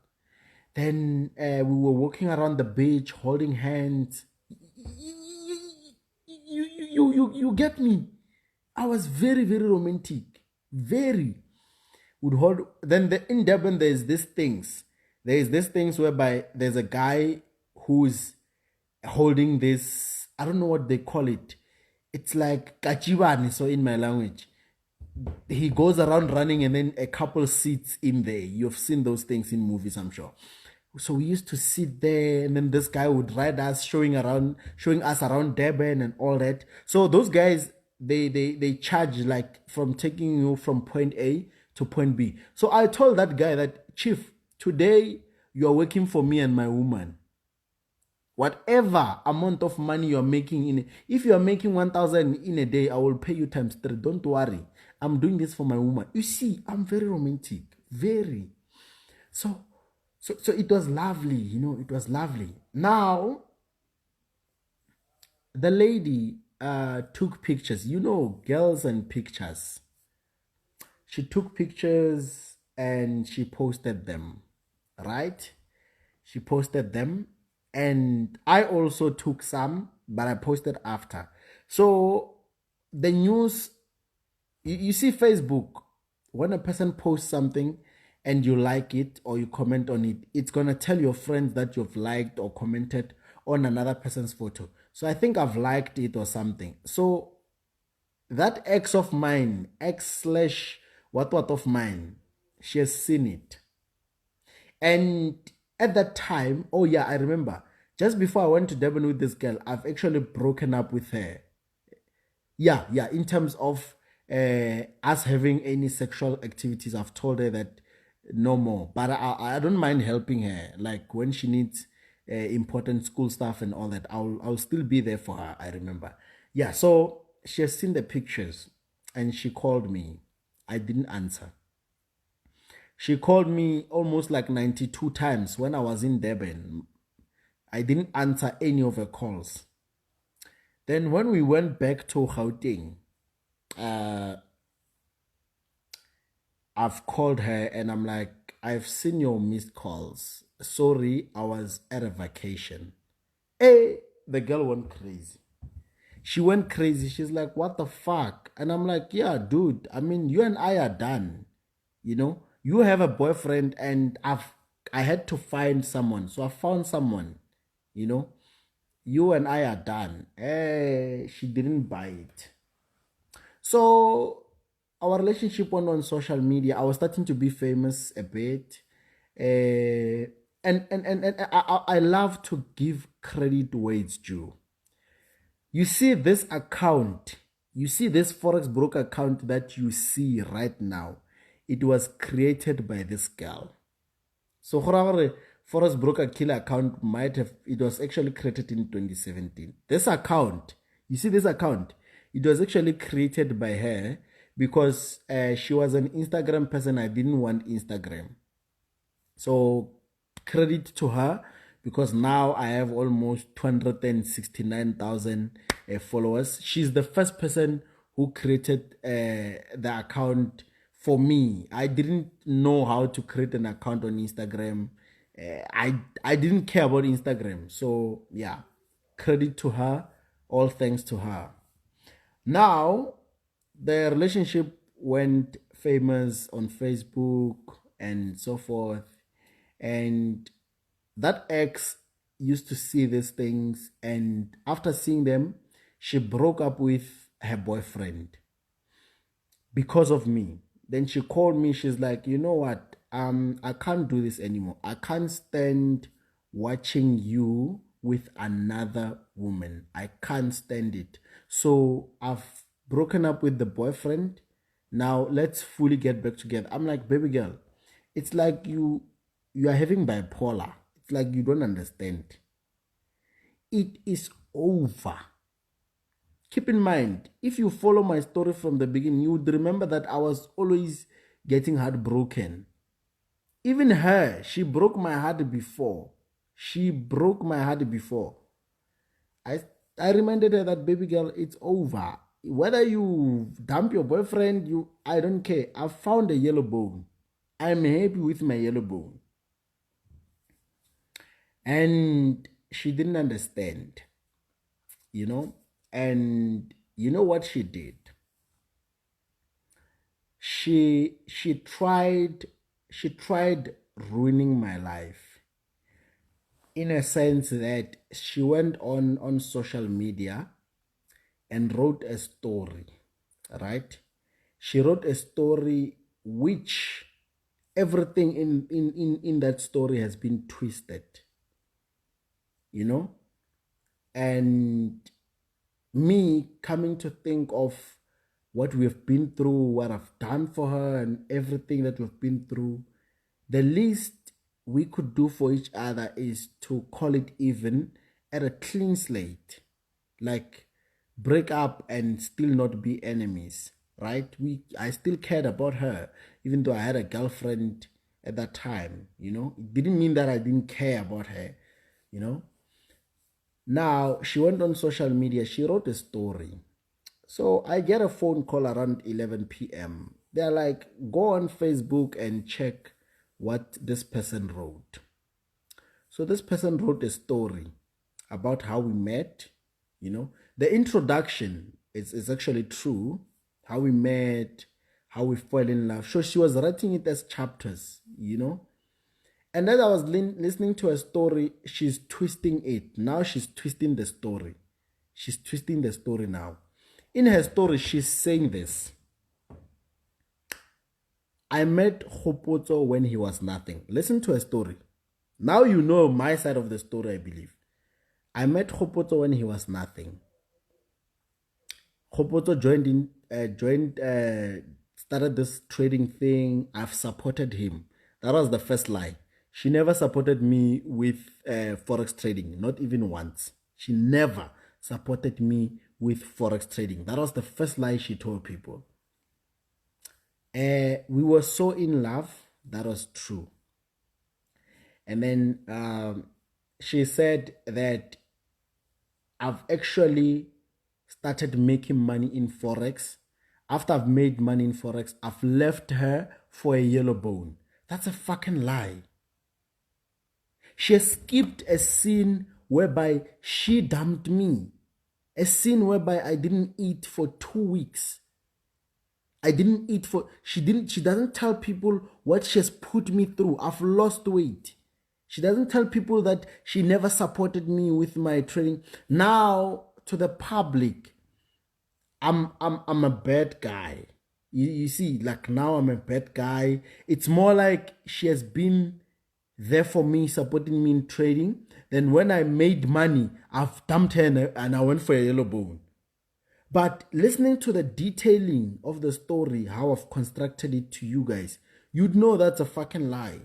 Then we were walking around the beach, holding hands. You get me? I was very, very romantic. Very. Would hold. Then in Durban, there's these things. Whereby there's a guy who's holding this. I don't know what they call it. It's like kachibani, so in my language. He goes around running and then a couple sits in there. You've seen those things in movies, I'm sure. So we used to sit there, and then this guy would ride us, showing us around Durban and all that. So those guys, they charge like from taking you from point A to point B. So I told that guy that, Chief, today you are working for me and my woman. Whatever amount of money you are making if you are making 1,000 in a day, I will pay you times 3. Don't worry. I'm doing this for my woman. You see, I'm very romantic. Very. So it was lovely, it was lovely. Now, the lady took pictures, girls and pictures. She took pictures and she posted them, right? She posted them, and I also took some, but I posted after. So the news, you see Facebook, when a person posts something and you like it or you comment on it, it's going to tell your friends that you've liked or commented on another person's photo. So I think I've liked it or something. So that ex of mine, what of mine, she has seen it. And at that time, oh yeah, I remember, just before I went to Durban with this girl, I've actually broken up with her. Yeah, in terms of us having any sexual activities, I've told her that no more. But I don't mind helping her. Like when she needs important school stuff and all that, I'll still be there for her, I remember. Yeah, so she has seen the pictures and she called me. I didn't answer. She called me almost like 92 times when I was in Durban. I didn't answer any of her calls. Then when we went back to Gauteng, I've called her and I'm like, I've seen your missed calls. Sorry, I was at a vacation. Hey, the girl went crazy. She went crazy. She's like, what the fuck? And I'm like, yeah, dude, I mean, you and I are done. You have a boyfriend and I had to find someone. So I found someone, you and I are done. She didn't buy it. So our relationship went on social media. I was starting to be famous a bit. And I love to give credit where it's due. You see, this account You see this Forex broker account that you see right now, it was created by this girl. So Forex broker killer account it was actually created in 2017. This account, you see this account, it was actually created by her because she was an Instagram person. I didn't want Instagram. So credit to her, because now I have almost 269,000 followers. She's the first person who created the account for me. I didn't know how to create an account on Instagram. I didn't care about Instagram. So yeah, credit to her, all thanks to her. Now, the relationship went famous on Facebook and so forth. And that ex used to see these things. And after seeing them, she broke up with her boyfriend because of me. Then she called me. She's like, you know what? I can't do this anymore. I can't stand watching you with another woman. I can't stand it. So I've broken up with the boyfriend. Now let's fully get back together. I'm like, baby girl, it's like you are having bipolar. It's like you don't understand. It is over. Keep in mind, if you follow my story from the beginning, you would remember that I was always getting heartbroken. Even her, she broke my heart before. She broke my heart before. I reminded her that, baby girl, it's over. Whether you dump your boyfriend, I don't care. I found a yellow bone. I'm happy with my yellow bone. And she didn't understand, you know. And you know what she did? She tried ruining my life, in a sense that she went on social media and wrote a story, right? She wrote a story which everything in that story has been twisted, you know. And me coming to think of what we've been through, what I've done for her, and everything that we've been through, the least we could do for each other is to call it even at a clean slate. Like, break up and still not be enemies, right? I still cared about her, even though I had a girlfriend at that time, you know. It didn't mean that I didn't care about her, you know. Now, she went on social media, she wrote a story. So I get a phone call around 11 p.m. They're like, go on Facebook and check what this person wrote. So this person wrote a story about how we met, you know. The introduction is actually true, how we met, how we fell in love. So she was writing it as chapters, you know. And as I was listening to her story, she's twisting it. Now she's twisting the story. She's twisting the story now. In her story, she's saying this. I met Kgopotso when he was nothing. Listen to her story. Now you know my side of the story, I believe. I met Kgopotso when he was nothing. Kgopotso started this trading thing. I've supported him. That was the first lie. She never supported me with Forex trading, not even once. She never supported me with Forex trading. That was the first lie she told people. We were so in love. That was true. And then she said that I've actually started making money in Forex. After I've made money in Forex, I've left her for a yellow bone. That's a fucking lie. She has skipped a scene whereby she dumped me. A scene whereby I didn't eat for 2 weeks. She doesn't tell people what she has put me through. I've lost weight. She doesn't tell people that she never supported me with my trading. Now, to the public, I'm a bad guy. You see, like, now I'm a bad guy. It's more like she has been there for me, supporting me in trading. Then when I made money, I've dumped her and I went for a yellow bone. But listening to the detailing of the story, how I've constructed it to you guys, you'd know that's a fucking lie.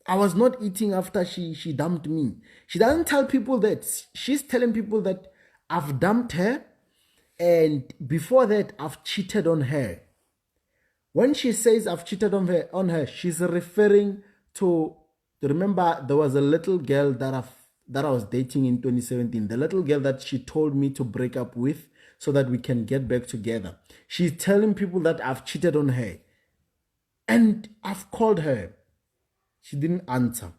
I was not eating after she dumped me. She doesn't tell people that. She's telling people that I've dumped her, and before that, I've cheated on her. When she says I've cheated on her, she's referring to, remember, there was a little girl that I was dating in 2017. The little girl that she told me to break up with so that we can get back together. She's telling people that I've cheated on her. And I've called her. She didn't answer.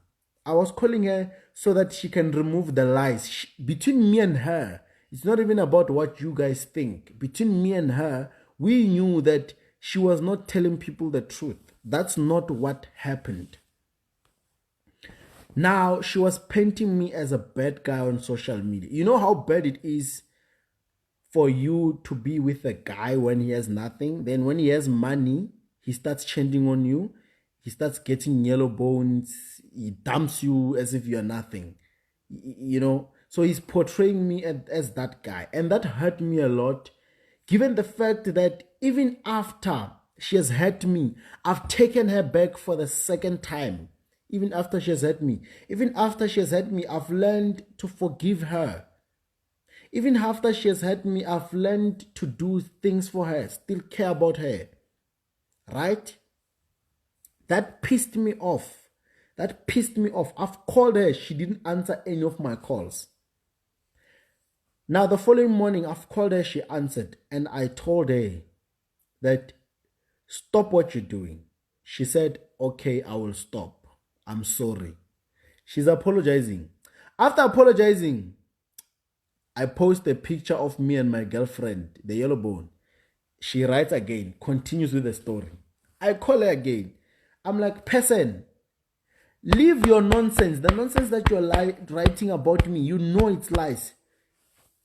I was calling her so that she can remove the lies. Between me and her, it's not even about what you guys think. Between me and her, we knew that she was not telling people the truth. That's not what happened. Now, she was painting me as a bad guy on social media. You know how bad it is for you to be with a guy when he has nothing? Then when he has money, he starts changing on you. He starts getting yellow bones. He dumps you as if you're nothing. You know? So he's portraying me as that guy. And that hurt me a lot, given the fact that even after she has hurt me, I've taken her back for the second time. Even after she has hurt me. Even after she has hurt me, I've learned to forgive her. Even after she has hurt me, I've learned to do things for her, still care about her. Right? That pissed me off. That pissed me off. I've called her. She didn't answer any of my calls. Now, the following morning, I've called her. She answered. And I told her that, stop what you're doing. She said, okay, I will stop. I'm sorry. She's apologizing. After apologizing, I post a picture of me and my girlfriend, the yellow bone. She writes again, continues with the story. I call her again. I'm like, person, leave your nonsense. The nonsense that you're writing about me, you know it's lies.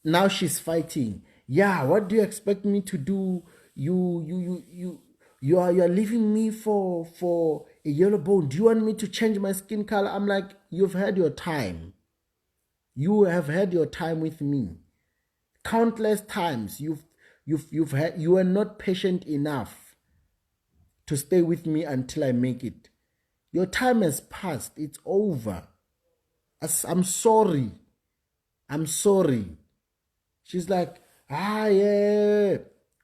Now she's fighting. Yeah, what do you expect me to do? You're leaving me for a yellow bone. Do you want me to change my skin color? I'm like, you've had your time. You have had your time with me. Countless times you are not patient enough to stay with me until I make it. Your time has passed. It's over. I'm sorry. I'm sorry. She's like, yeah.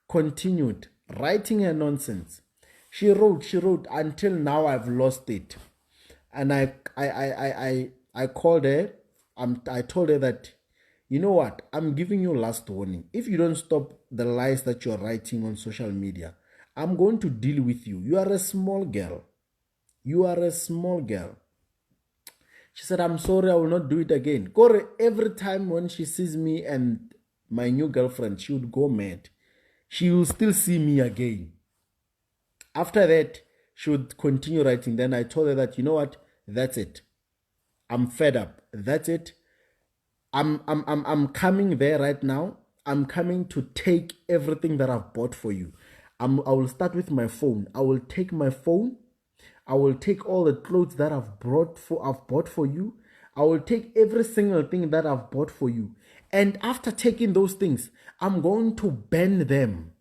Continued writing her nonsense. She wrote until now I've lost it. And I called her. I told her that, you know what? I'm giving you last warning. If you don't stop the lies that you're writing on social media, I'm going to deal with you. You are a small girl. You are a small girl. She said, I'm sorry, I will not do it again. Kore, every time when she sees me and my new girlfriend, she would go mad. She will still see me again. After that, she would continue writing. Then I told her that, you know what? That's it. I'm fed up. That's it. I'm coming there right now. I'm coming to take everything that I've bought for you. I will start with my phone. I will take my phone. I will take all the clothes that I've bought for you. I will take every single thing that I've bought for you. And after taking those things, I'm going to burn them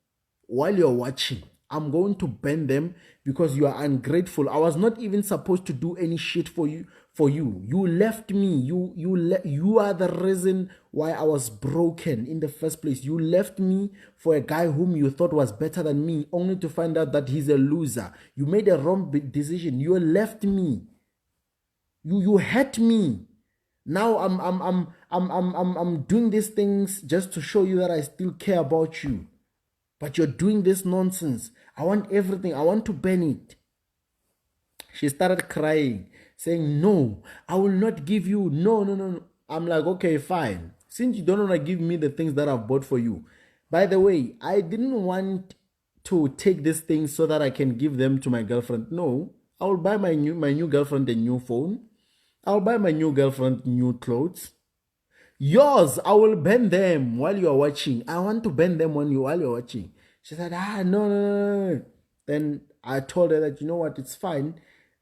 while you're watching. I'm going to burn them because you are ungrateful. I was not even supposed to do any shit for you. You left me. You are the reason why I was broken in the first place. You left me for a guy whom you thought was better than me, only to find out that he's a loser. You made a wrong decision. You left me. You hurt me. Now I'm doing these things just to show you that I still care about you. But you're doing this nonsense. I want everything. I want to burn it. She started crying, saying, no, I will not give you. No. I'm like, okay, fine. Since you don't want to give me the things that I've bought for you. By the way, I didn't want to take these things so that I can give them to my girlfriend. No, I will buy my new girlfriend a new phone. I'll buy my new girlfriend new clothes. Yours, I will burn them while you are watching. I want to burn them while you're watching. She said, no. Then I told her that, you know what, it's fine.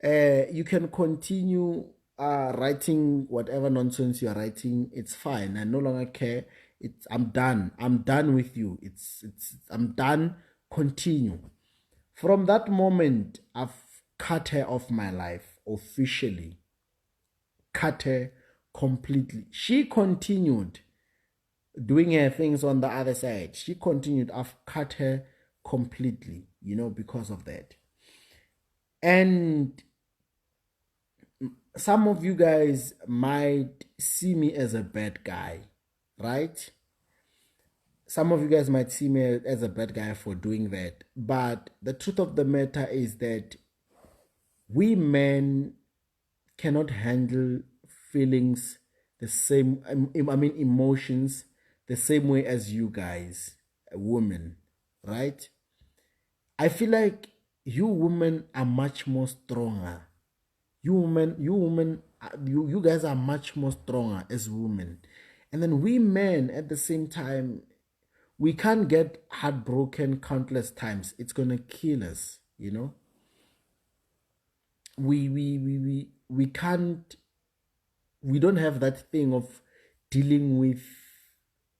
You can continue writing whatever nonsense you're writing. It's fine. I no longer care. I'm done. I'm done with you. I'm done. Continue. From that moment, I've cut her off my life officially. Cut her completely. She continued doing her things on the other side. She continued. I've cut her completely, because of that. And some of you guys might see me as a bad guy, right? Some of you guys might see me as a bad guy for doing that. But the truth of the matter is that we men cannot handle feelings the same, emotions the same way as you guys, women, right? I feel like you women are much more stronger. You guys are much more stronger as women. And then we men at the same time, we can't get heartbroken countless times. It's gonna kill us, we can't, we don't have that thing of dealing with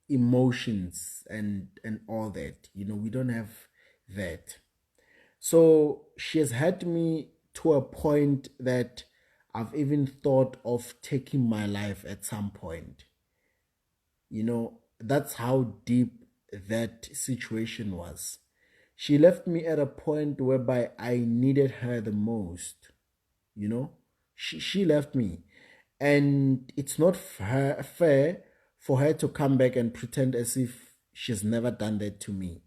emotions and all that, we don't have that. So she has had me to a point that I've even thought of taking my life at some point. That's how deep that situation was. She left me at a point whereby I needed her the most. She left me. And it's not fair for her to come back and pretend as if she's never done that to me.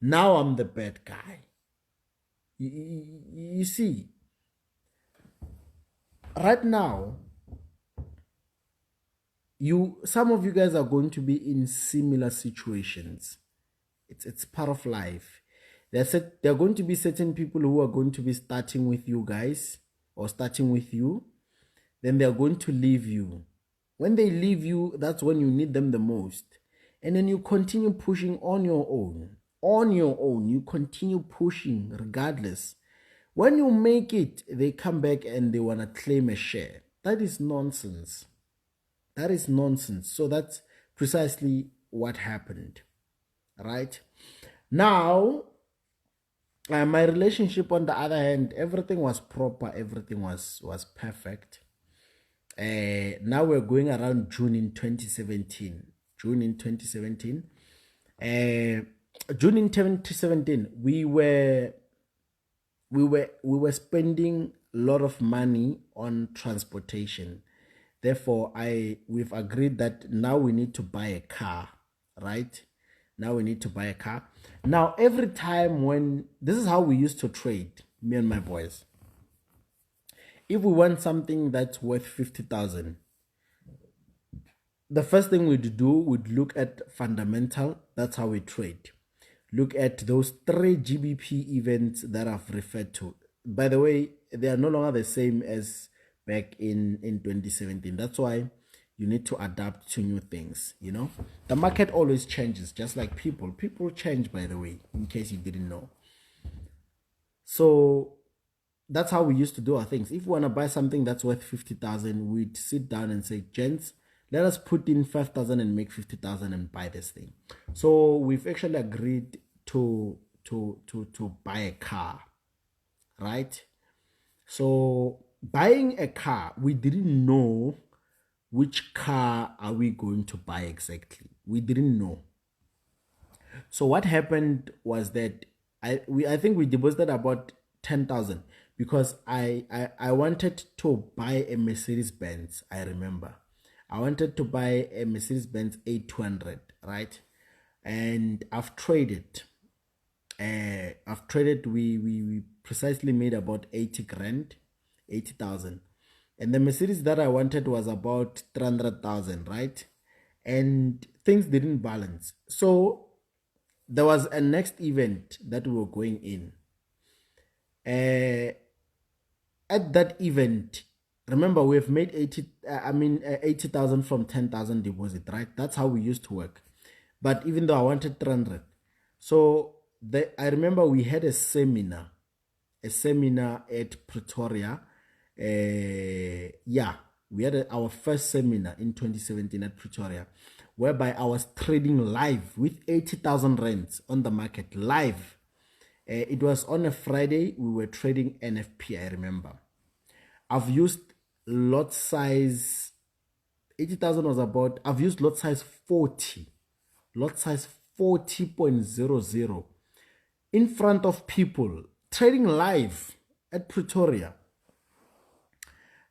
Now I'm the bad guy. You see, right now, some of you guys are going to be in similar situations. It's part of life. There are going to be certain people who are going to be starting with you guys or starting with you. Then they are going to leave you. When they leave you, that's when you need them the most. And then you continue pushing on your own. On your own, you continue pushing regardless. When you make it, they come back and they want to claim a share. That is nonsense. That is nonsense. So that's precisely what happened. Right? Now, my relationship on the other hand, everything was proper. Everything was perfect. Now we're going around June in 2017. June in 2017, we were spending a lot of money on transportation. Therefore, we've agreed that now we need to buy a car, right? Now we need to buy a car. Now, every time this is how we used to trade, me and my boys. If we want something that's worth 50,000, the first thing we'd do, we'd look at fundamental. That's how we trade. Look at those 3 GBP events that I've referred to. By the way, they are no longer the same as back in 2017. That's why you need to adapt to new things. The market always changes, just like people. People change, by the way, in case you didn't know. So that's how we used to do our things. If we want to buy something that's worth 50,000, we'd sit down and say, gents, let us put in 5,000 and make 50,000 and buy this thing. So we've actually agreed to buy a car, right? So buying a car, we didn't know which car are we going to buy exactly. We didn't know. So what happened was that I think we deposited about 10,000 because I wanted to buy a Mercedes-Benz. I remember I wanted to buy a Mercedes-Benz A200, right? And I've traded. We precisely made about 80,000. And the Mercedes that I wanted was about 300,000, right? And things didn't balance. So there was a next event that we were going in. At that event, remember we've made 80,000 from 10,000 deposit, right? That's how we used to work. But even though I wanted 300, so I remember we had a seminar at Pretoria. We had our first seminar in 2017 at Pretoria, whereby I was trading live with 80,000 rands on the market, live. It was on a Friday. We were trading NFP, I remember. I've used lot size, 80,000 was about, I've used lot size 40. Lot size 40.00 in front of people, trading live at Pretoria.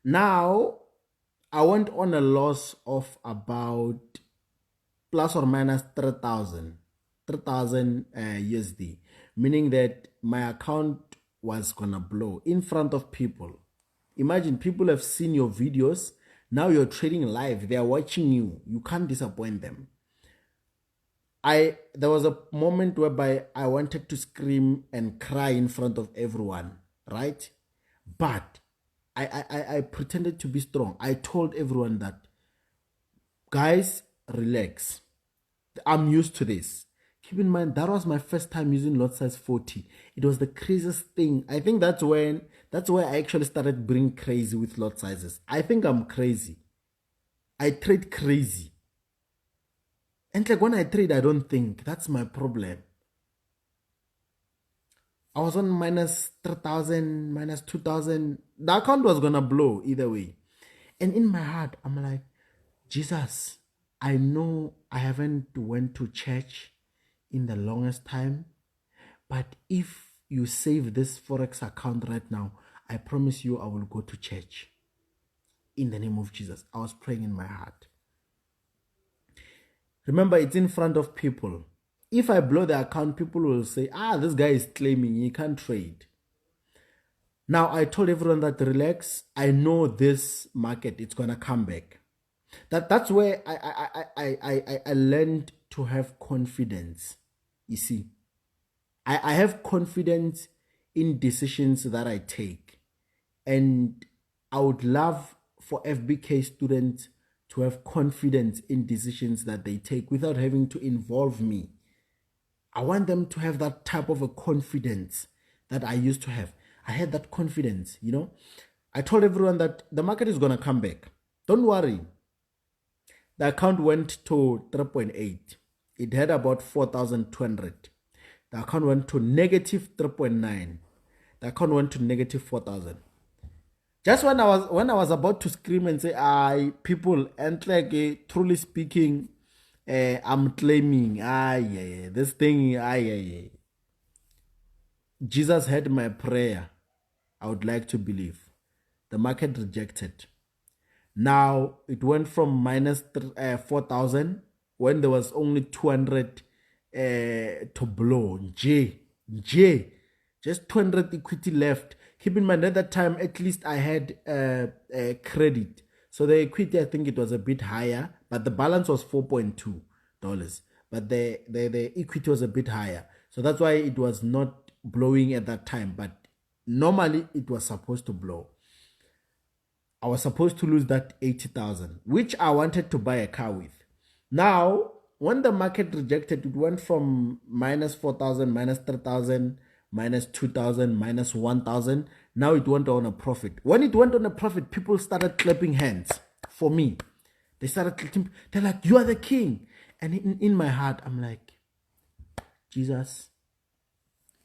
Now, I went on a loss of about plus or minus 3,000 USD, meaning that my account was gonna blow in front of people. Imagine, people have seen your videos, now you're trading live, they are watching you, you can't disappoint them. There was a moment whereby I wanted to scream and cry in front of everyone, right? But I pretended to be strong. I told everyone that, guys, relax. I'm used to this. Keep in mind, that was my first time using lot size 40. It was the craziest thing. I think that's where I actually started being crazy with lot sizes. I think I'm crazy. I trade crazy. And like when I trade, I don't think. That's my problem. I was on minus 3,000, minus 2,000. The account was going to blow either way. And in my heart, I'm like, Jesus, I know I haven't went to church in the longest time. But if you save this Forex account right now, I promise you I will go to church. In the name of Jesus. I was praying in my heart. Remember, it's in front of people. If I blow the account, people will say, this guy is claiming he can't trade. Now, I told everyone that, relax. I know this market, it's going to come back. That's where I learned to have confidence. You see, I have confidence in decisions that I take. And I would love for FBK students to have confidence in decisions that they take without having to involve me. I want them to have that type of a confidence that I used to have. I had that confidence, you know. I told everyone that the market is going to come back. Don't worry. The account went to 3.8. It had about 4,200. The account went to negative 3.9. The account went to negative 4,000. Just when I was about to scream and say, people, and like truly speaking, I'm claiming, this thing, Jesus heard my prayer. I would like to believe. The market rejected. Now it went from minus 4,000 when there was only 200 to blow. Just 200 equity left. Keep in mind, at that time, at least I had credit. So the equity, I think it was a bit higher, but the balance was $4.2. But the equity was a bit higher. So that's why it was not blowing at that time. But normally, it was supposed to blow. I was supposed to lose that 80,000, which I wanted to buy a car with. Now, when the market rejected, it went from minus 4,000, minus 3,000, minus 2,000, minus 1,000. Now it went on a profit. When it went on a profit, people started clapping hands for me. They started clapping. They're like, you are the king. And in my heart, I'm like, Jesus,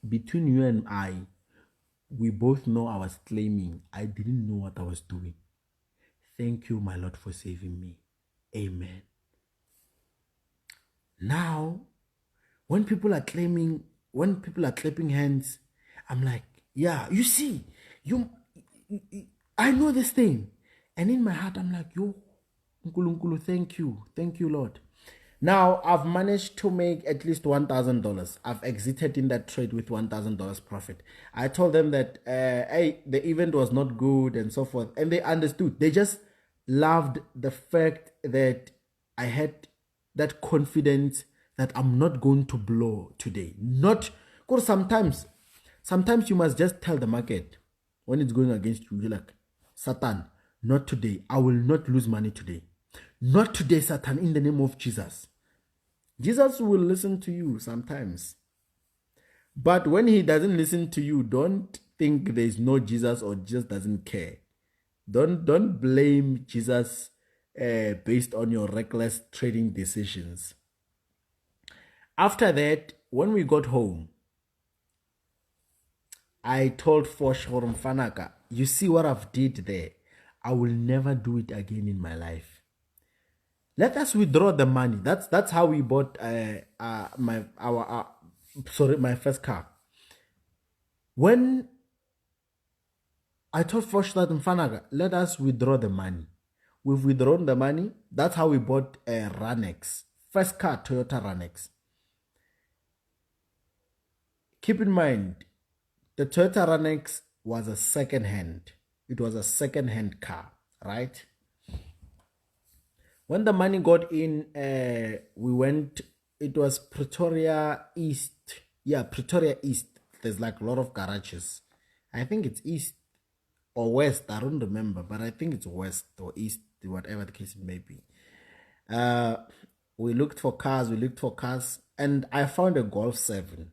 between you and I, we both know I was claiming. I didn't know what I was doing. Thank you, my Lord, for saving me. Amen. Now, when people are claiming, when people are clapping hands, I'm like, yeah, you see, I know this thing. And in my heart, I'm like, yo, Nkulunkulu, thank you, Lord. Now, I've managed to make at least $1,000. I've exited in that trade with $1,000 profit. I told them that, hey, the event was not good and so forth. And they understood. They just loved the fact that I had that confidence that I'm not going to blow today. Not, because sometimes you must just tell the market when it's going against you. You're like, Satan, not today. I will not lose money today. Not today, Satan, in the name of Jesus. Jesus will listen to you sometimes. But when he doesn't listen to you, don't think there is no Jesus or Jesus doesn't care. Don't blame Jesus based on your reckless trading decisions. After that, when we got home, I told Foshhorum Fanaka, you see what I've did there? I will never do it again in my life. Let us withdraw the money. That's how we bought my first car. When I told Foshhorum Fanaka, let us withdraw the money. We've withdrawn the money. That's how we bought a Ranex. First car, Toyota Ranex. Keep in mind, the Toyota Ranex was a second hand. It was a second hand car, right? When the money got in, we went, it was Pretoria East. Yeah, Pretoria East. There's like a lot of garages. I think it's East or West. I don't remember, but I think it's West or East, whatever the case may be. We looked for cars, and I found a Golf 7.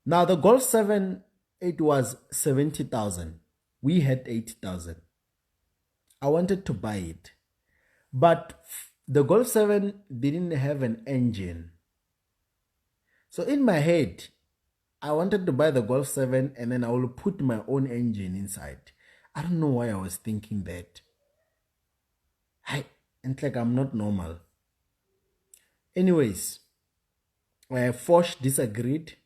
Now, the Golf 7, it was 70,000. We had 80,000. I wanted to buy it. But the Golf 7 didn't have an engine. So in my head, I wanted to buy the Golf 7 and then I will put my own engine inside. I don't know why I was thinking that. It's like I'm not normal. Anyways, Foch disagreed.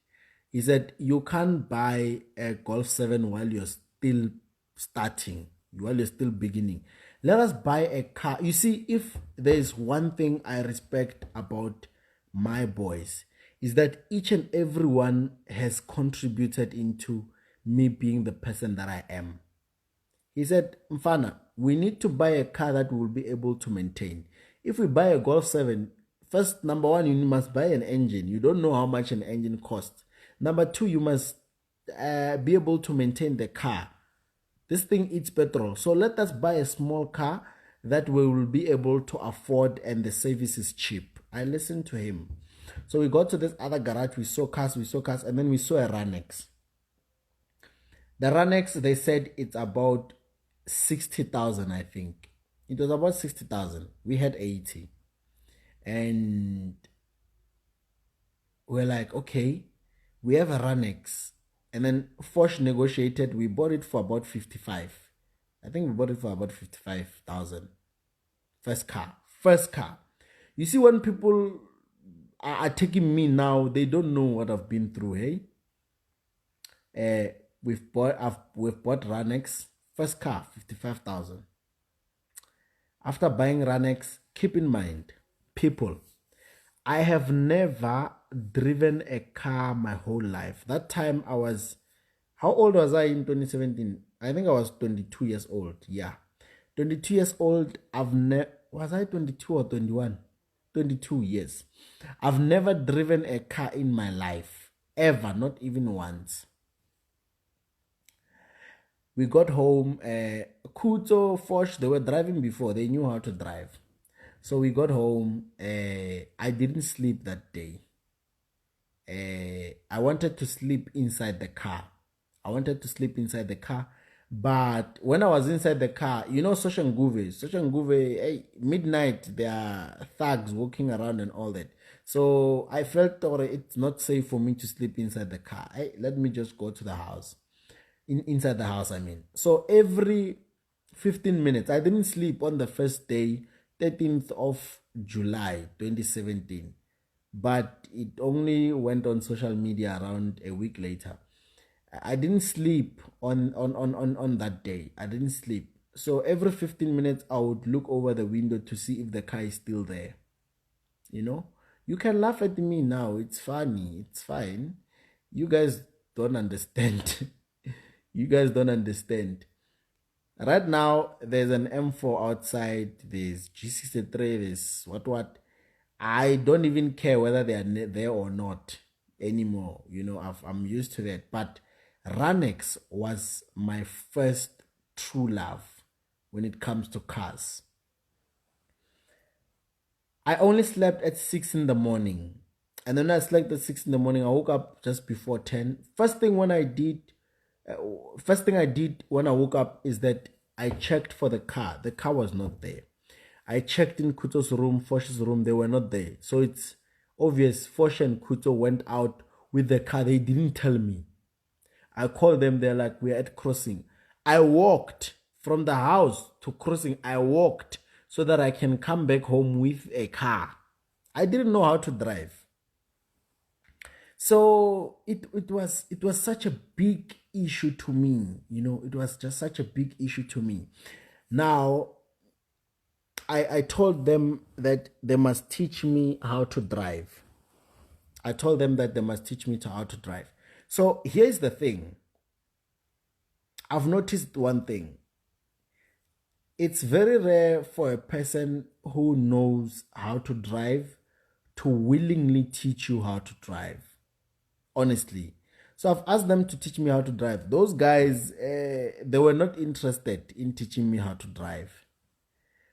He said, you can't buy a Golf 7 while you're still starting, while you're still beginning. Let us buy a car. You see, if there is one thing I respect about my boys, is that each and every one has contributed into me being the person that I am. He said, Mfana, we need to buy a car that we'll be able to maintain. If we buy a Golf 7, first, number one, you must buy an engine. You don't know how much an engine costs. Number two, you must be able to maintain the car. This thing eats petrol. So let us buy a small car that we will be able to afford and the service is cheap. I listened to him. So we got to this other garage. We saw cars, and then we saw a Ranex. The Ranex, they said it's about 60,000, I think. It was about 60,000. We had 80. And we're like, okay, we have a Ranex. And then Foch negotiated. We bought it for about 55. I think we bought it for about 55,000. First car. You see, when people are taking me now, they don't know what I've been through, hey? We've bought Ranex. First car, 55,000. After buying Ranex, keep in mind, people, I have never driven a car my whole life. That time I was, how old was I in 2017? I think I was 22 years old. Yeah. 22 years old. Was I 22 or 21? 22 years. I've never driven a car in my life. Ever. Not even once. We got home. Kuto, Foch, they were driving before. They knew how to drive. So we got home. I didn't sleep that day. I wanted to sleep inside the car. But when I was inside the car, you know, Soshanguve, hey, midnight, there are thugs walking around and all that. So I felt it's not safe for me to sleep inside the car. Hey, let me just go to the house. Inside the house, I mean. So every 15 minutes, I didn't sleep on the first day, 13th of July, 2017. But it only went on social media around a week later. I didn't sleep on that day. I didn't sleep. So every 15 minutes, I would look over the window to see if the car is still there. You know? You can laugh at me now. It's funny. It's fine. You guys don't understand. You guys don't understand. Right now, there's an M4 outside. There's G63. There's what. I don't even care whether they are there or not anymore. You know, I'm used to that. But Ranex was my first true love when it comes to cars. I only slept at 6 in the morning. And then I slept at 6 in the morning. I woke up just before 10. First thing I did when I woke up is that I checked for the car. The car was not there. I checked in Kuto's room, Fosh's room, they were not there. So it's obvious Fosh and Kuto went out with the car. They didn't tell me. I called them, they're like, we're at crossing. I walked from the house to crossing. I walked so that I can come back home with a car. I didn't know how to drive. So it was such a big issue to me. It was just such a big issue to me. Now, I told them that they must teach me how to drive. I told them that they must teach me how to drive. So here's the thing. I've noticed one thing. It's very rare for a person who knows how to drive to willingly teach you how to drive. Honestly. So I've asked them to teach me how to drive. Those guys, they were not interested in teaching me how to drive,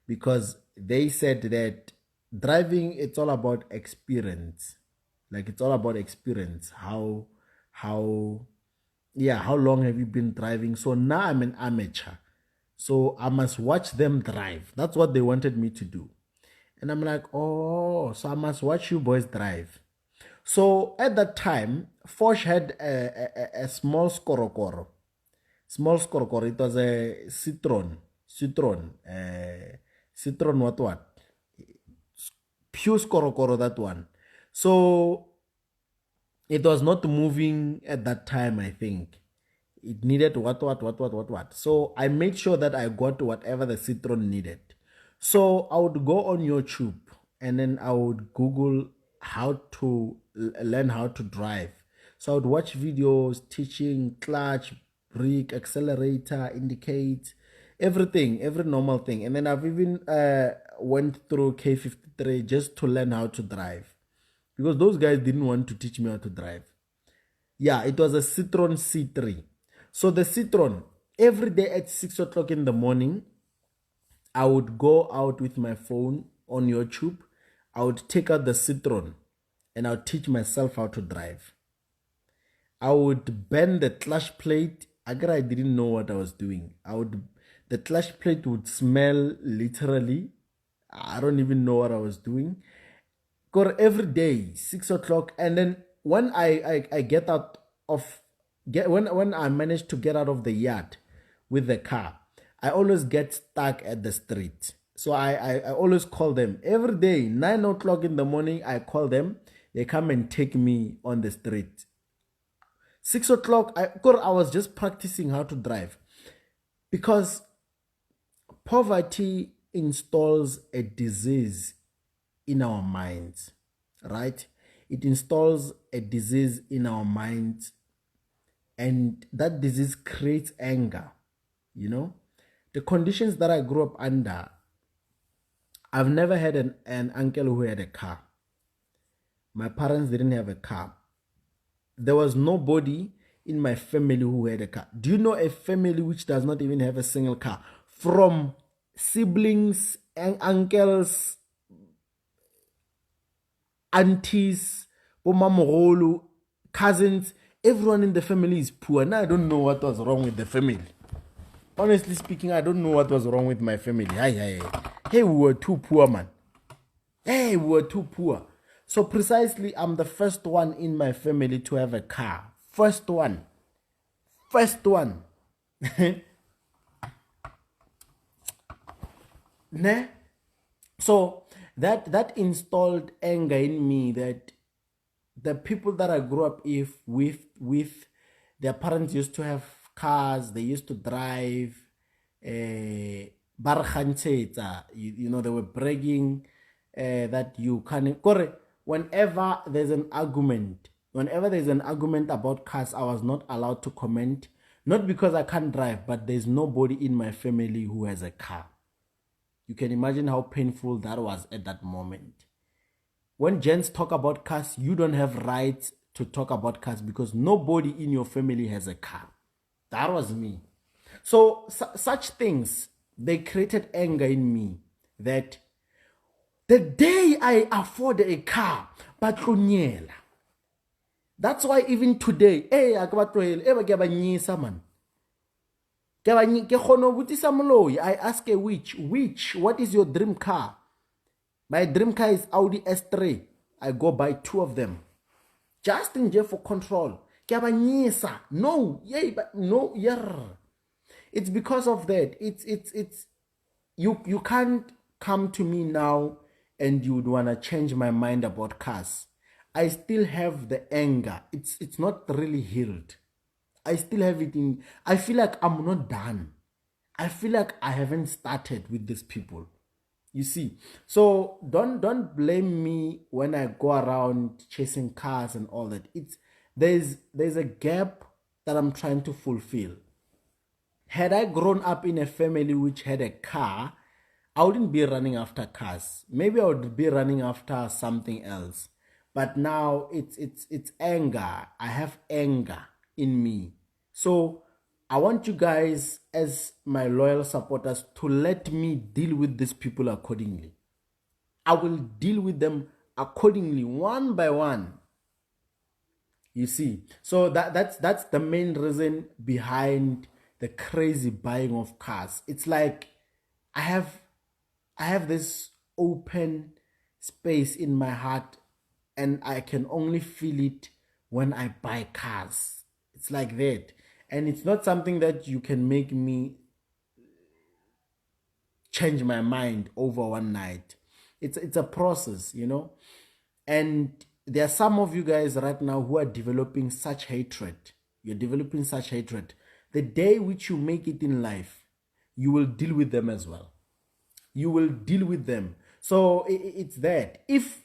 because they said that driving, it's all about experience. Like, it's all about experience. How long have you been driving? So now I'm an amateur. So I must watch them drive. That's what they wanted me to do. And I'm like, oh, so I must watch you boys drive. So at that time, Fosh had a small skorokoro. Small skorokoro. It was a Citron. Citron what? Pure skorokoro, that one. So it was not moving at that time, I think. It needed what. So I made sure that I got whatever the Citron needed. So I would go on YouTube and then I would Google how to learn how to drive. So I would watch videos teaching clutch, brake, accelerator, indicate, everything, every normal thing. And then I've even went through K53 just to learn how to drive, because those guys didn't want to teach me how to drive. Yeah, it was a Citron C3. So the Citron, every day at 6 o'clock in the morning, I would go out with my phone on YouTube. I would take out the Citron and I would teach myself how to drive. I would bend the clutch plate. I didn't know what I was doing. The clutch plate would smell literally. I don't even know what I was doing. Because every day, 6 o'clock, and then when I get out of when I manage to get out of the yard with the car, I always get stuck at the street. So I always call them every day, 9 o'clock in the morning. I call them, they come and take me on the street. 6 o'clock, I was just practicing how to drive, because poverty installs a disease in our minds, right? It installs a disease in our minds, and that disease creates anger. The conditions that I grew up under, I've never had an uncle who had a car. My parents didn't have a car. There was nobody in my family who had a car. Do you know a family which does not even have a single car? From siblings and uncles, aunties, cousins, everyone in the family is poor. Now I don't know what was wrong with the family. Honestly speaking, I don't know what was wrong with my family. Hey, we were too poor, man. Hey, we were too poor. So precisely, I'm the first one in my family to have a car. First one. Ne? So that installed anger in me, that the people that I grew up with, their parents used to have cars, they used to drive, they were bragging that you can't. Whenever there's an argument about cars, I was not allowed to comment. Not because I can't drive, but there's nobody in my family who has a car. You can imagine how painful that was at that moment. When gents talk about cars, you don't have rights to talk about cars because nobody in your family has a car. That was me. So such things, they created anger in me, that the day I afford a car, patronyela. That's why even today, man. I ask a witch, what is your dream car? My dream car is Audi S3. I go buy 2 of them. Just in jail for control. No, yeah, but no, yeah. It's because of that. It's you can't come to me now and you would wanna change my mind about cars. I still have the anger. It's not really healed. I still have it in. I feel like I'm not done. I feel like I haven't started with these people. You see, so don't blame me when I go around chasing cars and all that. There's a gap that I'm trying to fulfill. Had I grown up in a family which had a car, I wouldn't be running after cars. Maybe I would be running after something else. But now it's anger. I have anger in me. So I want you guys, as my loyal supporters, to let me deal with these people accordingly. I will deal with them accordingly, one by one. You see, so that's the main reason behind the crazy buying of cars. It's like I have this open space in my heart, and I can only feel it when I buy cars. It's like that. And it's not something that you can make me change my mind over one night. It's a process, you know. And there are some of you guys right now who are developing such hatred. You're developing such hatred. The day which you make it in life, you will deal with them as well. You will deal with them. So it's that. If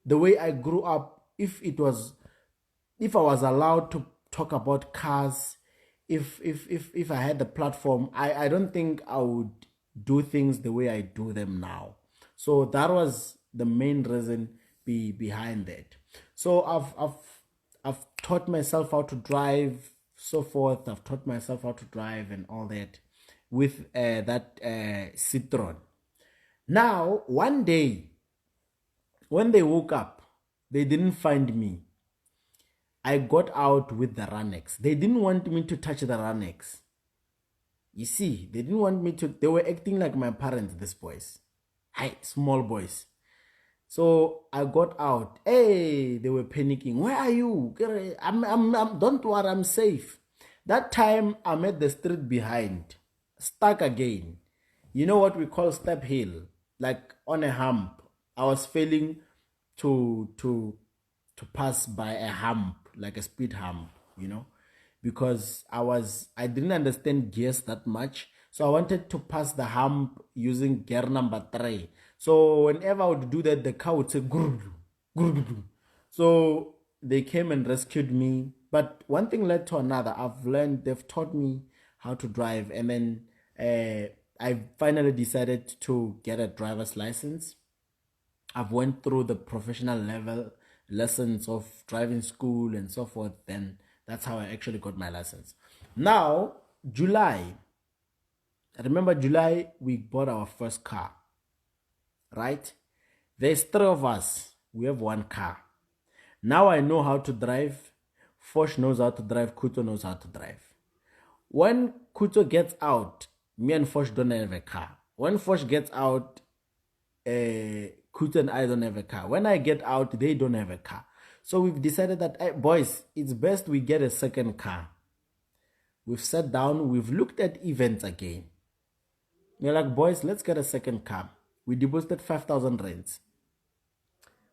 the way I grew up, if I was allowed to talk about cars, if I had the platform, I don't think I would do things the way I do them now. So that was the main reason behind that. So I've taught myself how to drive, so forth. I've taught myself how to drive and all that with that Citroen. Now, one day, when they woke up, they didn't find me. I got out with the Ranex. They didn't want me to touch the Ranex. You see, they didn't want me to. They were acting like my parents, these boys. Hi, small boys. So I got out. Hey, they were panicking. Where are you? Don't worry, I'm safe. That time I'm at the street behind, stuck again. You know what we call step hill, like on a hump. I was failing to pass by a hump, like a speed hump, you know, because I didn't understand gears that much. So I wanted to pass the hump using gear number 3. So whenever I would do that, the car would say grrr, grrr, grrr. So they came and rescued me. But one thing led to another. They've taught me how to drive. And then I finally decided to get a driver's license. I've went through the professional level lessons of driving school and so forth. Then that's how I actually got my license. Now, July. I remember July, we bought our first car. Right? There's 3 of us. We have 1 car. Now I know how to drive. Fosh knows how to drive. Kuto knows how to drive. When Kuto gets out, me and Fosh don't have a car. When Fosh gets out, Kuto and I don't have a car. When I get out, they don't have a car. So we've decided that, hey, boys, it's best we get a second car. We've sat down. We've looked at events again. We're like, boys, let's get a second car. We deposited 5,000 rands.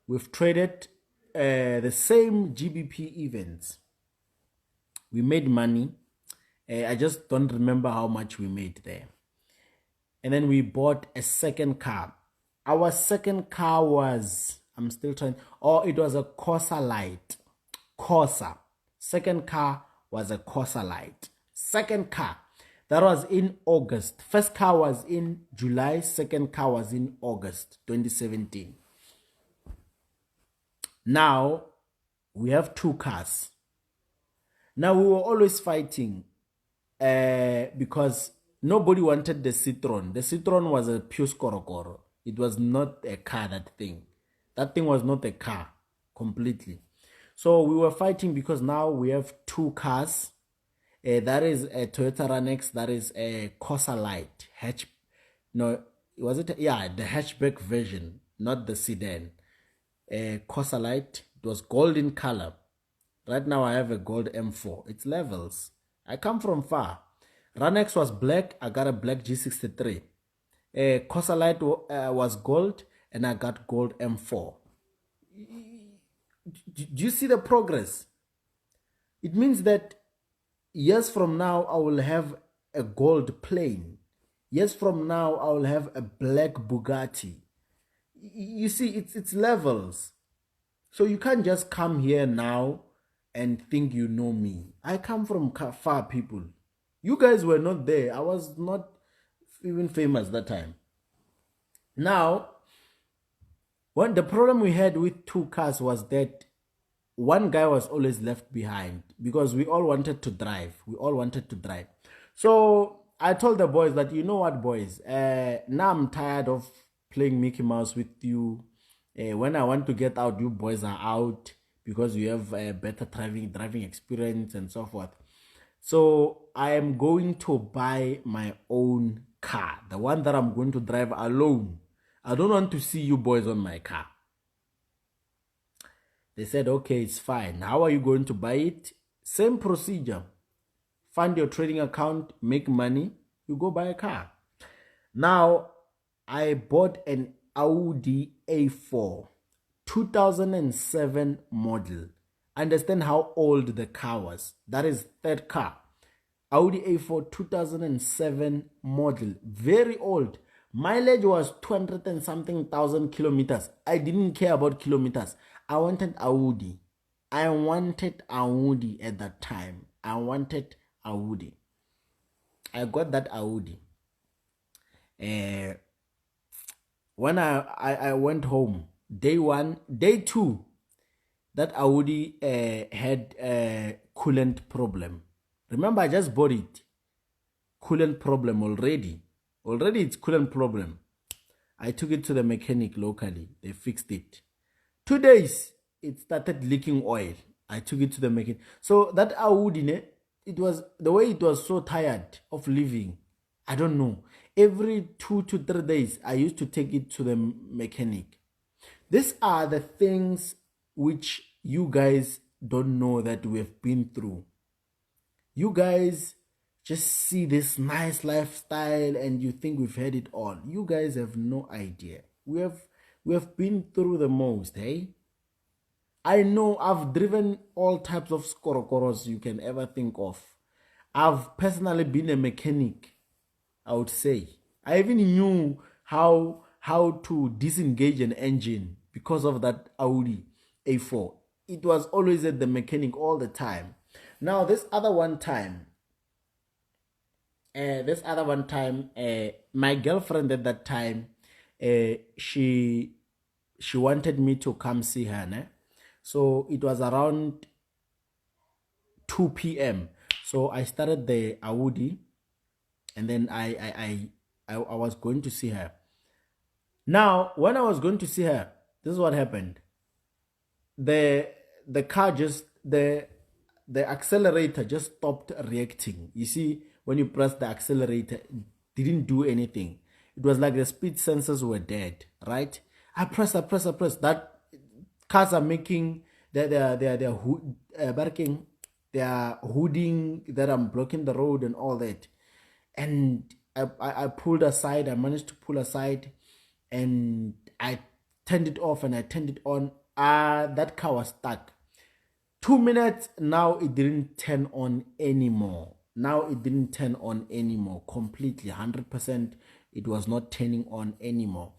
We've traded the same GBP events. We made money. I just don't remember how much we made there. And then we bought a second car. Our second car was, I'm still trying, it was a Corsa Light. Corsa. Second car was a Corsa Light. Second car. That was in August. First car was in July. Second car was in August 2017. Now, we have 2 cars. Now, we were always fighting because nobody wanted the Citroen. The Citroen was a pure skorokoro. It was not a car, that thing. That thing was not a car completely. So we were fighting because now we have 2 cars. That is a Toyota Ranex. That is a Corsa Light hatch. No, was it? Yeah, the hatchback version, not the sedan. Corsa Light. It was gold in color. Right now I have a gold M4. It's levels. I come from far. Ranex was black. I got a black G63. Corsa Light was gold, and I got gold M4. Do you see the progress? It means that years from now, I will have a gold plane. Years from now, I will have a black Bugatti. You see, it's levels. So you can't just come here now and think you know me. I come from far, people. You guys were not there. I was not even famous that time. Now, when the problem we had with two cars was that one guy was always left behind because we all wanted to drive. So I told the boys that, you know what, boys, now I'm tired of playing Mickey Mouse with you. When I want to get out, you boys are out because you have a better driving experience and so forth. So I am going to buy my own car, the one that I'm going to drive alone. I don't want to see you boys on my car. They said, okay, it's fine. How are you going to buy it? Same procedure. Fund your trading account, make money, you go buy a car. Now, I bought an Audi A4, 2007 model. Understand how old the car was. That is third car. Audi A4 2007 model. Very old. Mileage was 200 and something thousand kilometers. I didn't care about kilometers. I wanted Audi. I wanted Audi at that time. I wanted Audi. I got that Audi. When I went home, day one, day two, that Audi had a coolant problem. Remember, I just bought it. Coolant problem already. Already it's coolant problem. I took it to the mechanic locally. They fixed it. 2 days, it started leaking oil. I took it to the mechanic. So that Audi, it was the way it was so tired of living. I don't know. Every 2 to 3 days, I used to take it to the mechanic. These are the things which you guys don't know that we've been through. You guys just see this nice lifestyle and you think we've had it all. You guys have no idea. We have been through the most, hey? I know I've driven all types of skorokoros you can ever think of. I've personally been a mechanic, I would say. I even knew how to disengage an engine because of that Audi A4. It was always at the mechanic all the time. Now, this other one time, my girlfriend at that time, she wanted me to come see her. Ne? So it was around 2 p.m. So I started the Audi, and then I was going to see her. Now, when I was going to see her, this is what happened. The car just the accelerator just stopped reacting. You see, when you press the accelerator, it didn't do anything. It was like the speed sensors were dead, right? I press. That cars are making they're barking, they are hooting that I'm blocking the road and all that. And I pulled aside. I managed to pull aside, and I turned it off and I turned it on. That car was stuck. 2 minutes, now it didn't turn on anymore. Completely, 100%. It was not turning on anymore.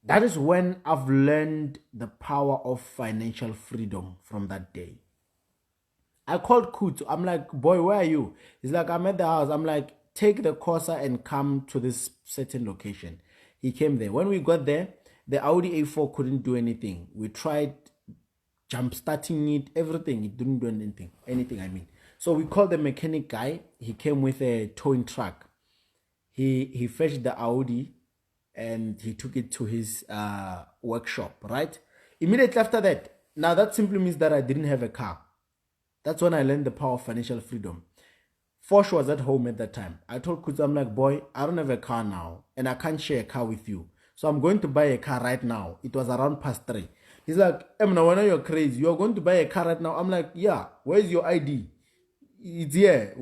That is when I've learned the power of financial freedom from that day. I called Kutu. I'm like, boy, where are you? He's like, I'm at the house. I'm like, take the Corsa and come to this certain location. He came there. When we got there, the Audi A4 couldn't do anything. We tried jump starting it, everything. It didn't do anything. So we called the mechanic guy. He came with a towing truck. He fetched the Audi and he took it to his workshop, right? Immediately after that, now that simply means that I didn't have a car. That's when I learned the power of financial freedom. Fosh was at home at that time. I told Kutu, I'm like, boy, I don't have a car now, and I can't share a car with you. So I'm going to buy a car right now. It was around past 3. He's like, Emna, when you're crazy, you're going to buy a car right now. I'm like, yeah, where's your ID? It's here.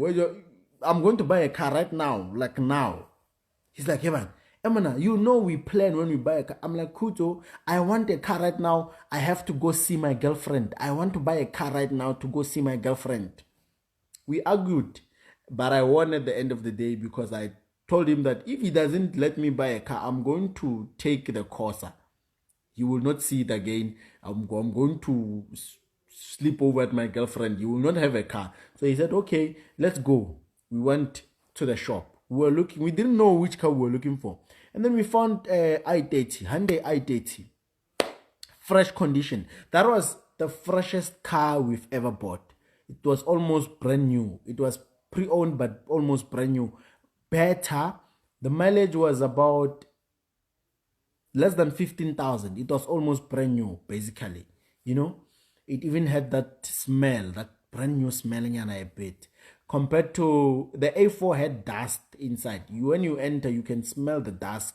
I'm going to buy a car right now, like now. He's like, yeah, man, Emana, you know we plan when we buy a car. I'm like, Kuto, I want a car right now. I have to go see my girlfriend. I want to buy a car right now to go see my girlfriend. We argued, but I won at the end of the day because I told him that if he doesn't let me buy a car, I'm going to take the Corsa. He will not see it again. I'm going to sleep over at my girlfriend. You will not have a car. So he said, okay, let's go. We went to the shop. We didn't know which car we were looking for. And then we found i30, Hyundai i30. Fresh condition. That was the freshest car we've ever bought. It was almost brand new. It was pre-owned, but almost brand new. Better. The mileage was about less than 15,000. It was almost brand new, basically. You know, it even had that smell, that brand new smelling and a bit. Compared to the A4 had dust inside. When you enter, you can smell the dust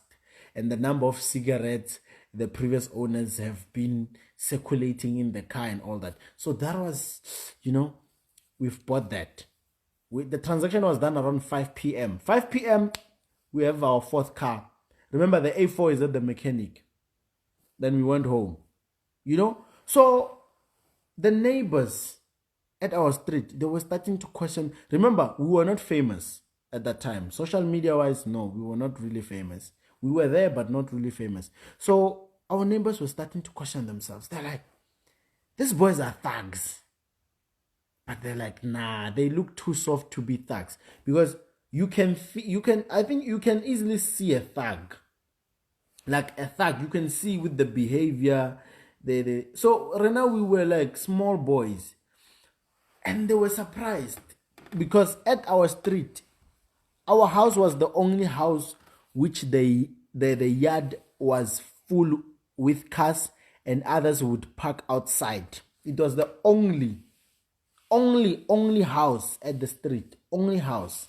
and the number of cigarettes the previous owners have been circulating in the car and all that. So that was, we've bought that. The transaction was done around 5 p.m. 5 p.m., we have our fourth car. Remember, the A4 is at the mechanic. Then we went home. So the neighbors at our street, they were starting to question. Remember, we were not famous at that time. Social media-wise, no, we were not really famous. We were there, but not really famous. So our neighbors were starting to question themselves. They're like, these boys are thugs. But they're like, nah, they look too soft to be thugs. Because I think you can easily see a thug. Like a thug, you can see with the behavior. So right now we were like small boys. And they were surprised. Because at our street, our house was the only house which the yard was full with cars and others would park outside. It was the only house at the street. Only house.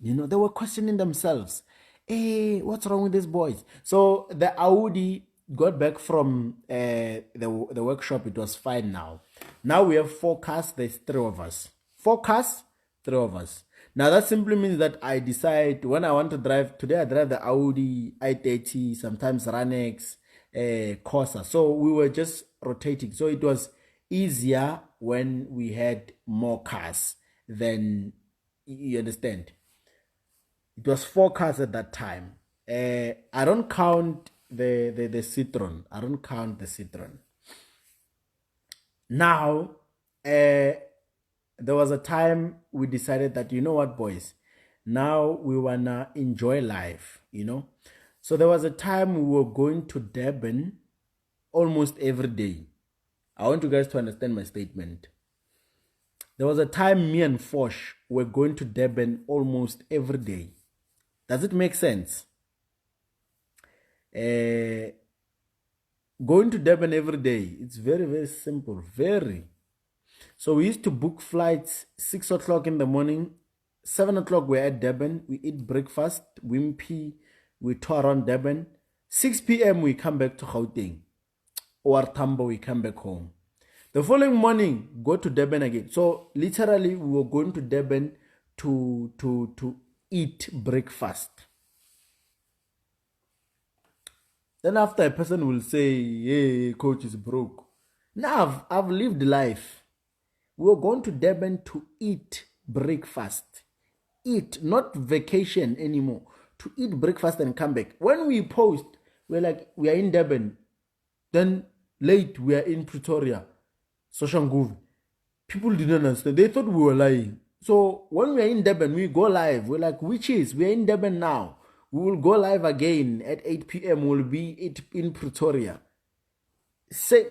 They were questioning themselves. Hey, what's wrong with these boys? So the Audi got back from the workshop. It was fine now. Now we have 4 cars. There's 3 of us. 4 cars, 3 of us. Now that simply means that I decide when I want to drive. Today I drive the Audi i30, sometimes Ranex, Corsa. So we were just rotating. So it was easier when we had more cars than, you understand. It was 4 cars at that time. I don't count the Citroen. I don't count the Citroen. Now, there was a time we decided that, you know what, boys, now we wanna enjoy life, So there was a time we were going to Durban almost every day. I want you guys to understand my statement. There was a time me and Fosh were going to Durban almost every day. Does it make sense? Going to Durban every day, it's very, very simple. Very. So we used to book flights 6 o'clock in the morning. 7 o'clock we're at Durban. We eat breakfast, Wimpy. We tour around Durban. 6 p.m. we come back to Gauteng. Or Tambo, we come back home. The following morning, go to Durban again. So literally, we were going to Durban to eat breakfast. Then after, a person will say, hey, coach is broke. Now I've lived life. We were going to Durban to eat breakfast. Eat, not vacation anymore. To eat breakfast and come back. When we post, we're like, we are in Durban. Then late, we are in Pretoria. Soshanguve. People didn't understand. They thought we were lying. So when we are in Durban, we go live. We're like, which is? We are in Durban now. We will go live again at 8 p.m. We'll be in Pretoria. Say,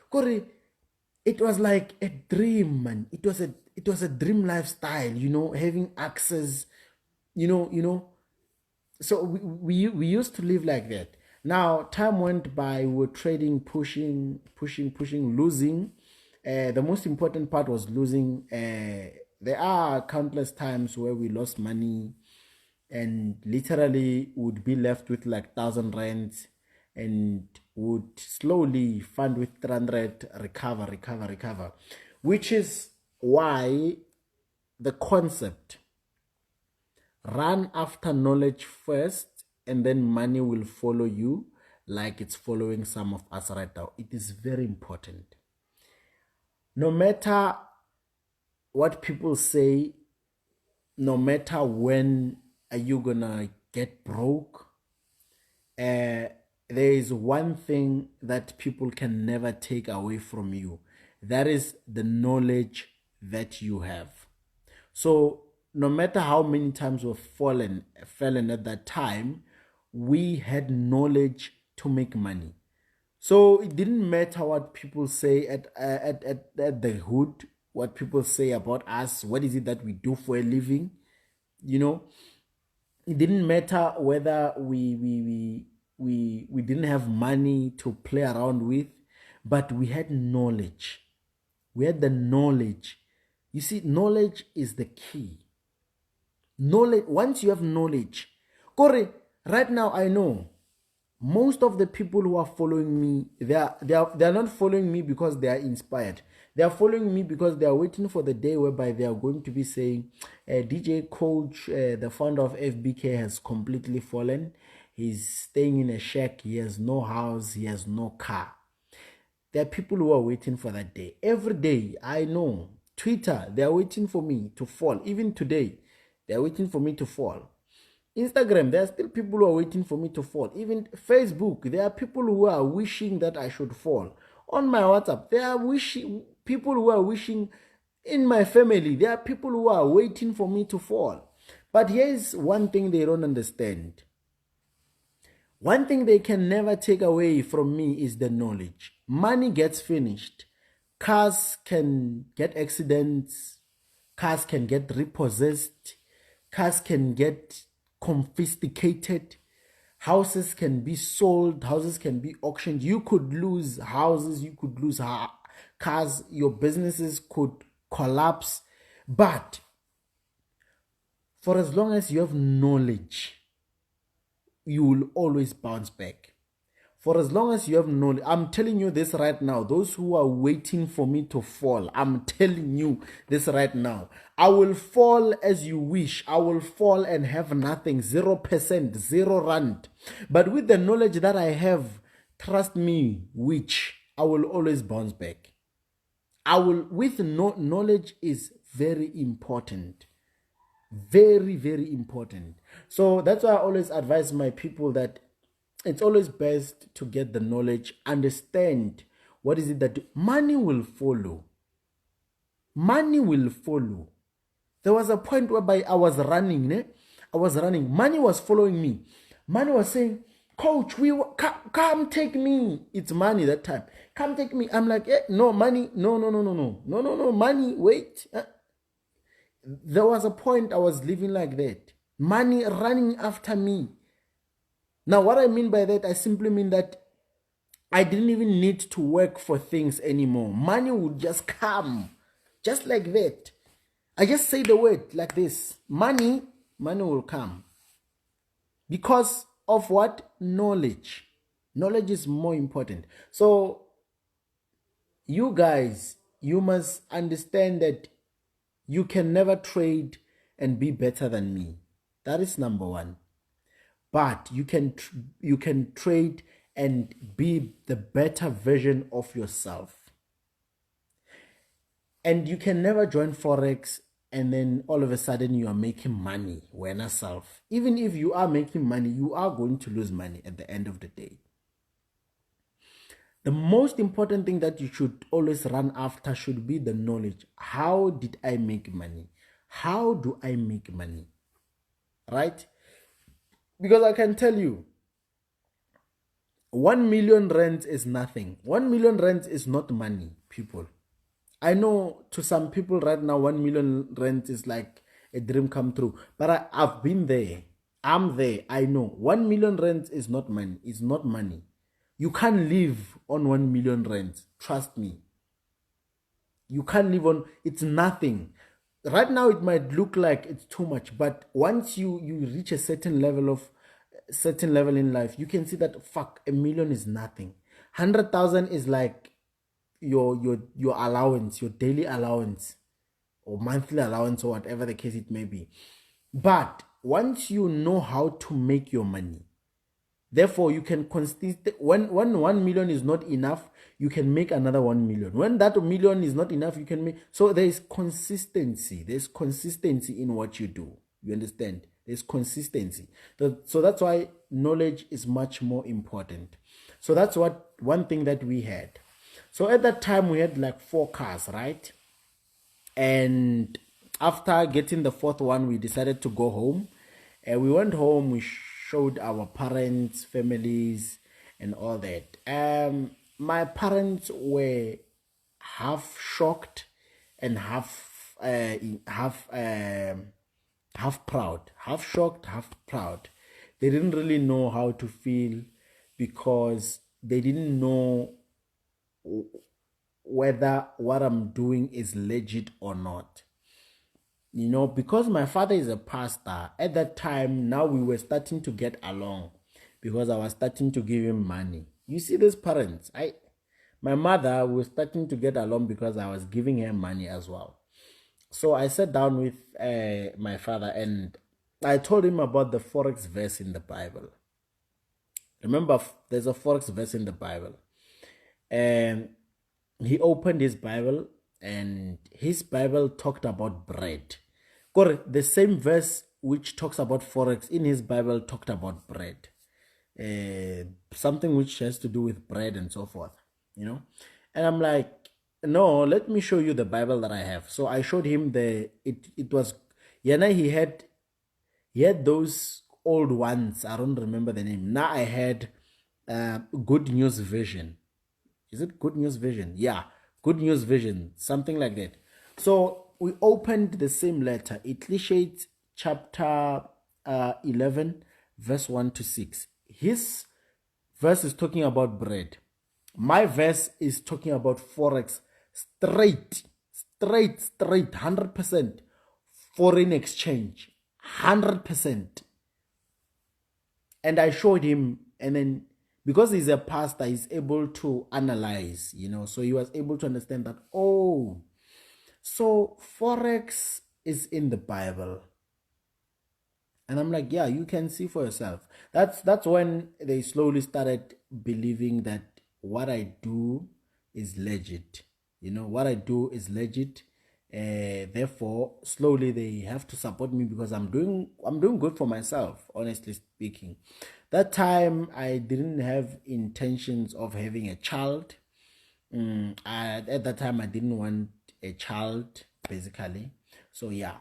Corey, it was like a dream, man. It was a dream lifestyle, having access, So we used to live like that. Now, time went by, we were trading, pushing, losing. The most important part was losing. There are countless times where we lost money and literally would be left with like 1,000 rands and would slowly fund with 300, recover, which is why the concept run after knowledge first and then money will follow you like it's following some of us right now. It is very important. No matter what people say, no matter when are you gonna get broke, there is one thing that people can never take away from you. That is the knowledge that you have. So no matter how many times we've fallen at that time, we had knowledge to make money. So it didn't matter what people say at the hood, what people say about us, what is it that we do for a living, you know. It didn't matter whether we didn't have money to play around with, but we had knowledge. We had the knowledge. You see, knowledge is the key. Knowledge, once you have knowledge, Corey, right now I know most of the people who are following me, they are not following me because they are inspired. They are following me because they are waiting for the day whereby they are going to be saying, DJ Coach, the founder of FBK, has completely fallen. He's staying in a shack. He has no house. He has no car. There are people who are waiting for that day. Every day, I know. Twitter, they are waiting for me to fall. Even today, they are waiting for me to fall. Instagram, there are still people who are waiting for me to fall. Even Facebook, there are people who are wishing that I should fall. On my WhatsApp, there are people who are wishing. In my family, there are people who are waiting for me to fall. But here's one thing they don't understand. One thing they can never take away from me is the knowledge. Money gets finished. Cars can get accidents. Cars can get repossessed. Cars can get confiscated. Houses can be sold. Houses can be auctioned. You could lose houses. You could lose cars. Your businesses could collapse. But for as long as you have knowledge, you will always bounce back. For as long as you have knowledge, I'm telling you this right now, those who are waiting for me to fall, I'm telling you this right now. I will fall as you wish. I will fall and have nothing, 0%, 0 rand. But with the knowledge that I have, trust me, which I will always bounce back. Knowledge is very important. Very, very important. So that's why I always advise my people that it's always best to get the knowledge, understand what is it that money will follow. Money will follow. There was a point whereby I was running. Money was following me. Money was saying, Coach, come take me. It's money that time. Come take me. I'm like, no, money. No, money, wait. There was a point I was living like that. Money running after me. Now, what I mean by that, I simply mean that I didn't even need to work for things anymore. Money would just come, just like that. I just say the word like this. Money will come. Because of what? Knowledge. Knowledge is more important. So, you guys, you must understand that you can never trade and be better than me. That is number one. But you can trade and be the better version of yourself. And you can never join Forex and then all of a sudden you are making money when yourself. Even if you are making money, you are going to lose money at the end of the day. The most important thing that you should always run after should be the knowledge. How did I make money? How do I make money? Right? Because I can tell you, 1 million rands is nothing. 1 million rands is not money, people. I know to some people right now, 1 million rands is like a dream come true. But I've been there. I'm there. I know. 1 million rands is not money. It's not money. You can't live on 1 million rands. Trust me. You can't live on, it's nothing. Right now it might look like it's too much, but once you reach a certain level in life, you can see that fuck, 1 million is nothing. 100,000 is like your allowance, your daily allowance or monthly allowance or whatever the case it may be. But once you know how to make your money, therefore you can when 1 million is not enough, you can make another 1 million. When that million is not enough, you can make. So there is consistency. There's consistency in what you do. You understand? There's consistency. So that's why knowledge is much more important. So that's one thing that we had. So at that time we had like 4 cars, right? And after getting the 4th one, we decided to go home. And we went home, we showed our parents, families, and all that. My parents were half shocked and half proud. Half shocked, half proud. They didn't really know how to feel because they didn't know whether what I'm doing is legit or not. Because my father is a pastor, at that time, now we were starting to get along because I was starting to give him money. You see, these parents, my mother was starting to get along because I was giving her money as well. So I sat down with my father and I told him about the Forex verse in the Bible. Remember, there's a Forex verse in the Bible. And he opened his Bible and his Bible talked about bread. The same verse which talks about Forex in his Bible talked about bread. Something which has to do with bread and so forth, And I'm like, no, let me show you the Bible that I have. So I showed him it was, he had those old ones. I don't remember the name. Now I had Good News Vision. Is it Good News Vision? Yeah, Good News Vision, something like that. So we opened the same letter, Ecclesiastes chapter 11, verse 1 to 6. His verse is talking about bread. My verse is talking about Forex, straight, 100%. Foreign exchange, 100%. And I showed him, and then because he's a pastor, he's able to analyze, so he was able to understand that, so Forex is in the Bible. And I'm like, yeah, you can see for yourself. That's when they slowly started believing that what I do is legit. What I do is legit. Therefore, slowly they have to support me because I'm doing good for myself, honestly speaking. That time I didn't have intentions of having a child. At that time I didn't want a child, basically. So yeah.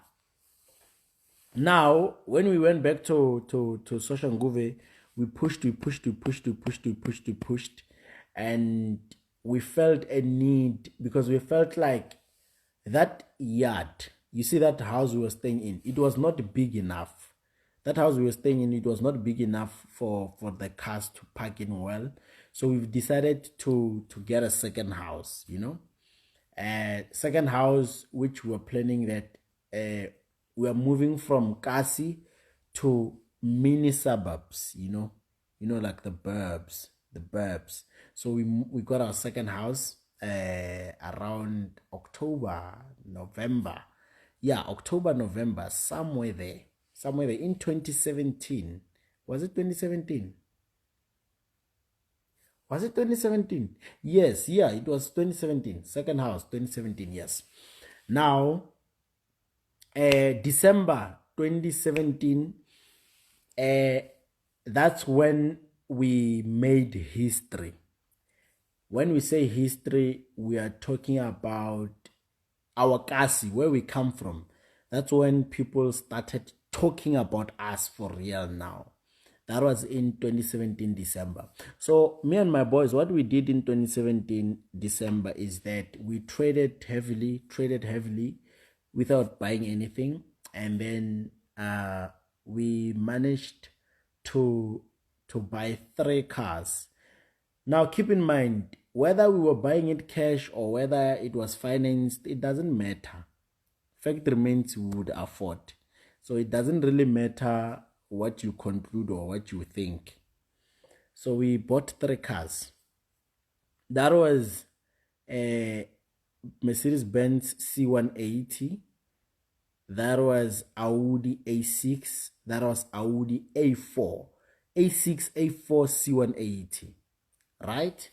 Now, when we went back to Soshanguve, we pushed, and we felt a need because we felt like that yard, you see that house we were staying in, it was not big enough. That house we were staying in, it was not big enough for the cars to park in well. So we've decided to get a second house, second house, which we were planning that we are moving from Kasi to mini suburbs, like the burbs. So we got our second house around October, November. Yeah, October, November, somewhere there in 2017. Was it 2017? Was it 2017? Yes, yeah, it was 2017. Second house, 2017, yes. Now, December 2017, that's when we made history. When we say history, we are talking about our Kasi, where we come from. That's when people started talking about us for real now. That was in 2017 December. So me and my boys, what we did in 2017 December is that we traded heavily without buying anything. And then we managed to buy 3 cars. Now keep in mind, whether we were buying it cash or whether it was financed, it doesn't matter. Fact remains, we would afford. So it doesn't really matter what you conclude or what you think. So we bought 3 cars. That was a Mercedes-Benz C180. That was Audi A6. That was Audi A4. A6, A4, C180. Right?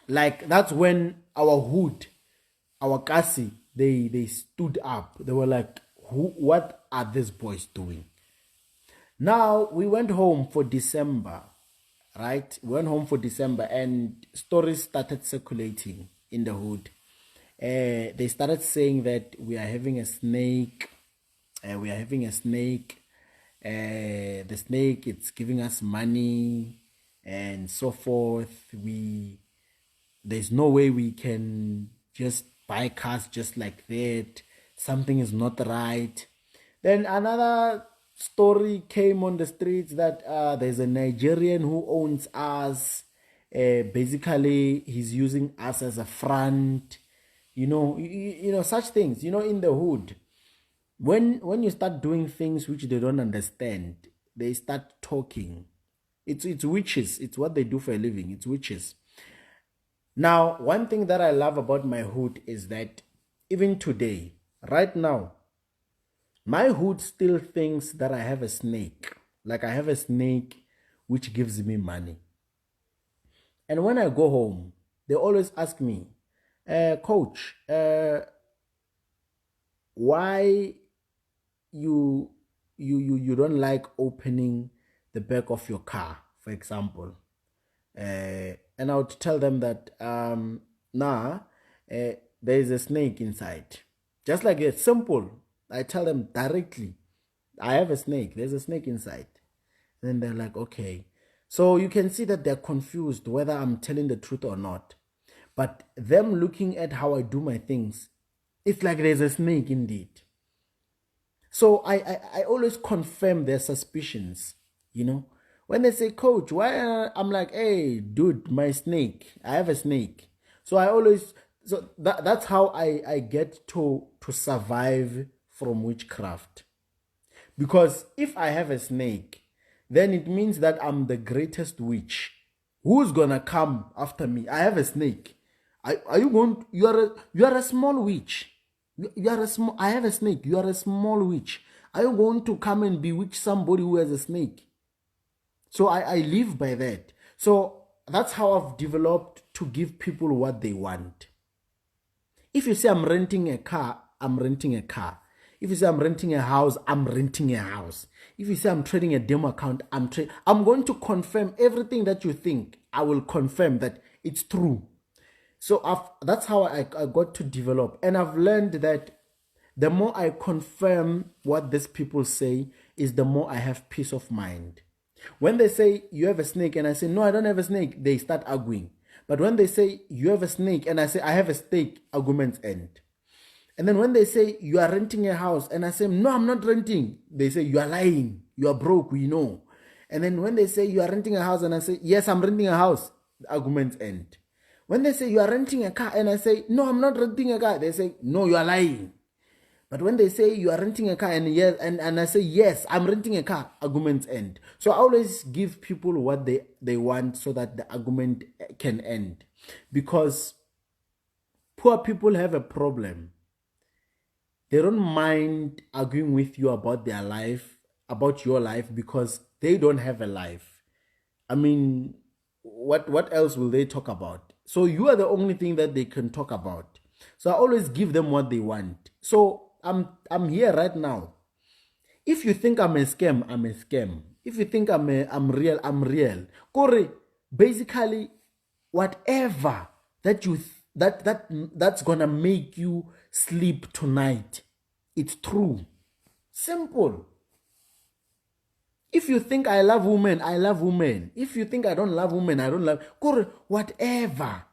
Like, that's when our hood, our kasi, they stood up. They were like, what are these boys doing? Now, we went home for December, right? We went home for December and stories started circulating in the hood. They started saying that we are having a snake. We are having a snake. The snake, it's giving us money and so forth. There's no way we can just buy cars just like that. Something is not right. Then another story came on the streets that there's a Nigerian who owns us. Basically, he's using us as a front. You know, such things. You know, in the hood, when you start doing things which they don't understand, they start talking. It's witches. It's what they do for a living. It's witches. Now, one thing that I love about my hood is that even today, right now, my hood still thinks that I have a snake. Like, I have a snake which gives me money. And when I go home, they always ask me, Coach, why you don't like opening the back of your car, for example? And I would tell them that, there is a snake inside. Just like it's simple. I tell them directly, I have a snake. There's a snake inside. Then they're like, okay. So you can see that they're confused whether I'm telling the truth or not. But them looking at how I do my things, it's like there's a snake indeed. So I always confirm their suspicions, you know. When they say, Coach, why? I'm like, hey, dude, my snake. I have a snake. So that's how I get to survive from witchcraft. Because if I have a snake, then it means that I'm the greatest witch. Who's gonna come after me? I have a snake. Are you going? You are a small witch. You are a small. I have a snake. You are a small witch. Are you going to come and bewitch somebody who has a snake? So I live by that. So that's how I've developed to give people what they want. If you say I'm renting a car, I'm renting a car. If you say I'm renting a house, I'm renting a house. If you say I'm trading a demo account, I'm going to confirm everything that you think. I will confirm that it's true. So that's how I got to develop. And I've learned that the more I confirm what these people say, is the more I have peace of mind. When they say, you have a snake, and I say, no, I don't have a snake, they start arguing. But when they say, you have a snake, and I say, I have a snake, arguments end. And then when they say, you are renting a house, and I say, no, I'm not renting, they say, you are lying, you are broke, we know. And then when they say, you are renting a house, and I say, yes, I'm renting a house, the arguments end. When they say, you are renting a car, and I say, no, I'm not renting a car, they say, no, you are lying. But when they say you are renting a car and I say, yes, I'm renting a car, arguments end. So I always give people what they want so that the argument can end. Because poor people have a problem. They don't mind arguing with you about their life, about your life, because they don't have a life. I mean, what else will they talk about? So you are the only thing that they can talk about. So I always give them what they want. So I'm here right now. If you think I'm a scam, I'm a scam. If you think I'm real, I'm real. Corey, basically, whatever that that's gonna make you sleep tonight, it's true. Simple. If you think I love women, I love women. If you think I don't love women, I don't love. Corey, whatever.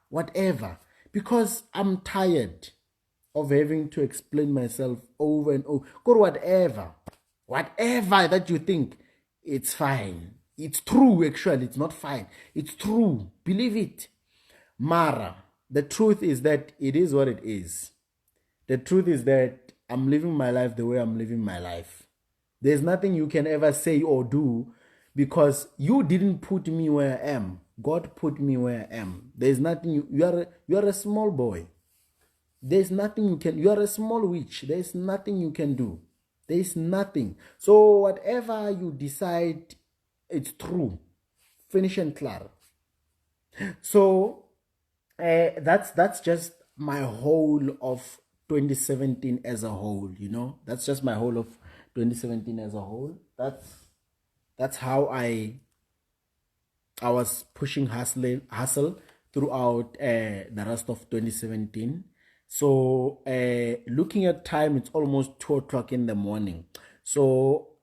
Because I'm tired of having to explain myself over and over. Go whatever that you think, it's fine. It's true, actually. It's not fine. It's true. Believe it. Mara, the truth is that it is what it is. The truth is that I'm living my life the way I'm living my life. There's nothing you can ever say or do because you didn't put me where I am. God put me where I am. There's nothing you are a small boy. There's nothing you can, you are a small witch. There's nothing you can do. There's nothing. So whatever you decide, it's true. Finish and clear. So that's just my whole of 2017 as a whole, you know. That's just my whole of 2017 as a whole. That's how I was pushing hustle throughout the rest of 2017. So looking at time, it's almost 2 o'clock in the morning. So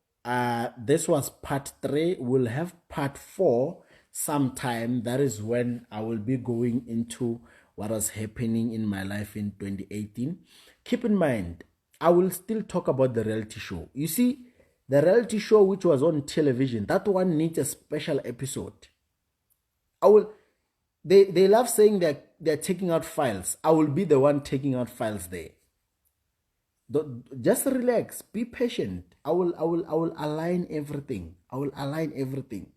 this was part 3. We'll have part 4 sometime. That is when I will be going into what was happening in my life in 2018. Keep in mind, I will still talk about the reality show. You see, the reality show which was on television, that one needs a special episode. They love saying that they're taking out files. I will be the one taking out files there. Just relax, be patient. I will align everything. I will align everything.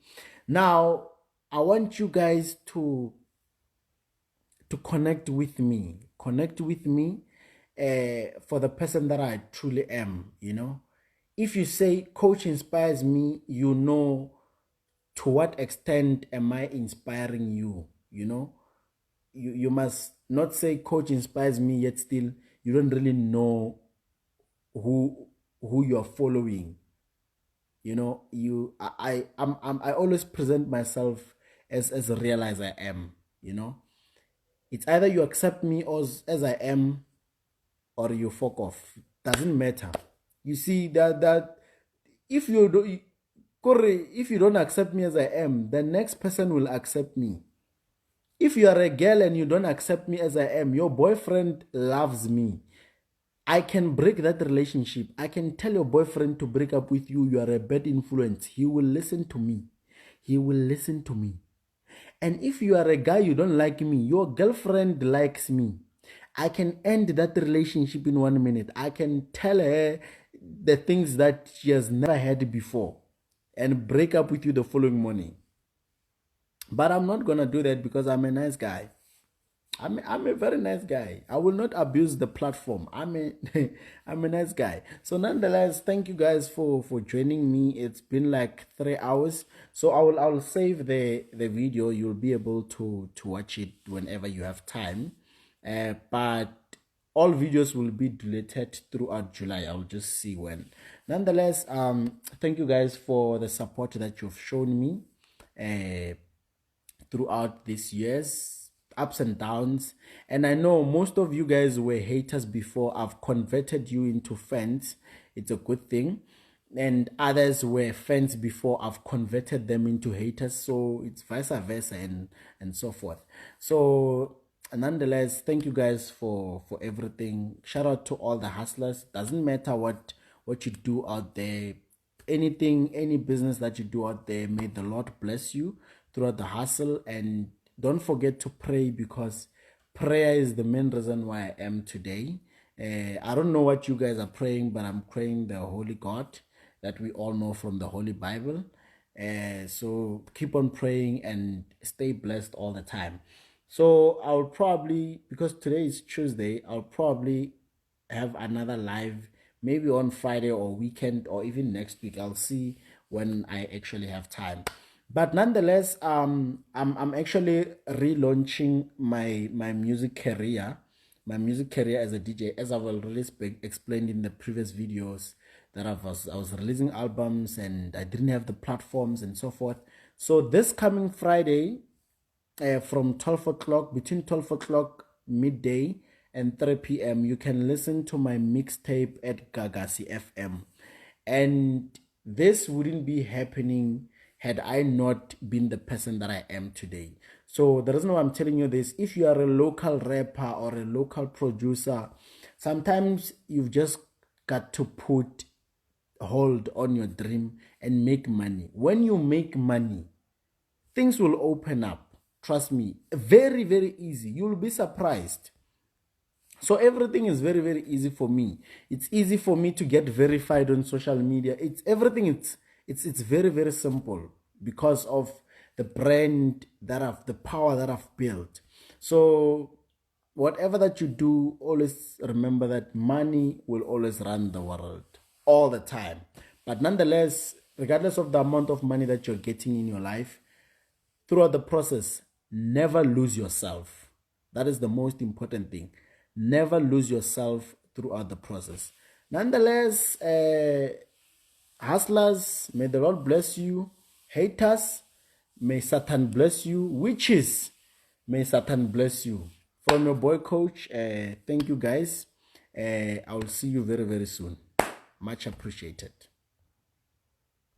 Now, I want you guys to connect with me. Connect with me for the person that I truly am, you know. If you say coach inspires me, you know to what extent am I inspiring you, you know. You must not say coach inspires me, yet still you don't really know who you're following. You know, I always present myself as real as I am, you know. It's either you accept me as I am or you fuck off. Doesn't matter. You see that if you do, if you don't accept me as I am, the next person will accept me. If you are a girl and you don't accept me as I am, your boyfriend loves me. I can break that relationship. I can tell your boyfriend to break up with you. You are a bad influence. He will listen to me. He will listen to me. And if you are a guy, you don't like me, your girlfriend likes me, I can end that relationship in 1 minute. I can tell her the things that she has never heard before and break up with you the following morning. But I'm not going to do that because I'm a nice guy. I'm a very nice guy. I will not abuse the platform. I'm a nice guy. So nonetheless, thank you guys for joining me. It's been like 3 hours. So I will save the video. You'll be able to watch it whenever you have time. But all videos will be deleted throughout July. I'll just see when. Nonetheless, thank you guys for the support that you've shown me throughout these years, ups and downs. And I know most of you guys were haters before. I've converted you into fans. It's a good thing. And others were fans before. I've converted them into haters. So it's vice versa and so forth. So nonetheless, thank you guys for everything. Shout out to all the hustlers. Doesn't matter what you do out there. Anything, any business that you do out there, may the Lord bless you throughout the hustle. And don't forget to pray, because prayer is the main reason why I am today. I don't know what you guys are praying, but I'm praying the Holy God that we all know from the Holy Bible. So keep on praying and stay blessed all the time. So I'll probably, because today is Tuesday, I'll probably have another live maybe on Friday or weekend or even next week. I'll see when I actually have time. But nonetheless, I'm actually relaunching my music career. My music career as a DJ, as I've already explained in the previous videos, that I was releasing albums and I didn't have the platforms and so forth. So this coming Friday, from 12 o'clock, between 12 o'clock midday and 3 p.m., you can listen to my mixtape at Gagasi FM. And this wouldn't be happening had I not been the person that I am today. So the reason why I'm telling you this, if you are a local rapper or a local producer, sometimes you've just got to put hold on your dream and make money. When you make money, things will open up. Trust me, very, very easy. You'll be surprised. So everything is very, very easy for me. It's easy for me to get verified on social media. It's everything. It's very, very simple because of the brand the power that I've built. So whatever that you do, always remember that money will always run the world all the time. But nonetheless, regardless of the amount of money that you're getting in your life, throughout the process, never lose yourself. That is the most important thing. Never lose yourself throughout the process. Nonetheless, hustlers, may the Lord bless you. Haters, may Satan bless you. Witches, may Satan bless you. From your boy coach, thank you guys. I will see you very, very soon. Much appreciated.